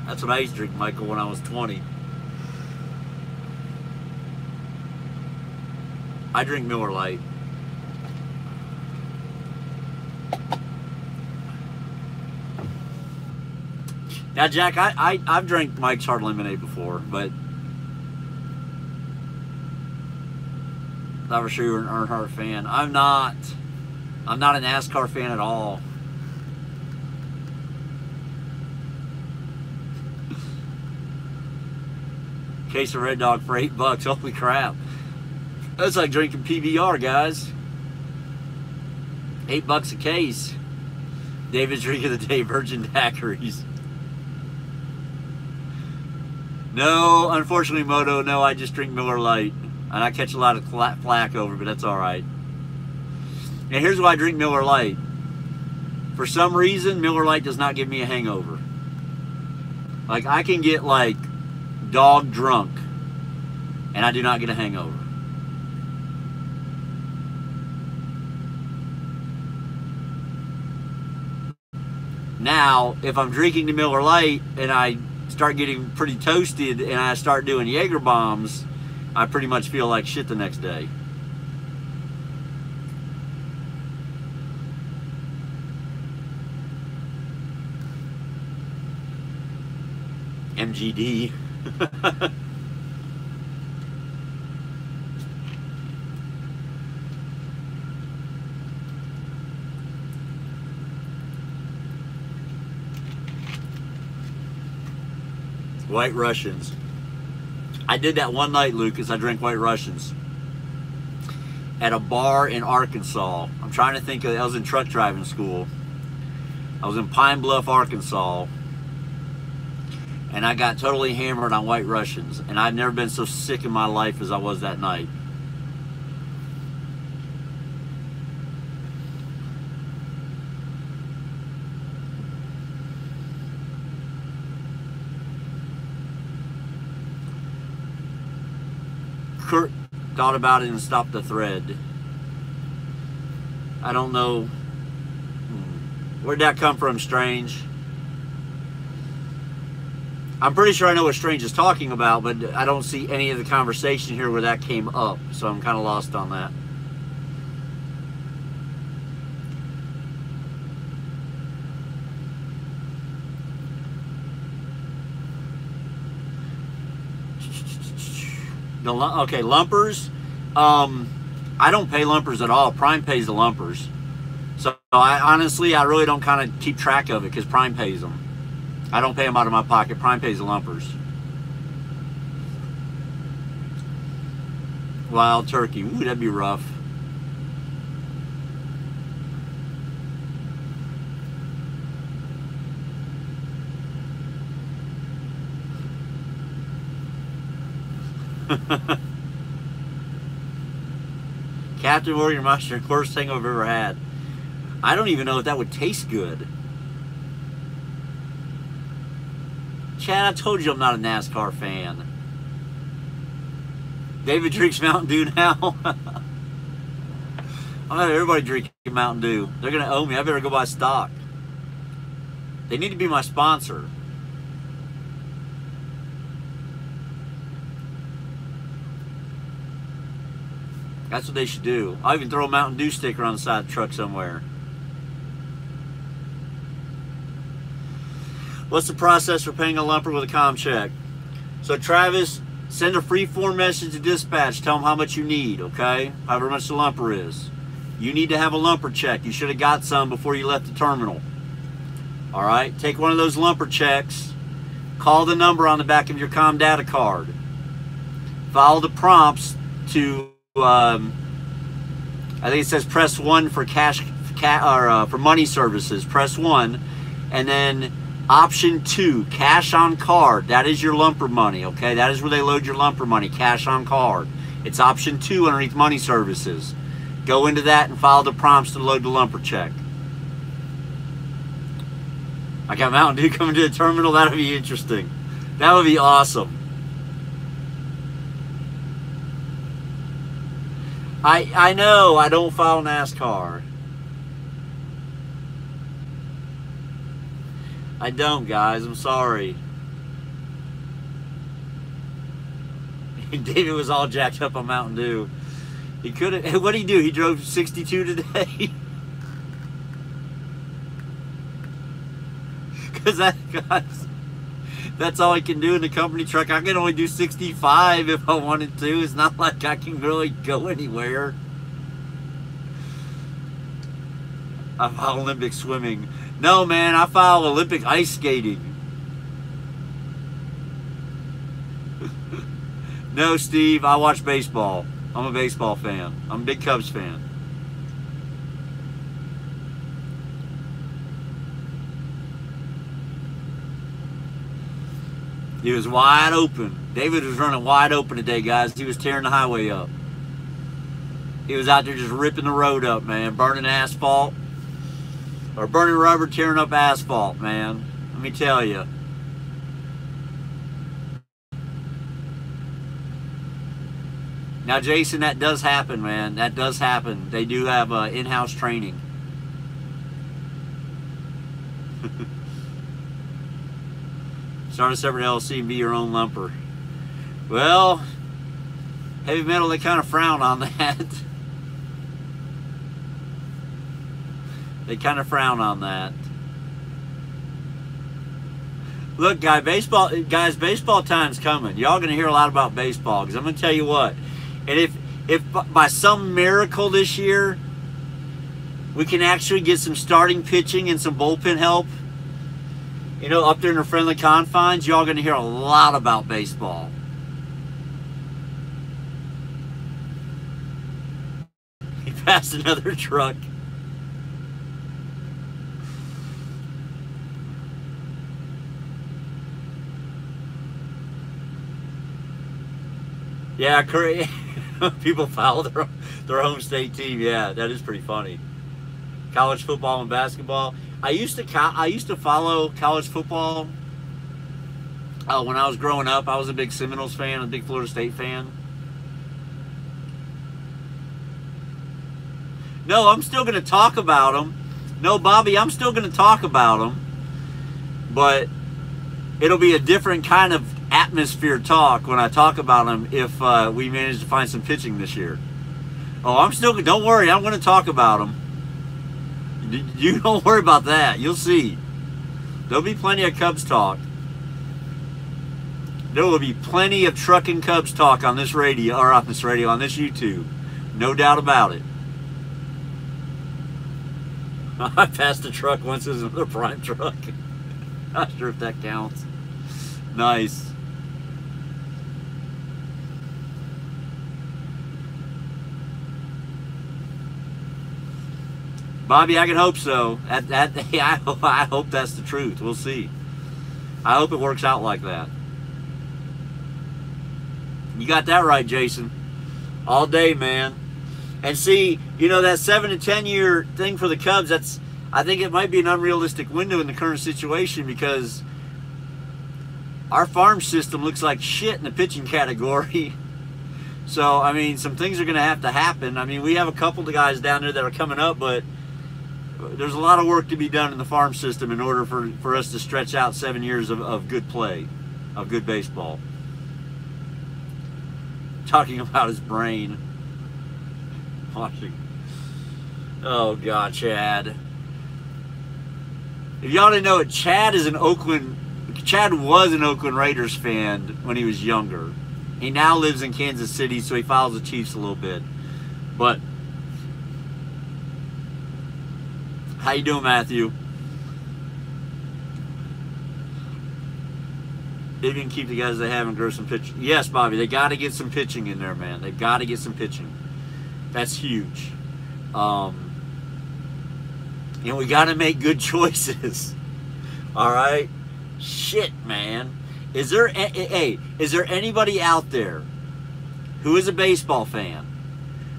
Speaker 1: That's what I used to drink, Michael, when I was 20. I drink Miller Lite. Now, Jack, I've drank Mike's Hard Lemonade before, but thought for sure you were an Earnhardt fan. I'm not a NASCAR fan at all. Case of Red Dog for $8. Holy crap. That's like drinking PBR, guys. $8 a case. David's drink of the day, virgin daiquiris. No, unfortunately, Moto, no, I just drink Miller Lite. And I catch a lot of flack over, but that's alright. And here's why I drink Miller Lite. For some reason, Miller Lite does not give me a hangover. Like, I can get, like, dog drunk and I do not get a hangover. Now, if I'm drinking the Miller Lite and I start getting pretty toasted and I start doing Jaeger bombs, I pretty much feel like shit the next day. MGD. White Russians. I did that one night, Lucas. I drank White Russians at a bar in Arkansas. I'm trying to think of, I was in truck driving school. I was in Pine Bluff, Arkansas, and I got totally hammered on White Russians, and I've never been so sick in my life as I was that night. Kurt thought about it and stopped the thread. I don't know. Where'd that come from, Strange? I'm pretty sure I know what Strange is talking about, but I don't see any of the conversation here where that came up, so I'm kind of lost on that. Okay, lumpers. I don't pay lumpers at all. Prime pays the lumpers. So I really don't kind of keep track of it because Prime pays them. I don't pay them out of my pocket. Prime pays the lumpers. Wild turkey. Ooh, that'd be rough. Captain Warrior Mustard, worst thing I've ever had. I don't even know if that would taste good. Chad, I told you I'm not a NASCAR fan. David drinks Mountain Dew now. I'm having everybody drinking Mountain Dew. They're going to owe me. I better go buy stock. They need to be my sponsor. That's what they should do. I'll even throw a Mountain Dew sticker on the side of the truck somewhere. What's the process for paying a lumper with a comm check? So Travis, send a free form message to dispatch. Tell them how much you need, okay? However much the lumper is. You need to have a lumper check. You should have got some before you left the terminal. All right? Take one of those lumper checks. Call the number on the back of your comm data card. Follow the prompts to I think it says press 1 for for money services. Press 1, and then option 2, cash on card. That is your lumper money, okay? That is where they load your lumper money, cash on card. It's option 2 underneath money services. Go into that and follow the prompts to load the lumper check. I got Mountain Dew coming to the terminal. That'll be interesting. That would be awesome. I know, I don't follow NASCAR. I don't, guys. I'm sorry. David was all jacked up on Mountain Dew. He couldn't. What did he do? He drove 62 today. Because that's all I can do in the company truck. I can only do 65 if I wanted to. It's not like I can really go anywhere. I follow Olympic swimming. No, man, I follow Olympic ice skating. No, Steve, I watch baseball. I'm a baseball fan. I'm a big Cubs fan. He was wide open. David was running wide open today, guys. He was tearing the highway up. He was out there just ripping the road up, man. Burning asphalt. Or burning rubber, tearing up asphalt, man. Let me tell you. Now, Jason, that does happen, man. That does happen. They do have in-house training. Start a separate LLC and be your own lumper. Well, heavy metal, they kind of frown on that. They kind of frown on that. Look, guys, baseball time's coming. Y'all going to hear a lot about baseball, because I'm going to tell you what. And if by some miracle this year we can actually get some starting pitching and some bullpen help, you know, up there in the friendly confines, y'all going to hear a lot about baseball. He passed another truck. Yeah, people follow their home state team. Yeah, that is pretty funny. College football and basketball. I used to follow college football when I was growing up. I was a big Seminoles fan, a big Florida State fan. No, I'm still going to talk about them. No, Bobby, I'm still going to talk about them. But it'll be a different kind of atmosphere talk when I talk about them if we manage to find some pitching this year. Oh, I'm still, don't worry, I'm going to talk about them. You don't worry about that. You'll see. There'll be plenty of Cubs talk. There will be plenty of trucking Cubs talk on this radio, or on this radio, on this YouTube. No doubt about it. I passed a truck once as another prime truck. Not sure if that counts. Nice. Bobby, I can hope so. I hope that's the truth. We'll see. I hope it works out like that. You got that right, Jason. All day, man. And see, you know, that 7 to 10 year thing for the Cubs, I think it might be an unrealistic window in the current situation, because our farm system looks like shit in the pitching category. So, I mean, some things are going to have to happen. I mean, we have a couple of guys down there that are coming up, but there's a lot of work to be done in the farm system in order for us to stretch out 7 years of good play, of good baseball. Talking about his brain. Watching. Oh, God, Chad. If y'all didn't know it, Chad was an Oakland Raiders fan when he was younger. He now lives in Kansas City, so he follows the Chiefs a little bit. But how you doing, Matthew? They can keep the guys they have and grow some pitching. Yes, Bobby, they got to get some pitching in there, man. They've got to get some pitching. That's huge. And we got to make good choices. All right? Shit, man. Is there anybody out there who is a baseball fan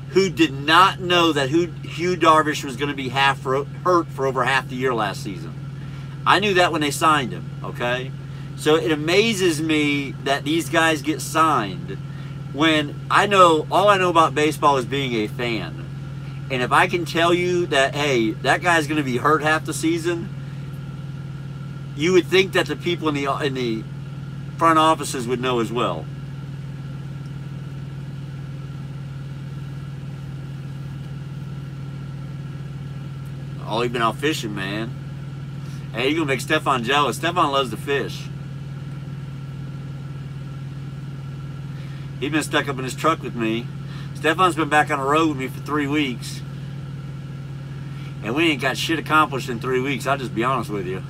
Speaker 1: who did not know that Hugh Darvish was going to be hurt for over half the year last season? I knew that when they signed him, okay? So it amazes me that these guys get signed when all I know about baseball is being a fan. And if I can tell you that, hey, that guy's going to be hurt half the season, you would think that the people in the front offices would know as well. Oh, you've been out fishing, man. Hey, you're going to make Stefan jealous. Stefan loves to fish. He's been stuck up in his truck with me. Stefan's been back on the road with me for 3 weeks. And we ain't got shit accomplished in 3 weeks, I'll just be honest with you.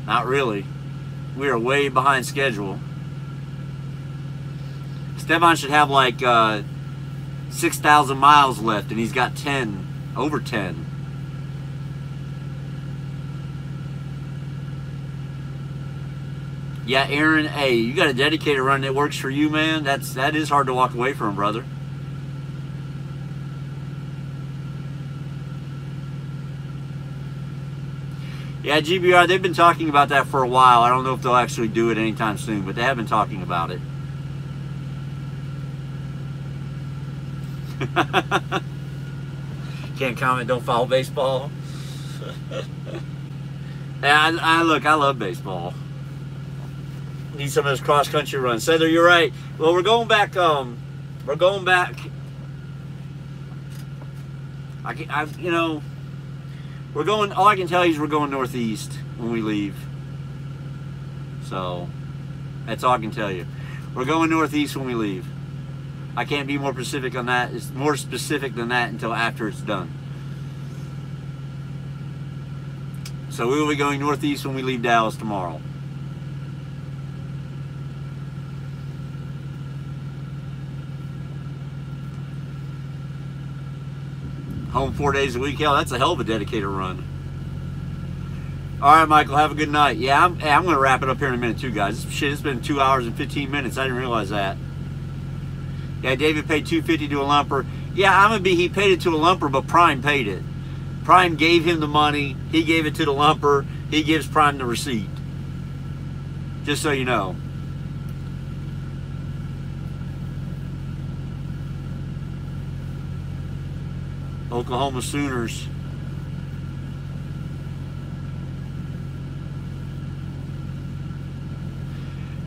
Speaker 1: Not really. We are way behind schedule. Stefan should have like 6,000 miles left, and he's got 10, over 10. Yeah, Aaron, hey, you got a dedicated run that works for you, man. That is hard to walk away from, brother. Yeah, GBR, they've been talking about that for a while. I don't know if they'll actually do it anytime soon, but they have been talking about it. Can't comment, don't follow baseball. And I love baseball. Need some of those cross country runs. Cedar, you're right. Well, we're going back. We're going back. We're going. All I can tell you is we're going northeast when we leave. So that's all I can tell you. We're going northeast when we leave. I can't be more specific on that. It's more specific than that until after it's done. So we will be going northeast when we leave Dallas tomorrow. Home 4 days a week. Hell, that's a hell of a dedicated run. All right, Michael, have a good night. Yeah, I'm going to wrap it up here in a minute too, guys. Shit, it's been 2 hours and 15 minutes. I didn't realize that. Yeah, David paid $250 to a lumper. Yeah, he paid it to a lumper, but Prime paid it. Prime gave him the money. He gave it to the lumper. He gives Prime the receipt. Just so you know. Oklahoma Sooners.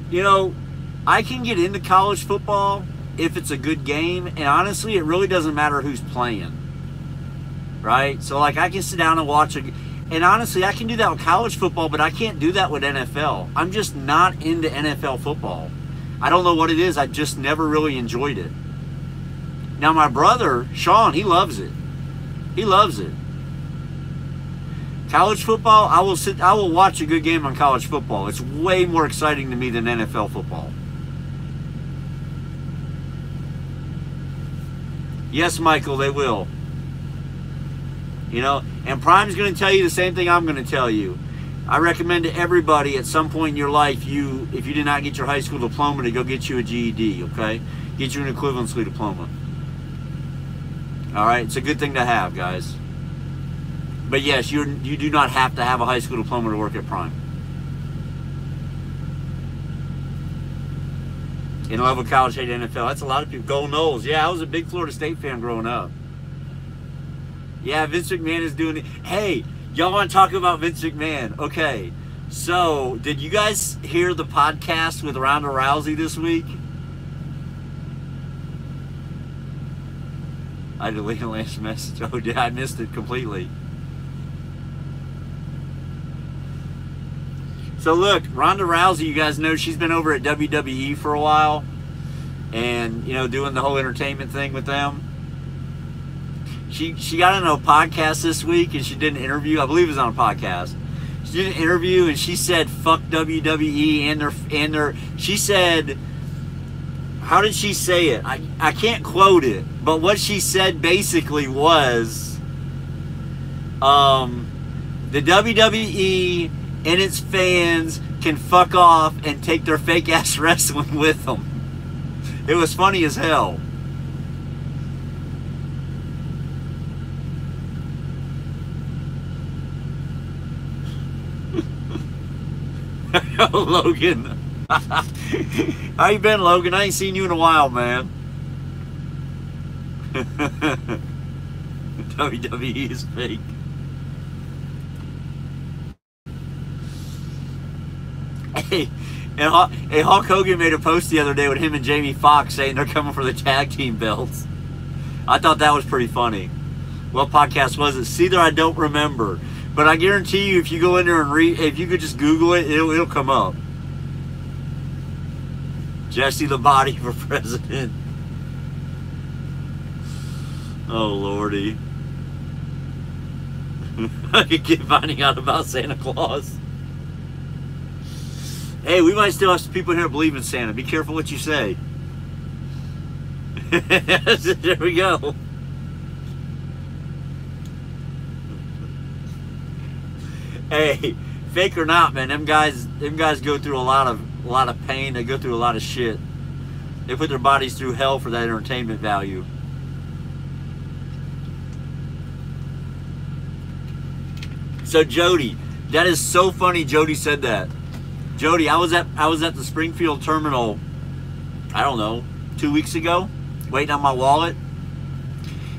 Speaker 1: You know, I can get into college football if it's a good game, and honestly, it really doesn't matter who's playing. Right? So, like, I can sit down and watch and honestly, I can do that with college football, but I can't do that with NFL. I'm just not into NFL football. I don't know what it is. I just never really enjoyed it. Now, my brother, Sean, he loves it. He loves it. College football, I will watch a good game on college football. It's way more exciting to me than NFL football. Yes, Michael, they will. You know, and Prime's going to tell you the same thing I'm going to tell you. I recommend to everybody at some point in your life, if you did not get your high school diploma, to go get you a GED, okay? Get you an equivalency diploma. All right, it's a good thing to have, guys. But yes, you do not have to have a high school diploma to work at Prime. In love with college, hate NFL. That's a lot of people. Go Noles. Yeah, I was a big Florida State fan growing up. Yeah, Vince McMahon is doing it. Hey, y'all want to talk about Vince McMahon? Okay, so did you guys hear the podcast with Ronda Rousey this week? I deleted the last message. Oh, yeah, I missed it completely. So look, Ronda Rousey, you guys know she's been over at WWE for a while, and you know, doing the whole entertainment thing with them. She got on a podcast this week and she did an interview. I believe it was on a podcast. She did an interview and she said, "Fuck WWE and their." She said, how did she say it? I can't quote it, but what she said basically was, the WWE and its fans can fuck off and take their fake ass wrestling with them. It was funny as hell. Logan. How you been, Logan? I ain't seen you in a while, man. WWE is fake. Hey, Hulk Hogan made a post the other day with him and Jamie Foxx saying they're coming for the tag team belts. I thought that was pretty funny. What podcast was it? See there, I don't remember. But I guarantee you, if you go in there and read, if you could just Google it, it'll come up. Jesse the Body for president. Oh, Lordy. I could keep finding out about Santa Claus. Hey, we might still have some people here that believe in Santa. Be careful what you say. There we go. Hey, fake or not, man, them guys go through a lot of pain. They go through a lot of shit. They put their bodies through hell for that entertainment value. So Jody, that is so funny. Jody said that. Jody, I was at the Springfield terminal, I don't know, 2 weeks ago, waiting on my wallet.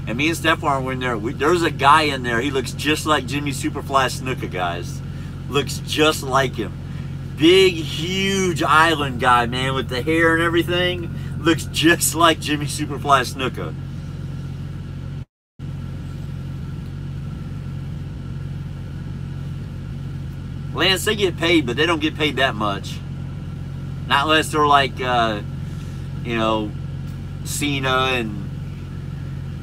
Speaker 1: And me and Steph were in there. There's a guy in there. He looks just like Jimmy Superfly Snuka, guys. Looks just like him. Big, huge island guy, man, with the hair and everything. Looks just like Jimmy Superfly Snuka. Lance, they get paid, but they don't get paid that much. Not unless they're like, you know, Cena and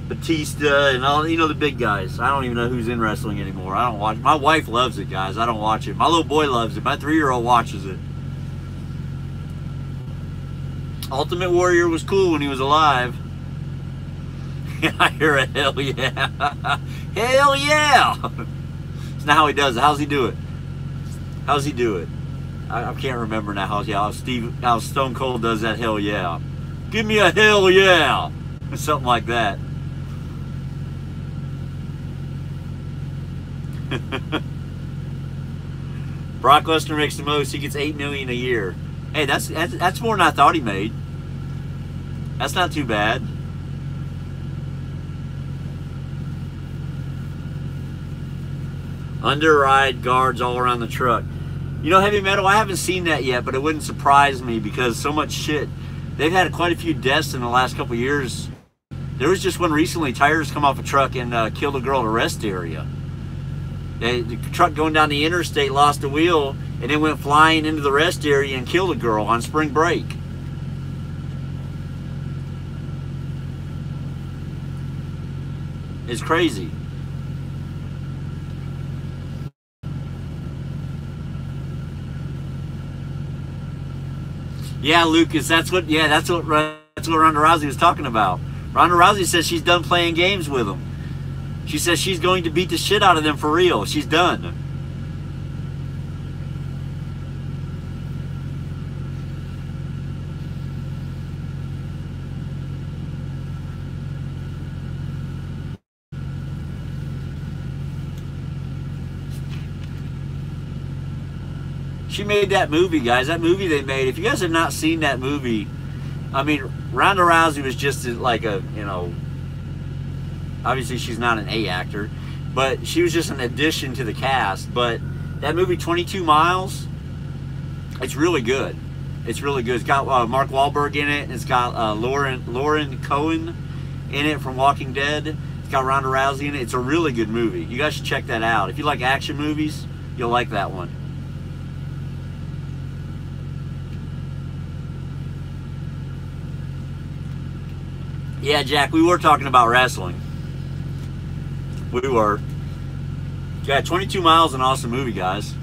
Speaker 1: Batista and all, you know, the big guys. I don't even know who's in wrestling anymore. I don't watch. My wife loves it, guys. I don't watch it. My little boy loves it. My 3-year-old watches it. Ultimate Warrior was cool when he was alive. I hear a hell yeah. Hell yeah. That's not how he does it. How's he do it? How's he do it? I can't remember now how Stone Cold does that hell yeah. Give me a hell yeah. Something like that. Brock Lesnar makes the most. He gets $8 million a year. Hey, that's more than I thought he made. That's not too bad. Underride guards all around the truck. You know, heavy metal, I haven't seen that yet, but it wouldn't surprise me because so much shit. They've had quite a few deaths in the last couple of years. There was just one recently. Tires come off a truck and killed a girl at a rest area. The truck going down the interstate lost a wheel and then went flying into the rest area and killed a girl on spring break. It's crazy. Yeah, Lucas, that's what Ronda Rousey was talking about. Ronda Rousey says she's done playing games with them. She says she's going to beat the shit out of them for real. She's done. She made that movie, guys. That movie they made. If you guys have not seen that movie, I mean, Ronda Rousey was just like a, you know, obviously she's not an A actor, but she was just an addition to the cast. But that movie, 22 Miles, it's really good. It's really good. It's got Mark Wahlberg in it, and it's got Lauren Cohen in it from Walking Dead. It's got Ronda Rousey in it. It's a really good movie. You guys should check that out. If you like action movies, you'll like that one. Yeah, Jack, we were talking about wrestling. We were. Yeah, 22 Miles, an awesome movie, guys.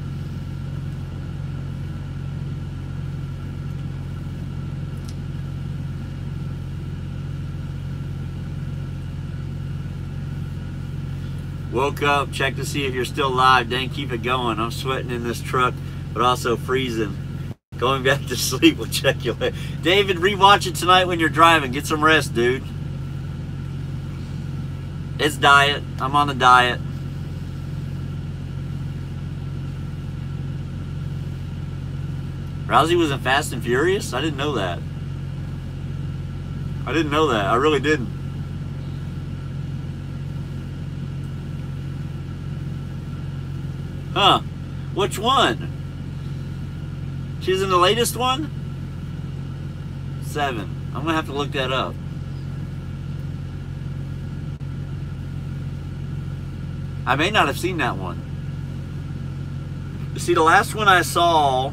Speaker 1: Woke up, check to see if you're still alive. Dang, keep it going. I'm sweating in this truck, but also freezing. Going back to sleep, we'll check you later. David, rewatch it tonight when you're driving. Get some rest, dude. It's diet. I'm on the diet. Rousey was in Fast and Furious? I didn't know that. I didn't know that. I really didn't. Huh. Which one? She's in the latest one? 7. I'm gonna have to look that up. I may not have seen that one. See, the last one I saw...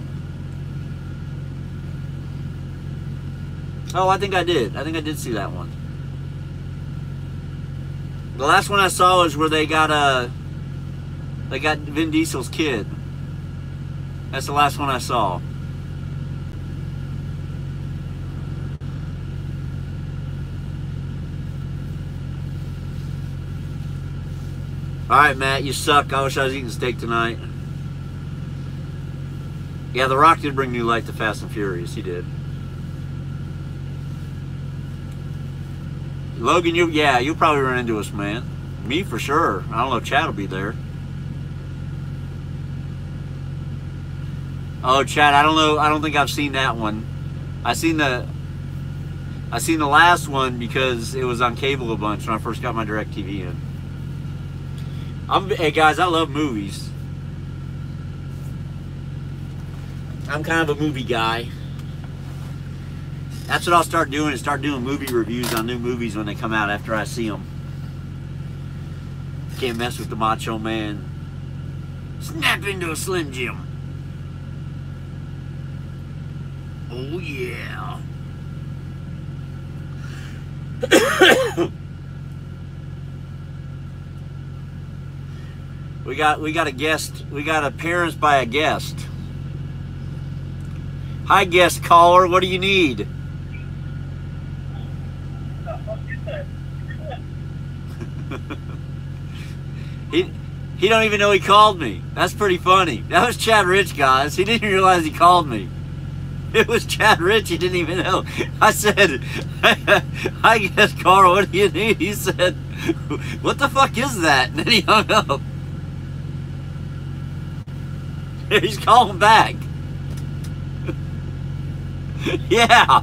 Speaker 1: Oh, I think I did. I think I did see that one. The last one I saw is where they got Vin Diesel's kid. That's the last one I saw. Alright, Matt, you suck. I wish I was eating steak tonight. Yeah, The Rock did bring new light to Fast and Furious. He did. Logan, you'll probably run into us, man. Me, for sure. I don't know if Chad will be there. Oh, Chad, I don't know. I don't think I've seen that one. I've seen I seen the last one because it was on cable a bunch when I first got my DirecTV in. Hey guys, I love movies. I'm kind of a movie guy. That's what I'll start doing, is start doing movie reviews on new movies when they come out after I see them. Can't mess with the Macho Man. Snap into a Slim Jim. Oh yeah. We got a guest. We got appearance by a guest. Hi, guest caller. What do you need? He don't even know he called me. That's pretty funny. That was Chad Rich, guys. He didn't realize he called me. It was Chad Rich. He didn't even know. I said, "Hi, guest caller. What do you need?" He said, "What the fuck is that?" And then he hung up. He's calling back. Yeah.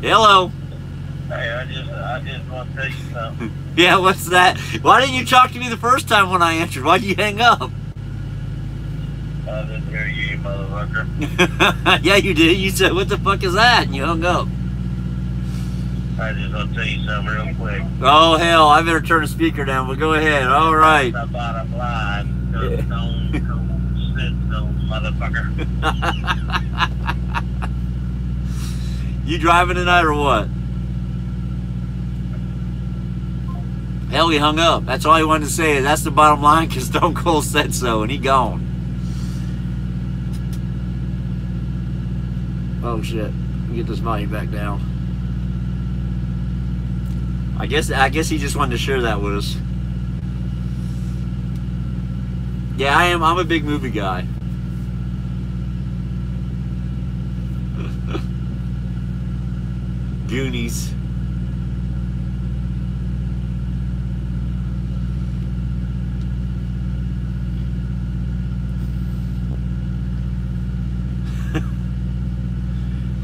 Speaker 1: Hello.
Speaker 2: Hey, I just want to tell you something.
Speaker 1: Yeah, what's that? Why didn't you talk to me the first time when I answered? Why'd you hang up?
Speaker 2: I didn't hear you, you motherfucker.
Speaker 1: Yeah, you did. You said, "What the fuck is that?" And you hung up.
Speaker 2: I just want to tell you something real quick.
Speaker 1: Oh, hell. I better turn the speaker down, but go ahead. All right.
Speaker 2: The bottom line. Don't sit, motherfucker.
Speaker 1: You driving tonight or what? Hell, he hung up. That's all he wanted to say. That's the bottom line, because Stone Cold said so, and he gone. Oh, shit. Let me get this volume back down. I guess he just wanted to share that with us. Yeah, I am. I'm a big movie guy. Goonies.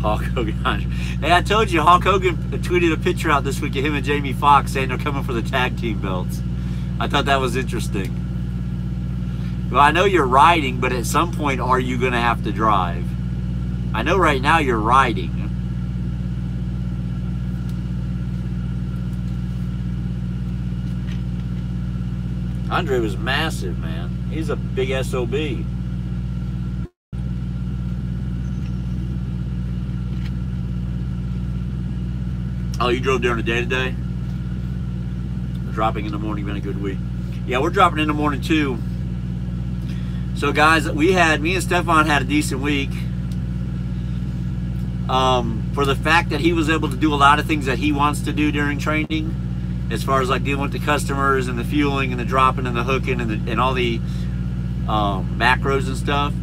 Speaker 1: Hulk Hogan. Hey, I told you, Hulk Hogan tweeted a picture out this week of him and Jamie Foxx saying they're coming for the tag team belts. I thought that was interesting. Well, I know you're riding, but at some point, are you going to have to drive? I know right now you're riding. Andre was massive, man. He's a big SOB. Oh, you drove during the day today? Dropping in the morning, been a good week. Yeah, we're dropping in the morning too. So guys, me and Stefan had a decent week. For the fact that he was able to do a lot of things that he wants to do during training, as far as like dealing with the customers and the fueling and the dropping and the hooking and all the macros and stuff,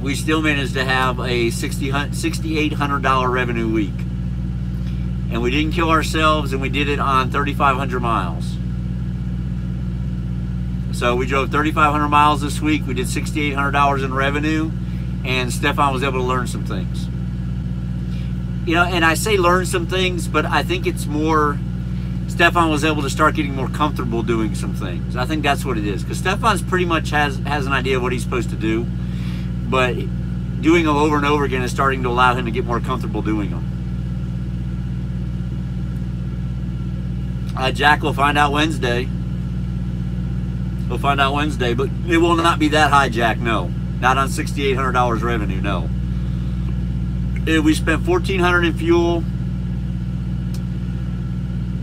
Speaker 1: we still managed to have a $6,800 revenue week. And we didn't kill ourselves, and we did it on 3,500 miles. So we drove 3,500 miles this week. We did $6,800 in revenue, and Stefan was able to learn some things. You know, and I say learn some things, but I think it's more, Stefan was able to start getting more comfortable doing some things. I think that's what it is, because Stefan's pretty much has an idea of what he's supposed to do, but doing them over and over again is starting to allow him to get more comfortable doing them. Jack will find out Wednesday. We'll find out Wednesday, but it will not be that high, Jack. No, not on $6,800 revenue. No. We spent $1,400 in fuel.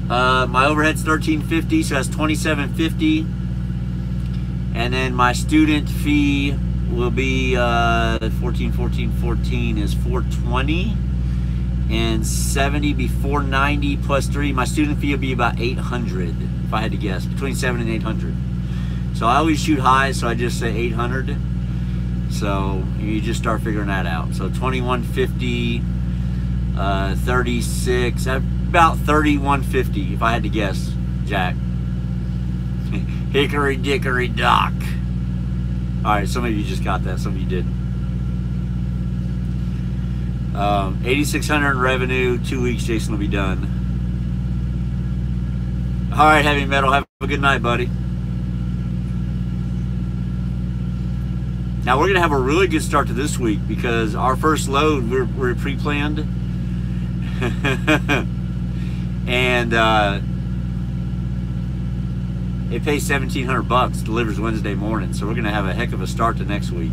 Speaker 1: My overhead's $1,350, so that's $2,750. And then my student fee will be 14 is $420. And 70 be 490 plus 3. My student fee will be about 800, if I had to guess, between 700 and 800. So I always shoot high, so I just say 800. So you just start figuring that out. So 2150, 36, about 3150, if I had to guess, Jack. Hickory dickory dock. All right, some of you just got that, some of you didn't. $8,600 in revenue. 2 weeks, Jason will be done. All right, Heavy Metal, have a good night, buddy. Now we're gonna have a really good start to this week because our first load we're pre-planned, and it pays $1,700. Delivers Wednesday morning, so we're gonna have a heck of a start to next week.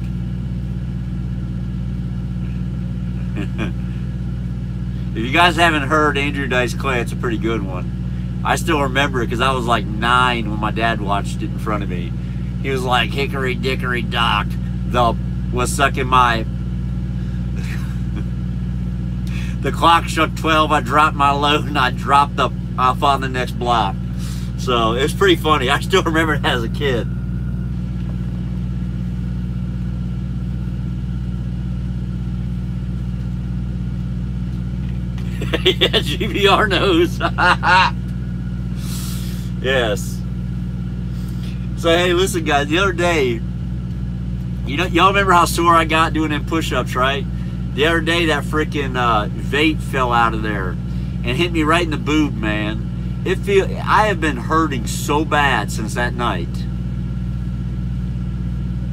Speaker 1: If you guys haven't heard Andrew Dice Clay, it's a pretty good one. I still remember it because I was like 9 when my dad watched it in front of me. He was like, "Hickory dickory dock, was sucking my..." The clock struck 12, I dropped my load, and I dropped off on the next block. So it's pretty funny. I still remember it as a kid. Yeah, GBR knows. Yes. So hey, listen guys, the other day, y'all remember how sore I got doing them push-ups, right? The other day that freaking vape fell out of there and hit me right in the boob, man. I have been hurting so bad since that night.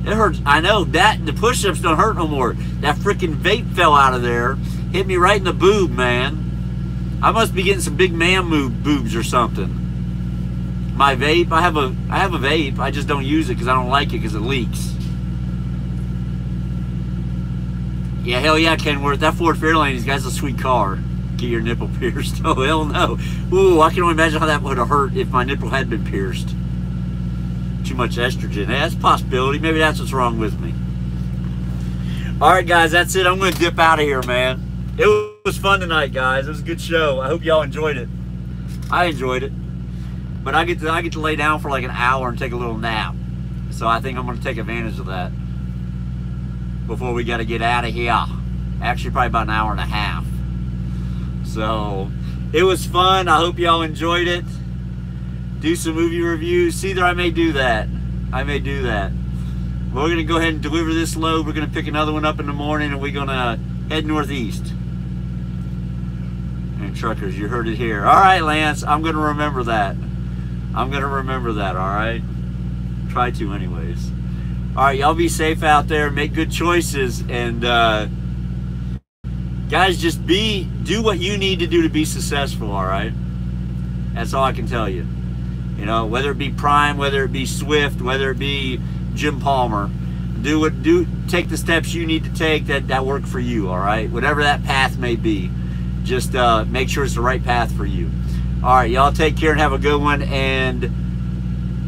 Speaker 1: It hurts. I know that the push-ups don't hurt no more. That freaking vape fell out of there, hit me right in the boob, man. I must be getting some big man boobs or something. My vape, I have a vape. I just don't use it because I don't like it because it leaks. Yeah, hell yeah, Kenworth. That Ford Fairlane, that's a sweet car. Get your nipple pierced. Oh, hell no. Ooh, I can only imagine how that would have hurt if my nipple had been pierced. Too much estrogen. Hey, that's a possibility. Maybe that's what's wrong with me. All right, guys, that's it. I'm going to dip out of here, man. It was fun tonight, guys. It was a good show. I hope y'all enjoyed it. I enjoyed it. But I get to lay down for like an hour and take a little nap. So I think I'm going to take advantage of that before we got to get out of here. Actually, probably about an hour and a half. So it was fun. I hope y'all enjoyed it. Do some movie reviews. See, I may do that. I may do that. We're going to go ahead and deliver this load. We're going to pick another one up in the morning, and we're going to head northeast. And truckers, you heard it here. All right, Lance, I'm going to remember that. I'm going to remember that, all right? Try to anyways. All right, y'all be safe out there. Make good choices. And guys, just do what you need to do to be successful, all right? That's all I can tell you. You know, whether it be Prime, whether it be Swift, whether it be Jim Palmer, take the steps you need to take that work for you, all right? Whatever that path may be, just make sure it's the right path for you. All right, y'all take care and have a good one, and